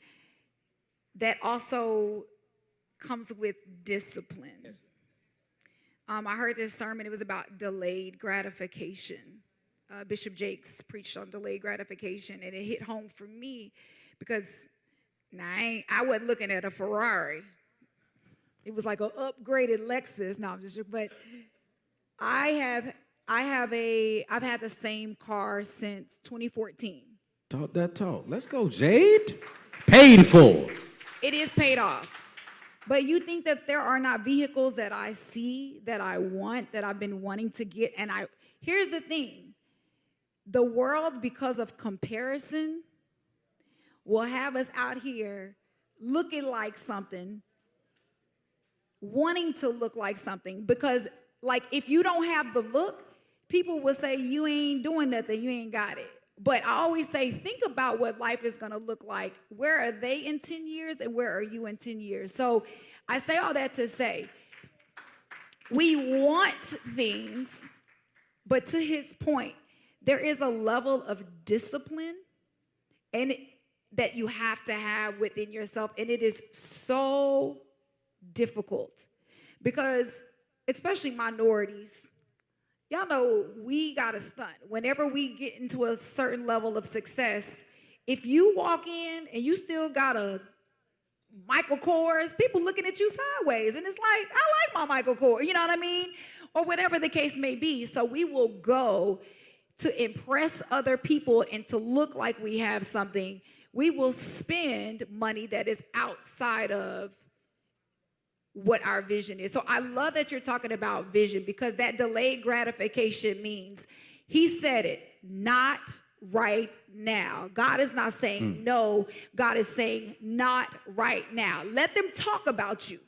that also comes with discipline. Yes. I heard this sermon. It was about delayed gratification. Bishop Jakes preached on delayed gratification, and it hit home for me because I wasn't looking at a Ferrari. It was like an upgraded Lexus. No, I'm just, but I've had the same car since 2014. Talk that talk. Let's go, Jade. Paid for. It is paid off. But you think that there are not vehicles that I see, that I want, that I've been wanting to get. And here's the thing. The world, because of comparison, will have us out here looking like something, wanting to look like something. Because, like, if you don't have the look, people will say you ain't doing nothing, you ain't got it. But I always say, think about what life is going to look like. Where are they in 10 years and where are you in 10 years? So I say all that to say, we want things, but to his point, there is a level of discipline that you have to have within yourself. And it is so difficult because, especially minorities, y'all know we got to stunt. Whenever we get into a certain level of success, if you walk in and you still got a Michael Kors, people looking at you sideways. And it's like, I like my Michael Kors, you know what I mean? Or whatever the case may be. So we will go to impress other people and to look like we have something. We will spend money that is outside of what our vision is. So I love that you're talking about vision, because that delayed gratification means he said it, not right now. God is not saying no. God is saying not right now. Let them talk about you.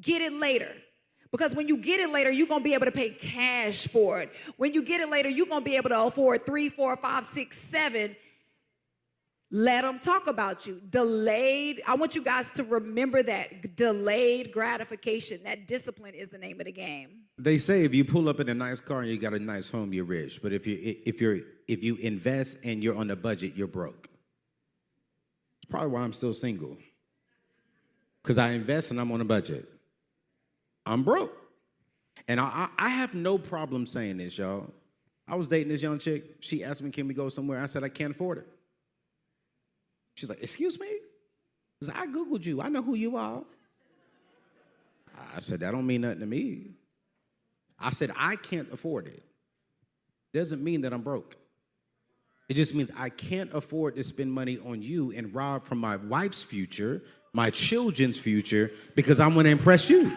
Get it later. Because when you get it later, you're going to be able to pay cash for it. When you get it later, you're going to be able to afford 3, 4, 5, 6, 7. Let them talk about you. Delayed. I want you guys to remember that. Delayed gratification. That discipline is the name of the game. They say if you pull up in a nice car and you got a nice home, you're rich. But if you invest and you're on a budget, you're broke. It's probably why I'm still single. Because I invest and I'm on a budget. I'm broke. And I have no problem saying this, y'all. I was dating this young chick. She asked me, can we go somewhere? I said, I can't afford it. She's like, excuse me? I said, I Googled you. I know who you are. I said, that don't mean nothing to me. I said, I can't afford it. doesn't mean that I'm broke. It just means I can't afford to spend money on you and rob from my wife's future, my children's future, because I want to impress you.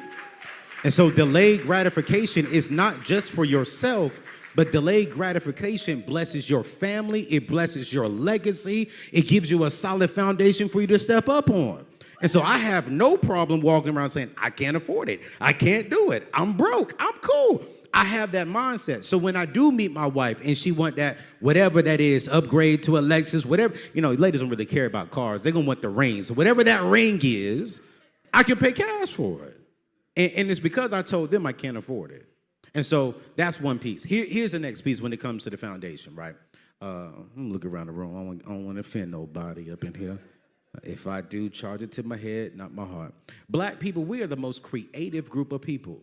And so delayed gratification is not just for yourself, but delayed gratification blesses your family. It blesses your legacy. It gives you a solid foundation for you to step up on. And so I have no problem walking around saying, I can't afford it. I can't do it. I'm broke. I'm cool. I have that mindset. So when I do meet my wife and she want that, whatever that is, upgrade to a Lexus, whatever, you know, ladies don't really care about cars. They're going to want the ring. So whatever that ring is, I can pay cash for it. And it's because I told them I can't afford it. And so that's one piece. Here's the next piece when it comes to the foundation, right? I'm gonna look around the room. I don't want to offend nobody up in here. If I do, charge it to my head, not my heart. Black people, we are the most creative group of people,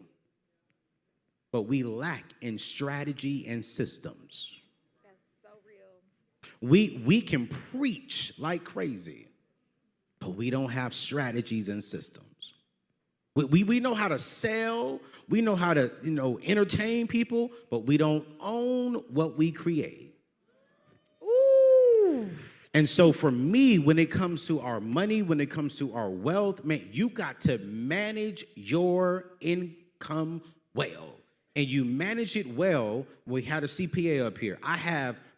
but we lack in strategy and systems. That's so real. We can preach like crazy, but we don't have strategies and systems. We know how to sell, we know how to, entertain people, but we don't own what we create. Ooh. And so for me, when it comes to our money, when it comes to our wealth, man, you got to manage your income well. And you manage it well. We had a CPA up here.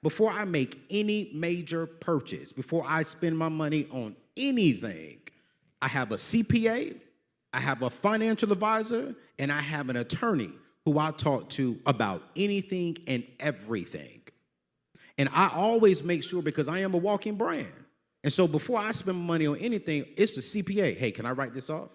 Before I make any major purchase, before I spend my money on anything, I have a CPA, I have a financial advisor, and I have an attorney who I talk to about anything and everything. And I always make sure, because I am a walking brand. And so before I spend money on anything, it's the CPA. Hey, can I write this off?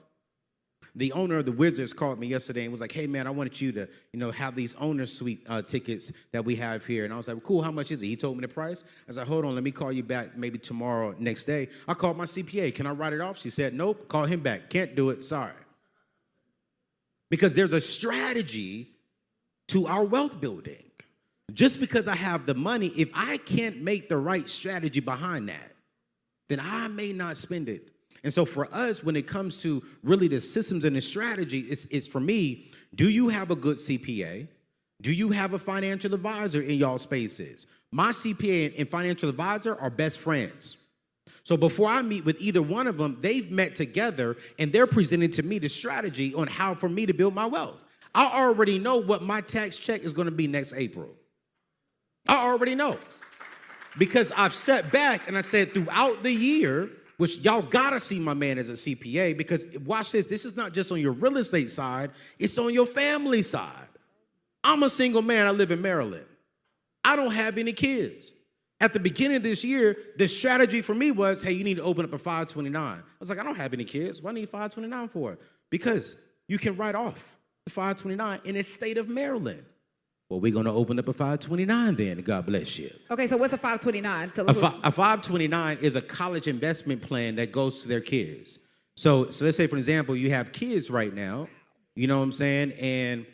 The owner of the Wizards called me yesterday and was like, hey, man, I wanted you to, have these owner suite tickets that we have here. And I was like, well, cool, how much is it? He told me the price. I was like, hold on, let me call you back maybe tomorrow, next day. I called my CPA. Can I write it off? She said, nope, call him back. Can't do it, sorry. Because there's a strategy to our wealth building. Just because I have the money, if I can't make the right strategy behind that, then I may not spend it. And so for us, when it comes to really the systems and the strategy, it's for me, do you have a good CPA? Do you have a financial advisor in y'all spaces? My CPA and financial advisor are best friends. So before I meet with either one of them, they've met together and they're presenting to me the strategy on how for me to build my wealth. I already know what my tax check is going to be next April. I already know. Because I've sat back and I said throughout the year, which y'all gotta see my man as a CPA, because watch this, this is not just on your real estate side, it's on your family side. I'm a single man, I live in Maryland. I don't have any kids. At the beginning of this year, the strategy for me was, hey, you need to open up a 529. I was like, I don't have any kids. What do I need 529 for? Because you can write off the 529 in the state of Maryland. Well, we're going to open up a 529 then. God bless you. Okay, so what's a 529? A 529 is a college investment plan that goes to their kids. So let's say, for example, you have kids right now, you know what I'm saying, and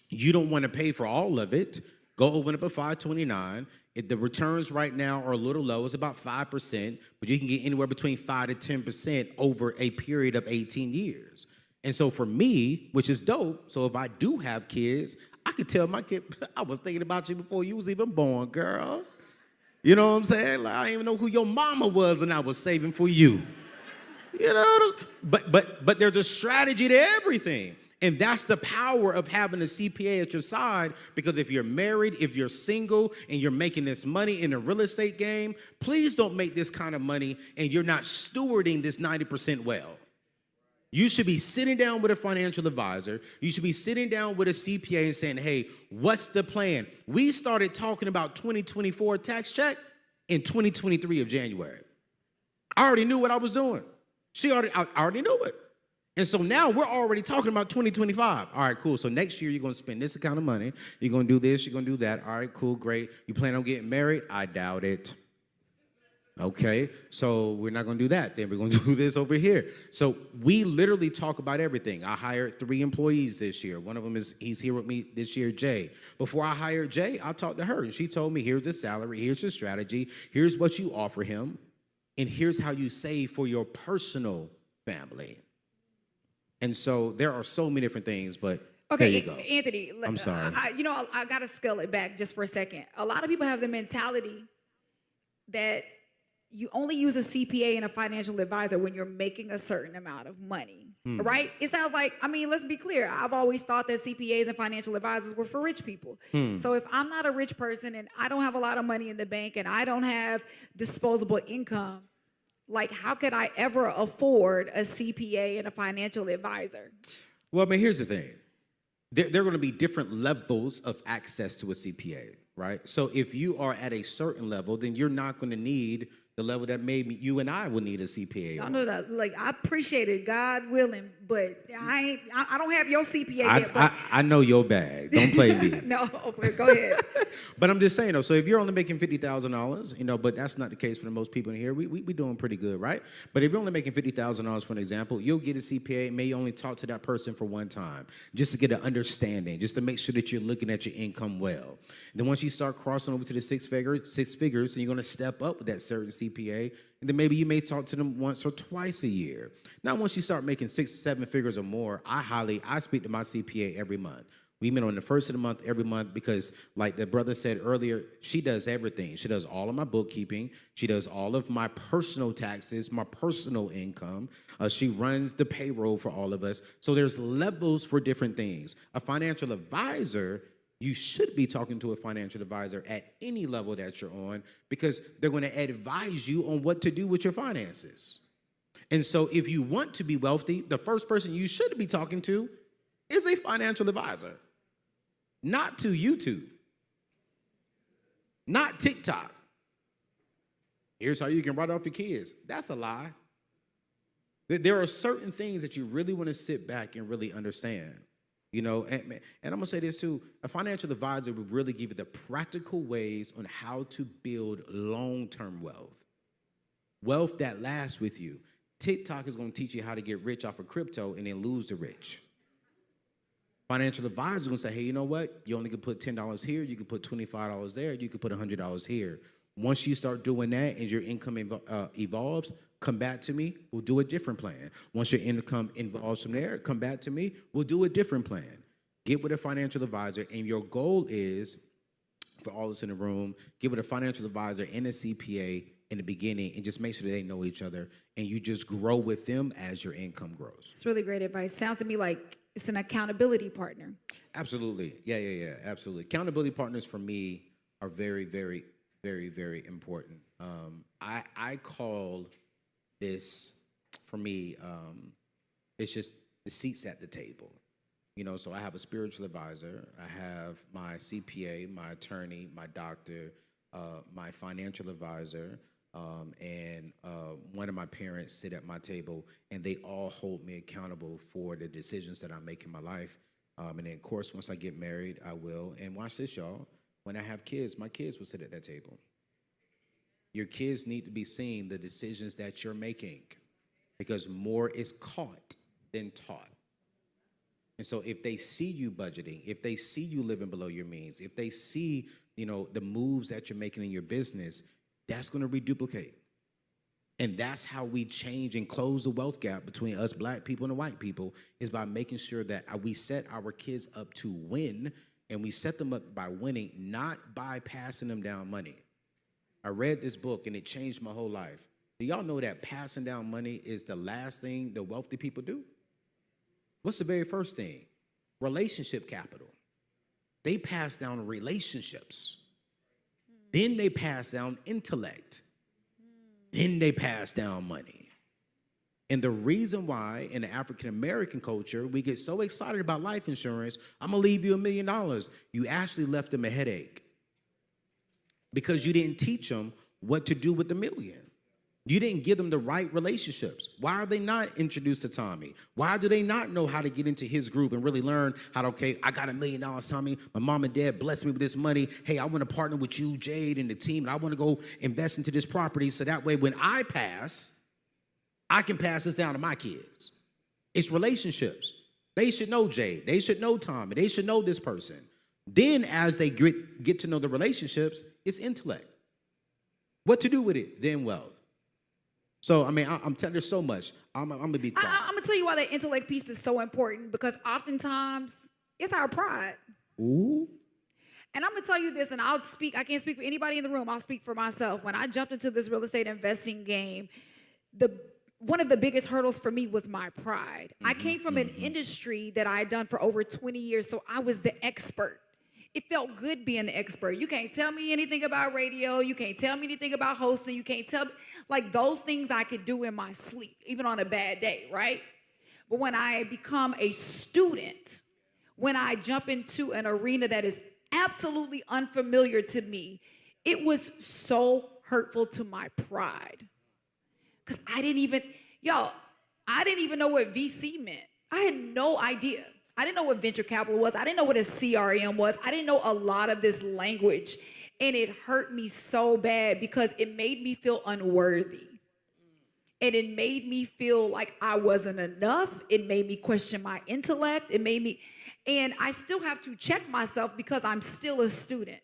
you don't want to pay for all of it. Go open up a 529. The returns right now are a little low. It's about 5%, but you can get anywhere between 5 to 10% over a period of 18 years. And so for me, which is dope, so if I do have kids, I could tell my kid, I was thinking about you before you was even born, girl. You know what I'm saying? Like, I didn't even know who your mama was and I was saving for you. You know, but there's a strategy to everything. And that's the power of having a CPA at your side, because if you're married, if you're single, and you're making this money in the real estate game, please don't make this kind of money and you're not stewarding this 90% well. You should be sitting down with a financial advisor. You should be sitting down with a CPA and saying, hey, what's the plan? We started talking about 2024 tax check in 2023 of January. I already knew what I was doing. I already knew it. And so now we're already talking about 2025. All right, cool. So next year you're going to spend this amount of money. You're going to do this. You're going to do that. All right, cool, great. You plan on getting married? I doubt it. Okay, so we're not going to do that. Then we're going to do this over here. So we literally talk about everything. I hired 3 employees this year. One of them he's here with me this year, Jay. Before I hired Jay, I talked to her, and she told me, here's his salary, here's his strategy, here's what you offer him, and here's how you save for your personal family. And so there are so many different things, but Okay, There you go. Anthony. I'm sorry. I got to scale it back just for a second. A lot of people have the mentality that you only use a CPA and a financial advisor when you're making a certain amount of money, right? It sounds like, let's be clear. I've always thought that CPAs and financial advisors were for rich people. So if I'm not a rich person and I don't have a lot of money in the bank and I don't have disposable income, like how could I ever afford a CPA and a financial advisor? Well, here's the thing. There are going to be different levels of access to a CPA, right? So if you are at a certain level, then you're not going to need the level that maybe you and I will need a CPA I on. know that, I appreciate it, God willing, but I don't have your CPA yet. But I know your bag. Don't play me. no, go ahead. But I'm just saying, though, so if you're only making $50,000, but that's not the case for most people in here. We doing pretty good, right? But if you're only making $50,000, for an example, you'll get a CPA and may only talk to that person for one time just to get an understanding, just to make sure that you're looking at your income well. Then once you start crossing over to the six figures, and you're going to step up with that certain CPA, and then maybe you may talk to them once or twice a year. Now, once you start making 6, 7 figures or more, I speak to my CPA every month. We meet on the first of the month every month because, like the brother said earlier, she does everything. She does all of my bookkeeping. She does all of my personal taxes, my personal income. She runs the payroll for all of us. So there's levels for different things. A financial advisor, you should be talking to a financial advisor at any level that you're on because they're going to advise you on what to do with your finances. And so if you want to be wealthy, the first person you should be talking to is a financial advisor. Not to YouTube, not TikTok. Here's how you can write off your kids. That's a lie. There are certain things that you really want to sit back and really understand. And I'm going to say this too. A financial advisor will really give you the practical ways on how to build long-term wealth. Wealth that lasts with you. TikTok is going to teach you how to get rich off of crypto and then lose the rich. Financial advisor is going to say, hey, you know what? You only can put $10 here. You can put $25 there. You can put $100 here. Once you start doing that and your income evolves, come back to me. We'll do a different plan. Once your income evolves from there, come back to me. We'll do a different plan. Get with a financial advisor. And your goal is, for all of us in the room, get with a financial advisor and a CPA in the beginning and just make sure that they know each other. And you just grow with them as your income grows. It's really great advice. Sounds to me like it's an accountability partner. Absolutely. Yeah. Absolutely. Accountability partners for me are very, very, very, very important. I call this, for me, it's just the seats at the table. So I have a spiritual advisor. I have my CPA, my attorney, my doctor, my financial advisor, and one of my parents sit at my table, and they all hold me accountable for the decisions that I make in my life. And then, of course, once I get married, I will. And watch this, y'all. When I have kids, my kids will sit at that table. Your kids need to be seeing the decisions that you're making because more is caught than taught. And so if they see you budgeting, if they see you living below your means, if they see, the moves that you're making in your business, that's going to reduplicate. And that's how we change and close the wealth gap between us black people and the white people is by making sure that we set our kids up to win, and we set them up by winning, not by passing them down money. I read this book, and it changed my whole life. Do y'all know that passing down money is the last thing the wealthy people do? What's the very first thing? Relationship capital. They pass down relationships. Then they pass down intellect. Then they pass down money. And the reason why in the African-American culture, we get so excited about life insurance, I'm going to leave you $1 million. You actually left them a headache because you didn't teach them what to do with the million. You didn't give them the right relationships. Why are they not introduced to Tommy? Why do they not know how to get into his group and really learn how to, okay, I got $1 million, Tommy. My mom and dad blessed me with this money. Hey, I want to partner with you, Jade, and the team, and I want to go invest into this property so that way when I pass, I can pass this down to my kids. It's relationships. They should know Jade. They should know Tommy. They should know this person. Then as they get to know the relationships, it's intellect. What to do with it? Then wealth. So, I'm telling you so much. I'm going to be quiet. I'm going to tell you why that intellect piece is so important because oftentimes It's our pride. Ooh. And I'm gonna tell you this, and I can't speak for anybody in the room, I'll speak for myself. When I jumped into this real estate investing game, one of the biggest hurdles for me was my pride. I came from an industry that I had done for over 20 years, so I was the expert. It felt good being the expert. You can't tell me anything about radio, you can't tell me anything about hosting, you can't tell me, like those things I could do in my sleep, even on a bad day, right? But when I become a student, when I jump into an arena that is absolutely unfamiliar to me, it was so hurtful to my pride. Because I didn't even know what VC meant. I had no idea. I didn't know what venture capital was. I didn't know what a CRM was. I didn't know a lot of this language. And it hurt me so bad because it made me feel unworthy. And it made me feel like I wasn't enough. It made me question my intellect. And I still have to check myself because I'm still a student.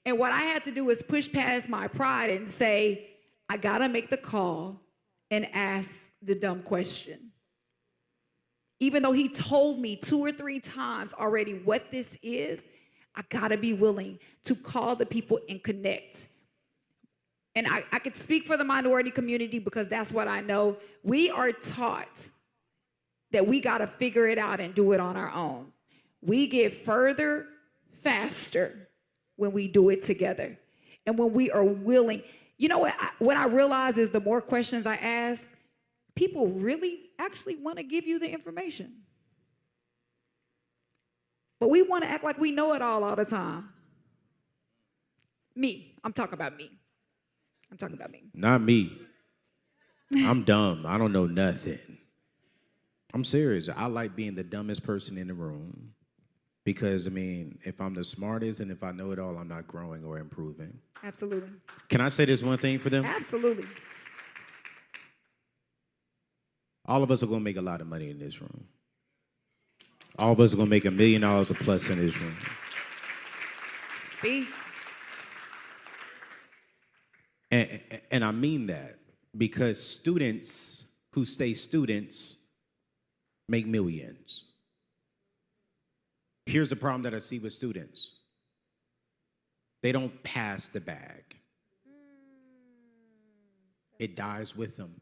And what I had to do was push past my pride and say, I gotta make the call and ask the dumb question. Even though he told me 2 or 3 times already what this is, I gotta be willing to call the people and connect. And I could speak for the minority community because that's what I know. We are taught that we gotta figure it out and do it on our own. We get further faster when we do it together. And when we are willing. You know what I realize is the more questions I ask, people really actually want to give you the information. But we want to act like we know it all the time. I'm talking about me. Not me. I'm dumb. I don't know nothing. I'm serious. I like being the dumbest person in the room because, if I'm the smartest and if I know it all, I'm not growing or improving. Absolutely. Can I say this one thing for them? Absolutely. All of us are going to make a lot of money in this room. All of us are going to make $1 million or plus in this room. Speak. And I mean that because students who stay students make millions. Here's the problem that I see with students. They don't pass the bag. It dies with them.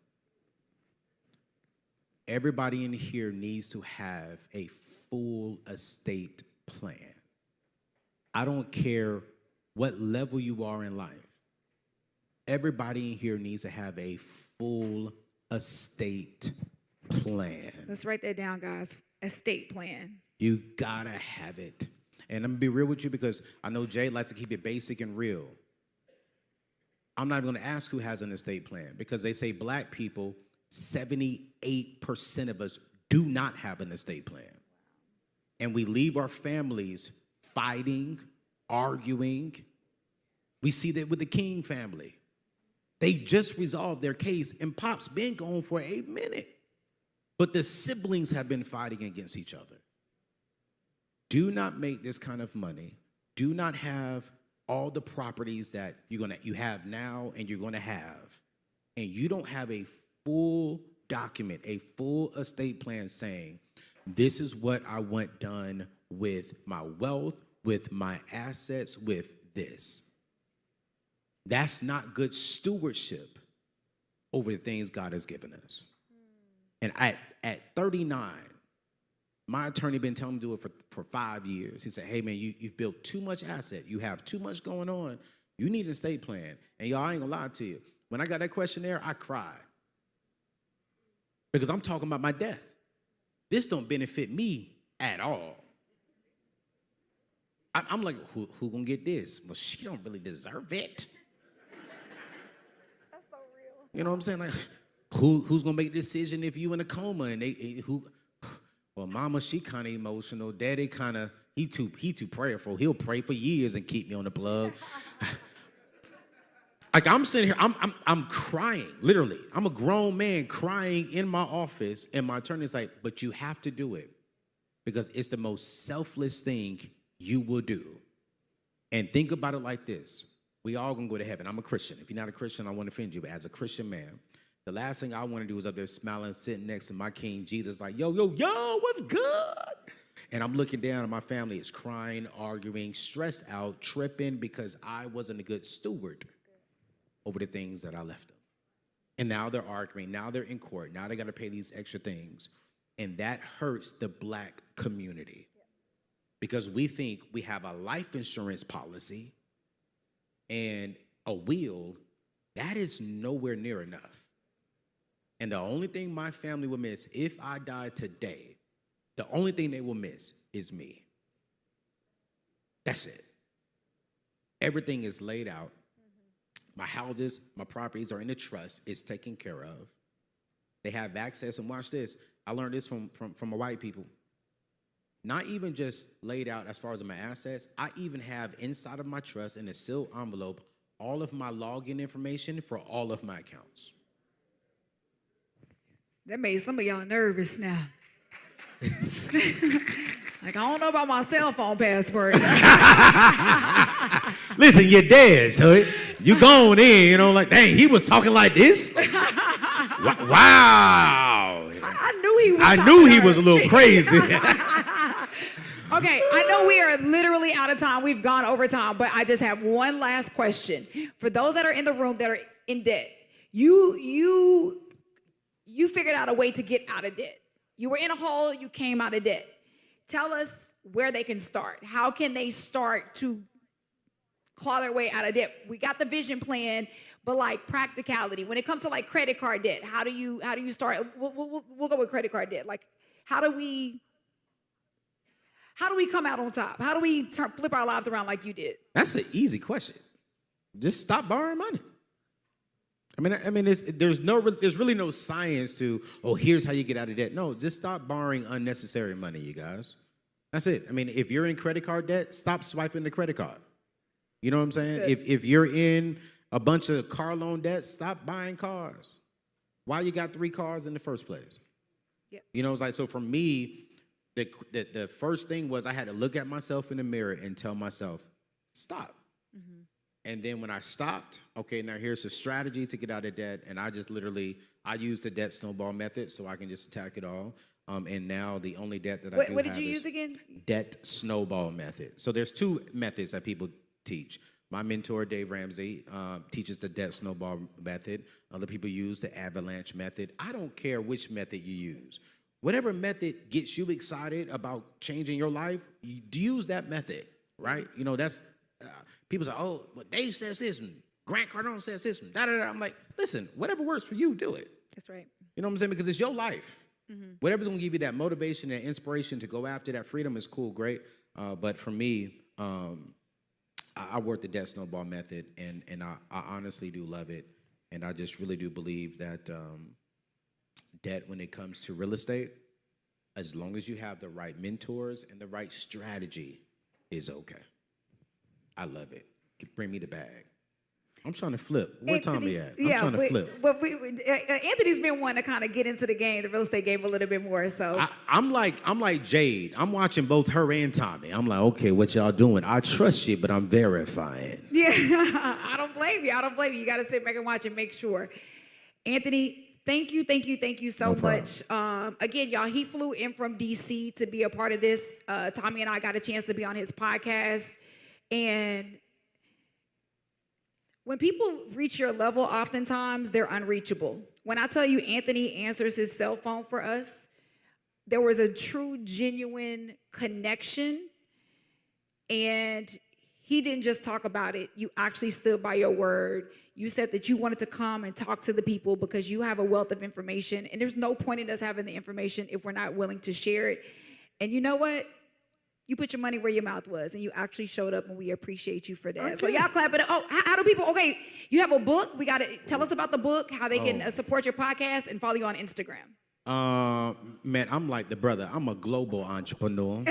Everybody in here needs to have a full estate plan. I don't care what level you are in life. Everybody in here needs to have a full estate plan. Let's write that down, guys. Estate plan. You gotta have it. And I'm gonna be real with you because I know Jay likes to keep it basic and real. I'm not even gonna ask who has an estate plan because they say black people, 78% of us do not have an estate plan. And we leave our families fighting, arguing. We see that with the King family. They just resolved their case and Pop's been gone for a minute. But the siblings have been fighting against each other. Do not make this kind of money. Do not have all the properties that you have now and you're gonna have. And you don't have a full document, a full estate plan saying, this is what I want done with my wealth, with my assets, with this. That's not good stewardship over the things God has given us. And at 39, my attorney been telling me to do it for 5 years. He said, hey man, you've built too much asset. You have too much going on. You need an estate plan. And y'all, I ain't gonna lie to you. When I got that questionnaire, I cried. Because I'm talking about my death. This don't benefit me at all. I'm like, who gonna get this? Well, she don't really deserve it. That's so real. You know what I'm saying? Like, who's gonna make the decision if you in a coma and well, mama, she kind of emotional. Daddy he too prayerful. He'll pray for years and keep me on the plug. Like I'm sitting here, I'm crying, literally. I'm a grown man crying in my office, and my attorney's like, but you have to do it because it's the most selfless thing you will do. And think about it like this. We all gonna go to heaven. I'm a Christian. If you're not a Christian, I want to offend you, but as a Christian man, the last thing I want to do is up there smiling, sitting next to my King Jesus like, yo, what's good? And I'm looking down and my family is crying, arguing, stressed out, tripping because I wasn't a good steward over the things that I left them. And now they're arguing. Now they're in court. Now they got to pay these extra things. And that hurts the Black community because we think we have a life insurance policy and a will. That is nowhere near enough. And the only thing my family will miss if I die today, the only thing they will miss is me. That's it. Everything is laid out. My houses, my properties are in the trust. It's taken care of. They have access. And watch this. I learned this from my white people. Not even just laid out as far as my assets. I even have inside of my trust in a sealed envelope all of my login information for all of my accounts. That made some of y'all nervous now. Like, I don't know about my cell phone password. Listen, you're dead, so you going in, you know, like, dang, he was talking like this? Wow. I knew he was a little crazy. Okay, I know we are literally out of time. We've gone over time, but I just have one last question. For those that are in the room that are in debt, you figured out a way to get out of debt. You were in a hole, you came out of debt. Tell us where they can start. How can they start to claw their way out of debt? We got the vision plan, but like practicality. When it comes to like credit card debt, how do you start? We'll go with credit card debt. Like, how do we come out on top? How do we flip our lives around like you did? That's an easy question. Just stop borrowing money. I mean, there's really no science to, oh, here's how you get out of debt. No, just stop borrowing unnecessary money, you guys. That's it. I mean, if you're in credit card debt, stop swiping the credit card. You know what I'm saying? If you're in a bunch of car loan debt, stop buying cars. Why you got 3 cars in the first place? Yep. You know, it's like, so for me, the first thing was I had to look at myself in the mirror and tell myself, stop. Mm-hmm. And then when I stopped, okay, now here's a strategy to get out of debt. And I just I use the debt snowball method so I can just attack it all. And now the only debt that I do have is... What did you use again? Debt snowball method. So there's 2 methods that people teach. My mentor, Dave Ramsey, teaches the debt snowball method. Other people use the avalanche method. I don't care which method you use. Whatever method gets you excited about changing your life, you use that method, right? You know, that's... people say, oh, well, Dave says this, and Grant Cardone says this, and da-da-da. I'm like, listen, whatever works for you, do it. That's right. You know what I'm saying? Because it's your life. Mm-hmm. Whatever's going to give you that motivation and inspiration to go after that freedom is cool, great. But for me, I work the debt snowball method, and I honestly do love it. And I just really do believe that debt, when it comes to real estate, as long as you have the right mentors and the right strategy, is okay. I love it. Bring me the bag. I'm trying to flip. Where Tommy at? I'm trying to flip. But Anthony's been wanting to kind of get into the real estate game a little bit more. So I'm like Jade. I'm watching both her and Tommy. I'm like, okay, what y'all doing? I trust you, but I'm verifying. Yeah, I don't blame you. You got to sit back and watch and make sure. Anthony, thank you so much. Again, y'all, he flew in from DC to be a part of this. Tommy and I got a chance to be on his podcast. And when people reach your level, oftentimes they're unreachable. When I tell you Anthony answers his cell phone for us, there was a true, genuine connection. And he didn't just talk about it. You actually stood by your word. You said that you wanted to come and talk to the people because you have a wealth of information. And there's no point in us having the information if we're not willing to share it. And you know what? You put your money where your mouth was, and you actually showed up, and we appreciate you for that. Okay. So y'all clap it up. Oh, how do people, okay, you have a book. We got to tell us about the book, how they can support your podcast and follow you on Instagram. Man, I'm like the brother. I'm a global entrepreneur.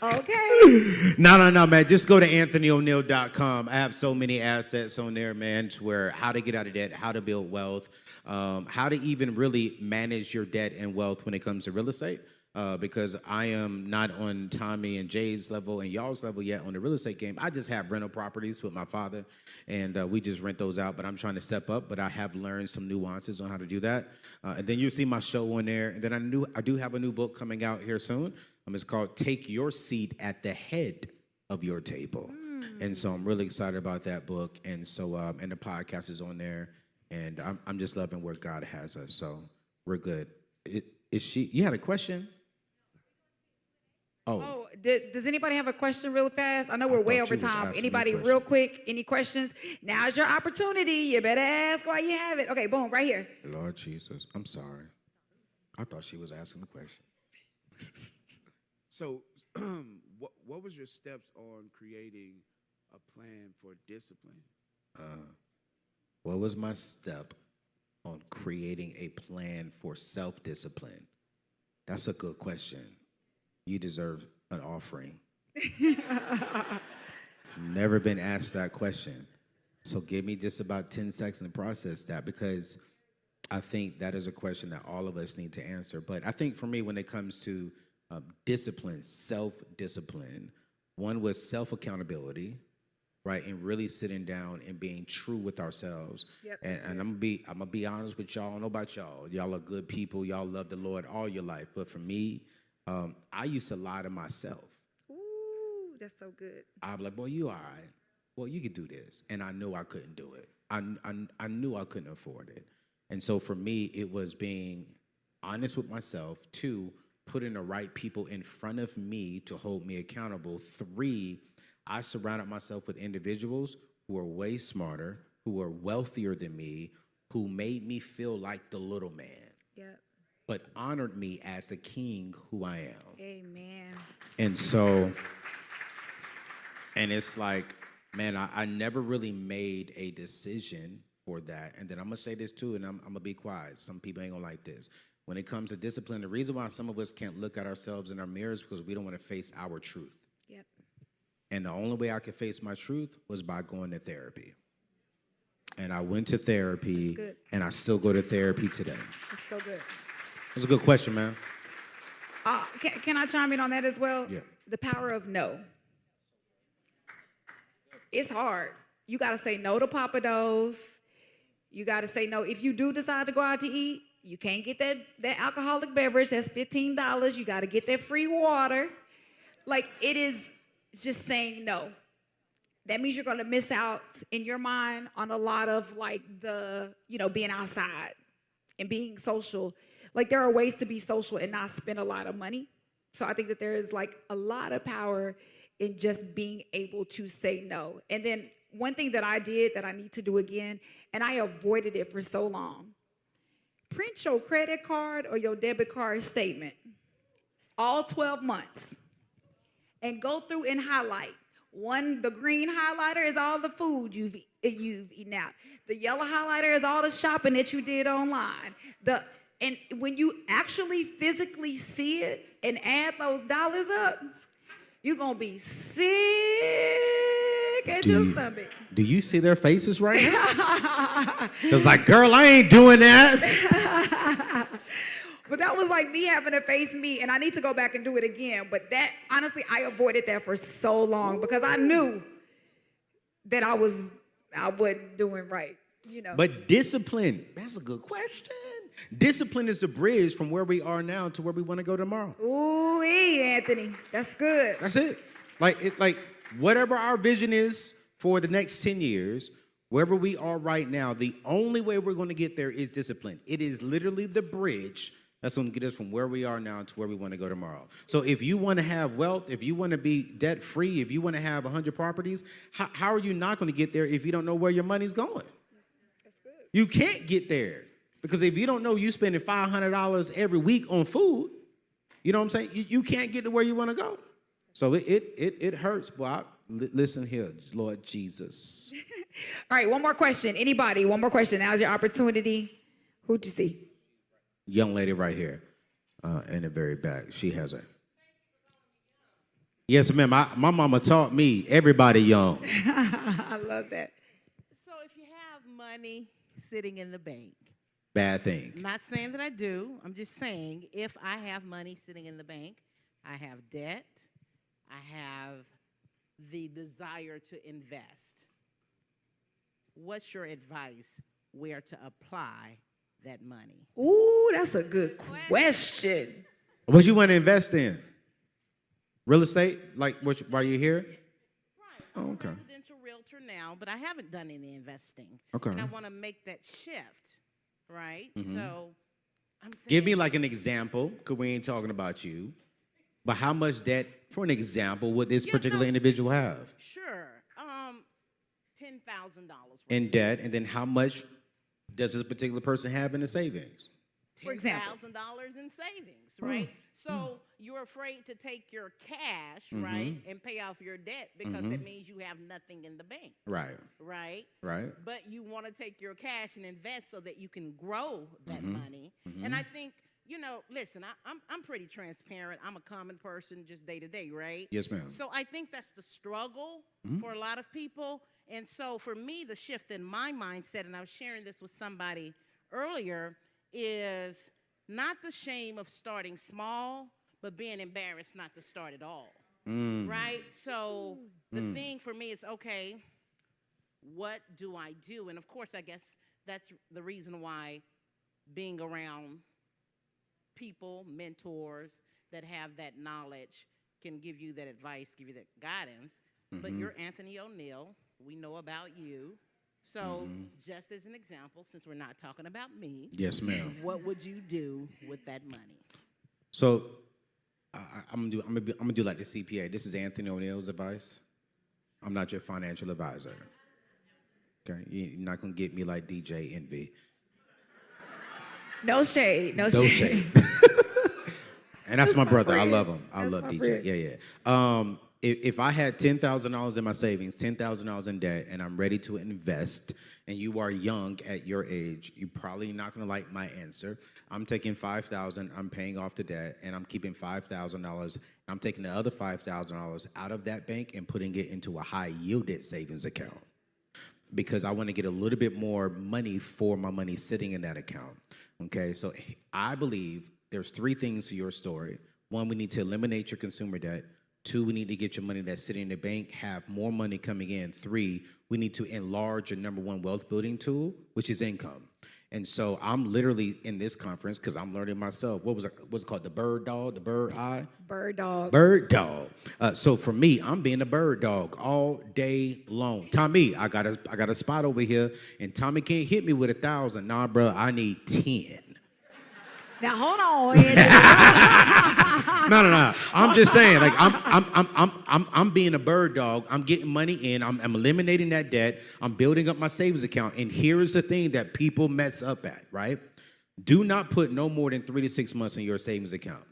Okay. No, man. Just go to anthonyoneal.com. I have so many assets on there, man, to where how to get out of debt, how to build wealth, how to even really manage your debt and wealth when it comes to real estate. because I am not on Tommy and Jay's level and y'all's level yet on the real estate game. I just have rental properties with my father, and we just rent those out. But I'm trying to step up. But I have learned some nuances on how to do that. And then you'll see my show on there. And then I do have a new book coming out here soon. It's called "Take Your Seat at the Head of Your Table." And so I'm really excited about that book. And so and the podcast is on there. And I'm just loving where God has us. So we're good. Is she? You had a question? Oh, does anybody have a question really fast? I know we're way over time. Anybody real quick? Any questions? Now's your opportunity. You better ask while you have it. Okay, boom, right here. Lord Jesus, I'm sorry. I thought she was asking the question. So, what was your steps on creating a plan for discipline? What was my step on creating a plan for self-discipline? That's a good question. You deserve an offering. I've never been asked that question. So give me just about 10 seconds to process that, because I think that is a question that all of us need to answer. But I think for me, when it comes to discipline, self-discipline, one was self-accountability, right? And really sitting down and being true with ourselves. Yep. And I'm gonna be honest with y'all. I don't know about y'all. Y'all are good people. Y'all love the Lord all your life. But for me, I used to lie to myself. Ooh, that's so good. I'd be like, boy, you all right. Well, you could do this. And I knew I couldn't do it. I knew I couldn't afford it. And so for me, it was being honest with myself. 2, putting the right people in front of me to hold me accountable. 3, I surrounded myself with individuals who are way smarter, who are wealthier than me, who made me feel like the little man. Yep. But honored me as the king who I am. Amen. And so, and it's like, man, I never really made a decision for that. And then I'm going to say this too, and I'm going to be quiet. Some people ain't going to like this. When it comes to discipline, the reason why some of us can't look at ourselves in our mirrors is because we don't want to face our truth. Yep. And the only way I could face my truth was by going to therapy. And I went to therapy, and I still go to therapy today. That's so good. That's a good question, man. Can I chime in on that as well? Yeah. The power of no. It's hard. You got to say no to Papa Do's. You got to say no. If you do decide to go out to eat, you can't get that alcoholic beverage. That's $15. You got to get that free water. Like, it's just saying no. That means you're going to miss out in your mind on a lot of, like, being outside and being social. Like, there are ways to be social and not spend a lot of money. So I think that there is, like, a lot of power in just being able to say no. And then one thing that I did that I need to do again, and I avoided it for so long, print your credit card or your debit card statement, all 12 months, and go through and highlight. The green highlighter is all the food you've eaten out. The yellow highlighter is all the shopping that you did online. And when you actually physically see it and add those dollars up, you're going to be sick at your stomach. Do you see their faces right now? It's like, girl, I ain't doing that. But that was like me having to face me, and I need to go back and do it again. But that, honestly, I avoided that for so long because I knew that I wasn't doing right, But discipline, that's a good question. Discipline is the bridge from where we are now to where we want to go tomorrow. Ooh, Anthony, that's good. That's it. Like whatever our vision is for the next 10 years, wherever we are right now, the only way we're going to get there is discipline. It is literally the bridge that's going to get us from where we are now to where we want to go tomorrow. So if you want to have wealth, if you want to be debt free, if you want to have 100 properties, how are you not going to get there if you don't know where your money's going? That's good. You can't get there. Because if you don't know you spending $500 every week on food, you know what I'm saying? You can't get to where you want to go. So it hurts, boy. Listen here, Lord Jesus. All right, one more question. Anybody, one more question. Now's your opportunity. Who'd you see? Young lady right here in the very back. She has a. Yes, ma'am. My mama taught me everybody young. I love that. So if you have money sitting in the bank bad thing. I'm not saying that I do. I'm just saying if I have money sitting in the bank, I have debt, I have the desire to invest. What's your advice where to apply that money? Ooh, that's a good question. What you want to invest in? Real estate, like while you're here? Right. Oh, okay. I'm a residential realtor now, but I haven't done any investing. Okay. And I want to make that shift, right? So I'm saying. Give me like an example, because we ain't talking about you. But how much debt, for an example, would this particular individual have? Sure. $10,000. In debt, and then how much does this particular person have in the savings? For example. $10,000 in savings, right? So you're afraid to take your cash, right, and pay off your debt because that means you have nothing in the bank. Right. Right? Right. But you want to take your cash and invest so that you can grow that money. And I think, you know, listen, I'm pretty transparent. I'm a common person just day to day, right? Yes, ma'am. So I think that's the struggle for a lot of people. And so for me, the shift in my mindset, and I was sharing this with somebody earlier, is not the shame of starting small, but being embarrassed not to start at all. Right? So the thing for me is, okay, what do I do? And of course, I guess that's the reason why being around people, mentors that have that knowledge can give you that advice, give you that guidance. But you're Anthony O'Neal. We know about you. So just as an example, since we're not talking about me. Yes, ma'am. What would you do with that money? So I'm gonna do like the CPA. This is Anthony O'Neal's advice. I'm not your financial advisor. Okay, you're not gonna get me like DJ Envy. No shade. No No shade. shade. And that's my brother. I friend. love him. I That's love my DJ. friend. Yeah. If I had $10,000 in my savings, $10,000 in debt, and I'm ready to invest, and you are young at your age, you're probably not going to like my answer. I'm taking $5,000, I'm paying off the debt, and I'm keeping $5,000. I'm taking the other $5,000 out of that bank and putting it into a high-yielded savings account because I want to get a little bit more money for my money sitting in that account. Okay, so I believe there's three things to your story. One, we need to eliminate your consumer debt. Two, we need to get your money that's sitting in the bank, have more money coming in. Three, we need to enlarge your number one wealth building tool, which is income. And so I'm literally in this conference because I'm learning myself. What's it called? The bird dog, the bird eye? Bird dog. Bird dog. So for me, I'm being a bird dog all day long. Tommy, I got a spot over here, and Tommy can't hit me with 1,000. Nah, bro, I need 10. Now hold on. No. I'm just saying, like I'm being a bird dog. I'm getting money in. I'm eliminating that debt. I'm building up my savings account. And here is the thing that people mess up at, right? Do not put no more than 3 to 6 months in your savings account.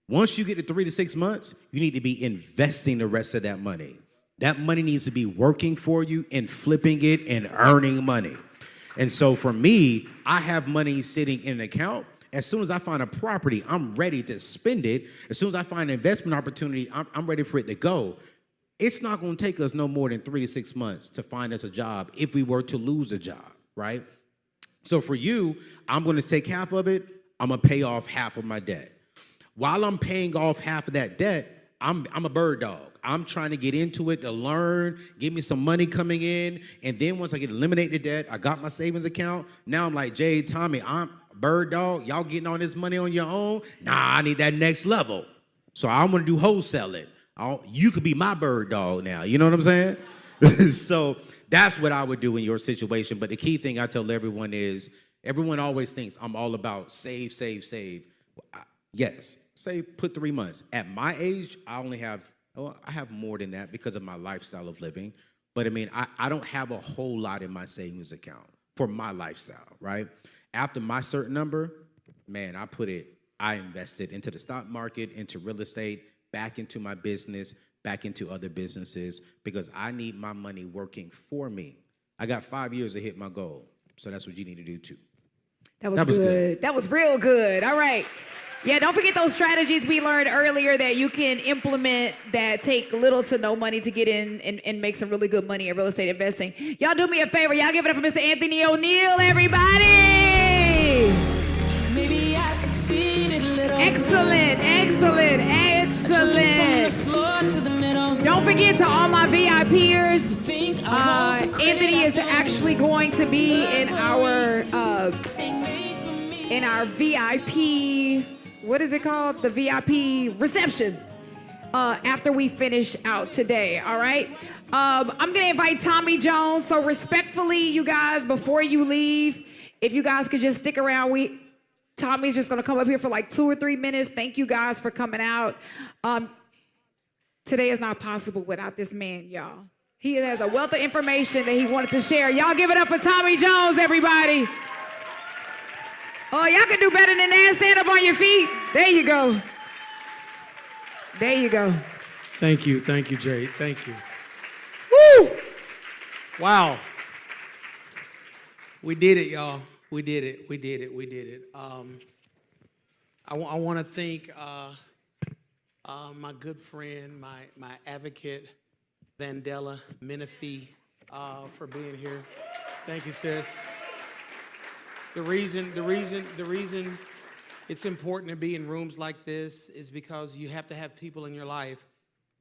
Once you get to 3 to 6 months, you need to be investing the rest of that money. That money needs to be working for you and flipping it and earning money. And so for me, I have money sitting in an account. As soon as I find a property, I'm ready to spend it. As soon as I find an investment opportunity, I'm ready for it to go. It's not going to take us no more than 3 to 6 months to find us a job if we were to lose a job, right? So for you, I'm going to take half of it. I'm going to pay off half of my debt. While I'm paying off half of that debt, I'm a bird dog. I'm trying to get into it to learn, give me some money coming in, and then once I get eliminated the debt, I got my savings account. Now I'm like, Jay, Tommy, I'm bird dog. Y'all getting all this money on your own? Nah, I need that next level. So I'm gonna do wholesaling. You could be my bird dog now. You know what I'm saying? So that's what I would do in your situation. But the key thing I tell everyone is, everyone always thinks I'm all about save. Yes, put 3 months. At my age, I have more than that because of my lifestyle of living. But I mean, I don't have a whole lot in my savings account for my lifestyle, right? After my certain number, man, I invested into the stock market, into real estate, back into my business, back into other businesses, because I need my money working for me. I got 5 years to hit my goal. So that's what you need to do too. That was good. That was real good. All right. Yeah, don't forget those strategies we learned earlier that you can implement that take little to no money to get in and make some really good money in real estate investing. Y'all do me a favor. Y'all give it up for Mr. Anthony O'Neal, everybody. succeeded a little. Excellent, excellent, excellent. Don't forget to all my VIPers. Anthony is actually going to be in our VIP. What is it called? The VIP reception. After we finish out today, all right? I'm gonna invite Tommy Jones. So respectfully, you guys, before you leave, if you guys could just stick around, Tommy's just gonna come up here for like 2 or 3 minutes. Thank you guys for coming out. Today is not possible without this man, y'all. He has a wealth of information that he wanted to share. Y'all give it up for Tommy Jones, everybody. Oh, y'all can do better than that. Stand up on your feet. There you go. There you go. Thank you, Jay. Thank you. Woo! Wow. We did it, y'all. We did it. I want to thank my good friend, my advocate, Vandella Menifee, for being here. Thank you, sis. The reason it's important to be in rooms like this is because you have to have people in your life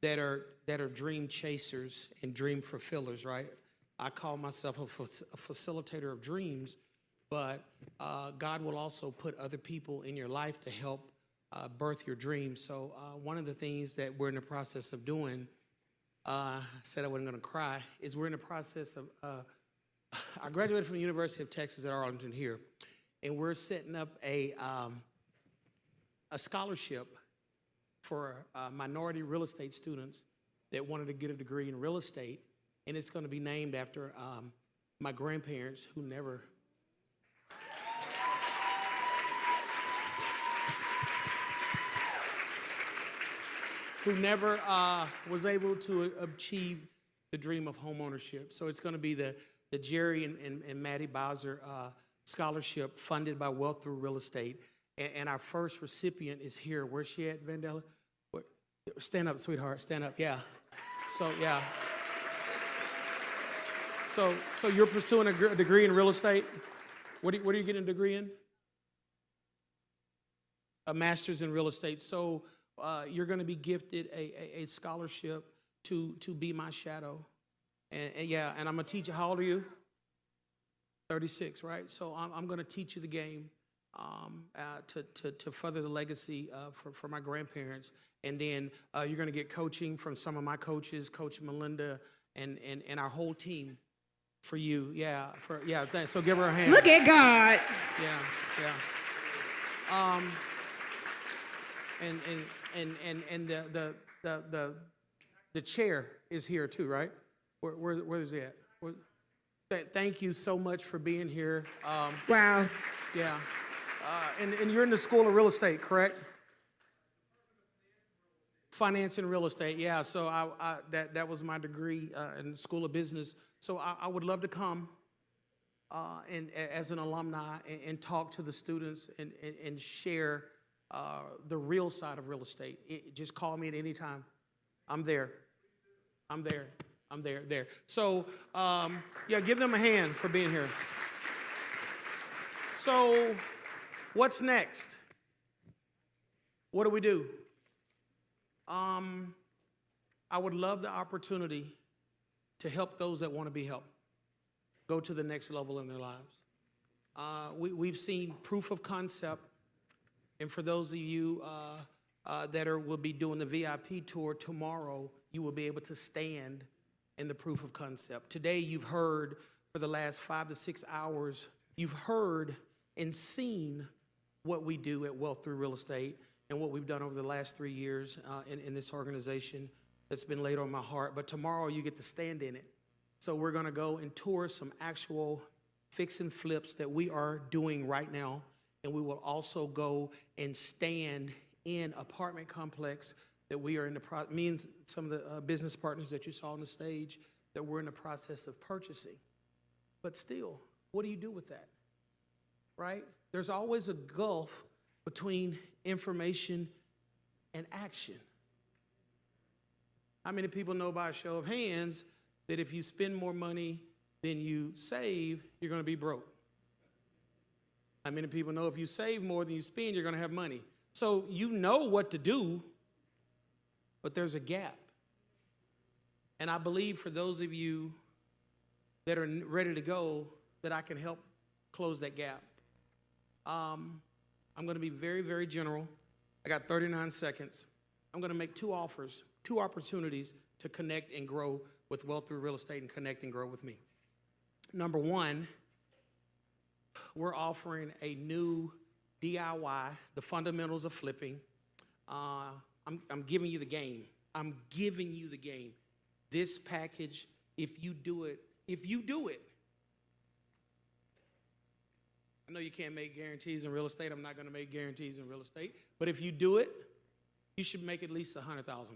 that are dream chasers and dream fulfillers, right? I call myself a facilitator of dreams, but God will also put other people in your life to help birth your dreams. So one of the things that we're in the process of doing, I said I wasn't going to cry, is we're in the process of, I graduated from the University of Texas at Arlington here, and we're setting up a scholarship for minority real estate students that wanted to get a degree in real estate, and it's going to be named after my grandparents who never was able to achieve the dream of home ownership. So it's going to be the Jerry and Maddie Bowser scholarship funded by Wealth Through Real Estate. And our first recipient is here. Where's she at, Vandella? Stand up, sweetheart. Stand up. Yeah. So, yeah. So you're pursuing a degree in real estate? What are you getting a degree in? A master's in real estate. So you're going to be gifted a scholarship to be my shadow. And I'm going to teach you. How old are you? 36, right? So I'm going to teach you the game to further the legacy for my grandparents. And then you're going to get coaching from some of my coaches, Coach Melinda, and our whole team for you. Thanks. So give her a hand. Look at God. And the chair is here too, right? Where is it at? Thank you so much for being here. Wow. Yeah. And you're in the School of Real Estate, correct? Finance and Real Estate, yeah. So that was my degree in the School of Business. So I would love to come and as an alumni and talk to the students and share the real side of real estate. Just call me at any time. I'm there. So give them a hand for being here. So what's next? What do we do? I would love the opportunity to help those that want to be helped go to the next level in their lives. We've seen proof of concept, and for those of you that will be doing the VIP tour tomorrow, you will be able to stand in the proof of concept. Today, you've heard for the last 5 to 6 hours, you've heard and seen what we do at Wealth Through Real Estate and what we've done over the last 3 years in this organization that's been laid on my heart. But tomorrow, you get to stand in it. So we're going to go and tour some actual fix and flips that we are doing right now. And we will also go and stand in apartment complex that we are in the me and some of the business partners that you saw on the stage that we're in the process of purchasing. But still, what do you do with that, right? There's always a gulf between information and action. How many people know by a show of hands that if you spend more money than you save, you're going to be broke? How many people know if you save more than you spend, you're going to have money? So you know what to do, but there's a gap. And I believe for those of you that are ready to go, that I can help close that gap. I'm going to be very, very general. I got 39 seconds. I'm going to make two offers, two opportunities to connect and grow with Wealth Through Real Estate and connect and grow with me. Number one, we're offering a new DIY, the fundamentals of flipping. I'm giving you the game. I'm giving you the game. This package, if you do it, I know you can't make guarantees in real estate. I'm not going to make guarantees in real estate. But if you do it, you should make at least $100,000.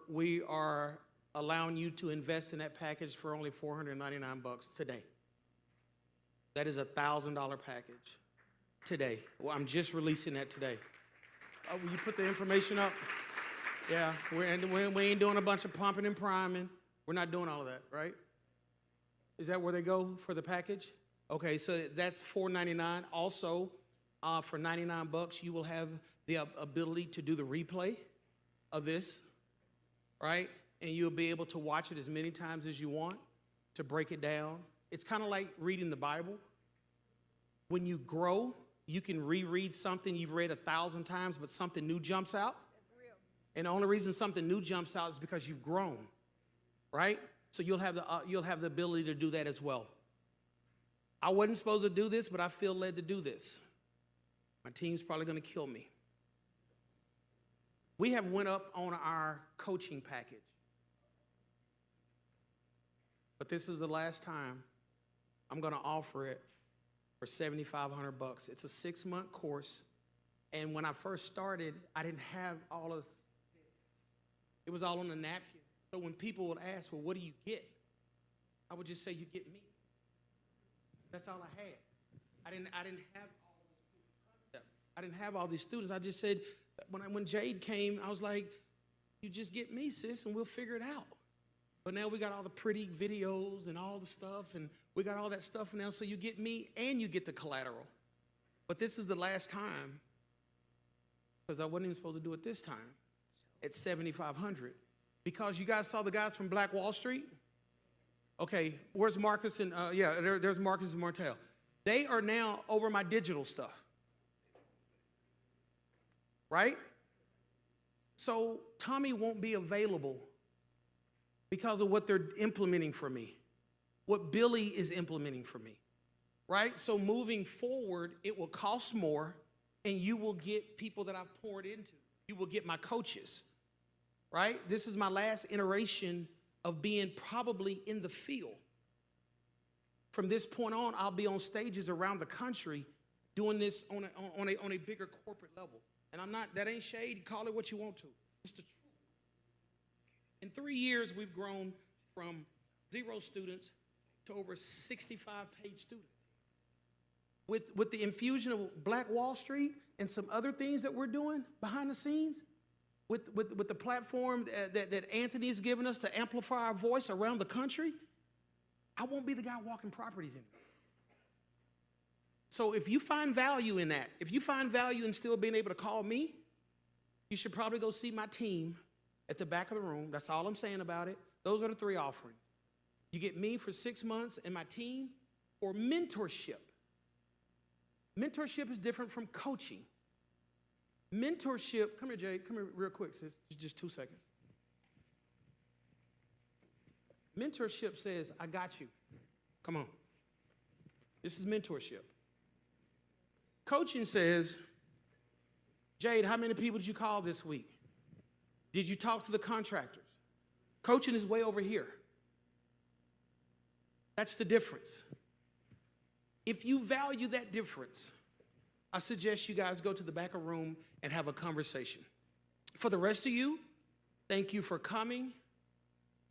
We are allowing you to invest in that package for only $499 today. That is a $1,000 package today. Well, I'm just releasing that today. Will you put the information up? Yeah, we ain't doing a bunch of pumping and priming. We're not doing all of that, right? Is that where they go for the package? Okay, so that's $499. Also, for $99, you will have the ability to do the replay of this, right? And you'll be able to watch it as many times as you want to break it down. It's kind of like reading the Bible. When you grow, you can reread something you've read 1,000 times, but something new jumps out. That's real. And the only reason something new jumps out is because you've grown, right? So you'll have the ability to do that as well. I wasn't supposed to do this, but I feel led to do this. My team's probably going to kill me. We have went up on our coaching package. But this is the last time I'm going to offer it for $7,500. It's a 6-month course. And when I first started, I didn't have all of it. Was all on the napkin. So when people would ask, well, what do you get? I would just say, you get me. That's all I had. I didn't have all these concepts. I didn't have all these students. I just said, when Jade came, I was like, you just get me, sis, and we'll figure it out. But now we got all the pretty videos and all the stuff, and we got all that stuff now, so you get me and you get the collateral. But this is the last time, because I wasn't even supposed to do it this time, at $7,500. Because you guys saw the guys from Black Wall Street? Okay, where's Marcus and, there's Marcus and Martell. They are now over my digital stuff. Right? So Tommy won't be available because of what they're implementing for me, what Billy is implementing for me, right? So moving forward, it will cost more, and you will get people that I've poured into. You will get my coaches, right? This is my last iteration of being probably in the field. From this point on, I'll be on stages around the country doing this on a bigger corporate level. And that ain't shade, call it what you want to. It's the truth. In 3 years, we've grown from 0 students to over 65 paid students. With the infusion of Black Wall Street and some other things that we're doing behind the scenes, with the platform that Anthony's given us to amplify our voice around the country, I won't be the guy walking properties anymore. So if you find value in that, if you find value in still being able to call me, you should probably go see my team at the back of the room. That's all I'm saying about it. Those are the 3 offerings. You get me for 6 months and my team, or mentorship. Mentorship is different from coaching. Mentorship, come here, Jay, come here real quick, sis, just 2 seconds. Mentorship says, I got you. Come on. This is mentorship. Coaching says, Jade, how many people did you call this week? Did you talk to the contractors? Coaching is way over here. That's the difference. If you value that difference, I suggest you guys go to the back of the room and have a conversation. For the rest of you, thank you for coming.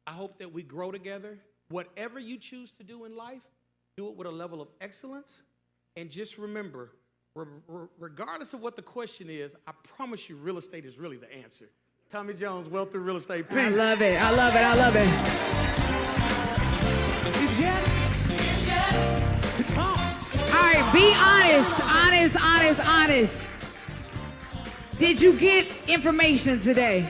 I hope that we grow together. Whatever you choose to do in life, do it with a level of excellence. And just remember, regardless of what the question is, I promise you real estate is really the answer. Tommy Jones, Wealth Through Real Estate. Peace. I love it. I love it. I love it. It's yet to All right, be honest. Did you get information today?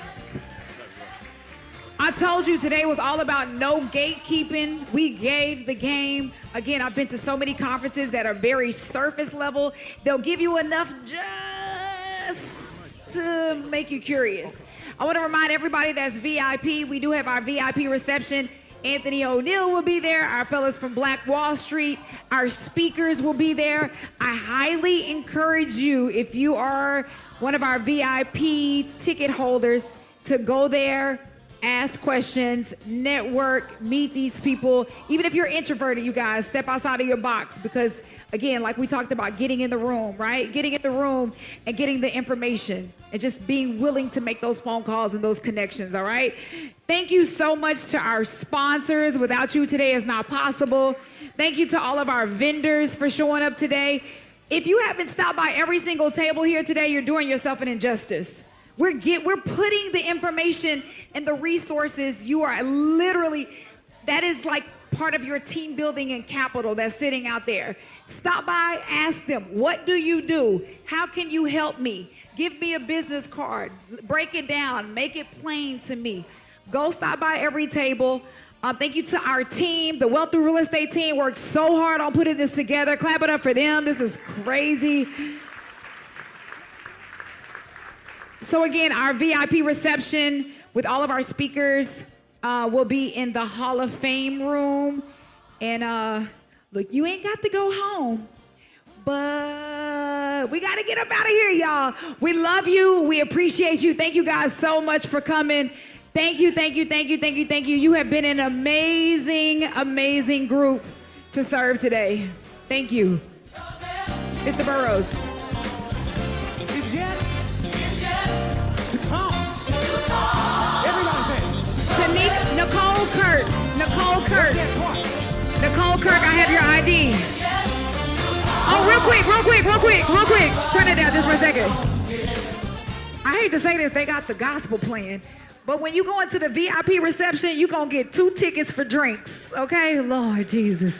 I told you today was all about no gatekeeping. We gave the game. Again, I've been to so many conferences that are very surface level. They'll give you enough just to make you curious. I want to remind everybody that's VIP. We do have our VIP reception. Anthony O'Neill will be there. Our fellows from Black Wall Street. Our speakers will be there. I highly encourage you, if you are one of our VIP ticket holders, to go there, ask questions, network, meet these people. Even if you're introverted, you guys, step outside of your box because, again, like we talked about, getting in the room, right? Getting in the room and getting the information and just being willing to make those phone calls and those connections, all right? Thank you so much to our sponsors. Without you, today is not possible. Thank you to all of our vendors for showing up today. If you haven't stopped by every single table here today, you're doing yourself an injustice. We're putting the information and the resources. You are literally, that is like part of your team building and capital that's sitting out there. Stop by, ask them, what do you do? How can you help me? Give me a business card. Break it down. Make it plain to me. Go stop by every table. Thank you to our team. The Wealth Through Real Estate team worked so hard on putting this together. Clap it up for them. This is crazy. So again, our VIP reception with all of our speakers will be in the Hall of Fame room. And look, you ain't got to go home, but we got to get up out of here, y'all. We love you. We appreciate you. Thank you guys so much for coming. Thank you, thank you, thank you, thank you, thank you. You have been an amazing, amazing group to serve today. Thank you. Mr. Burrows. It's yet to come. Everybody say. Nicole Kirk. Nicole Kirk, I have your ID. Oh, real quick. Turn it down just for a second. I hate to say this, they got the gospel playing. But when you go into the VIP reception, you're going to get 2 tickets for drinks, okay? Lord Jesus.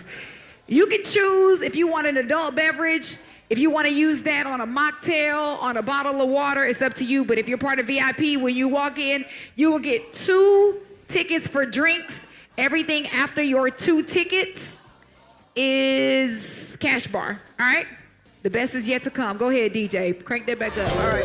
You can choose if you want an adult beverage, if you want to use that on a mocktail, on a bottle of water, it's up to you. But if you're part of VIP, when you walk in, you will get 2 tickets for drinks. Everything after your 2 tickets is cash bar, all right? The best is yet to come. Go ahead, DJ. Crank that back up, all right.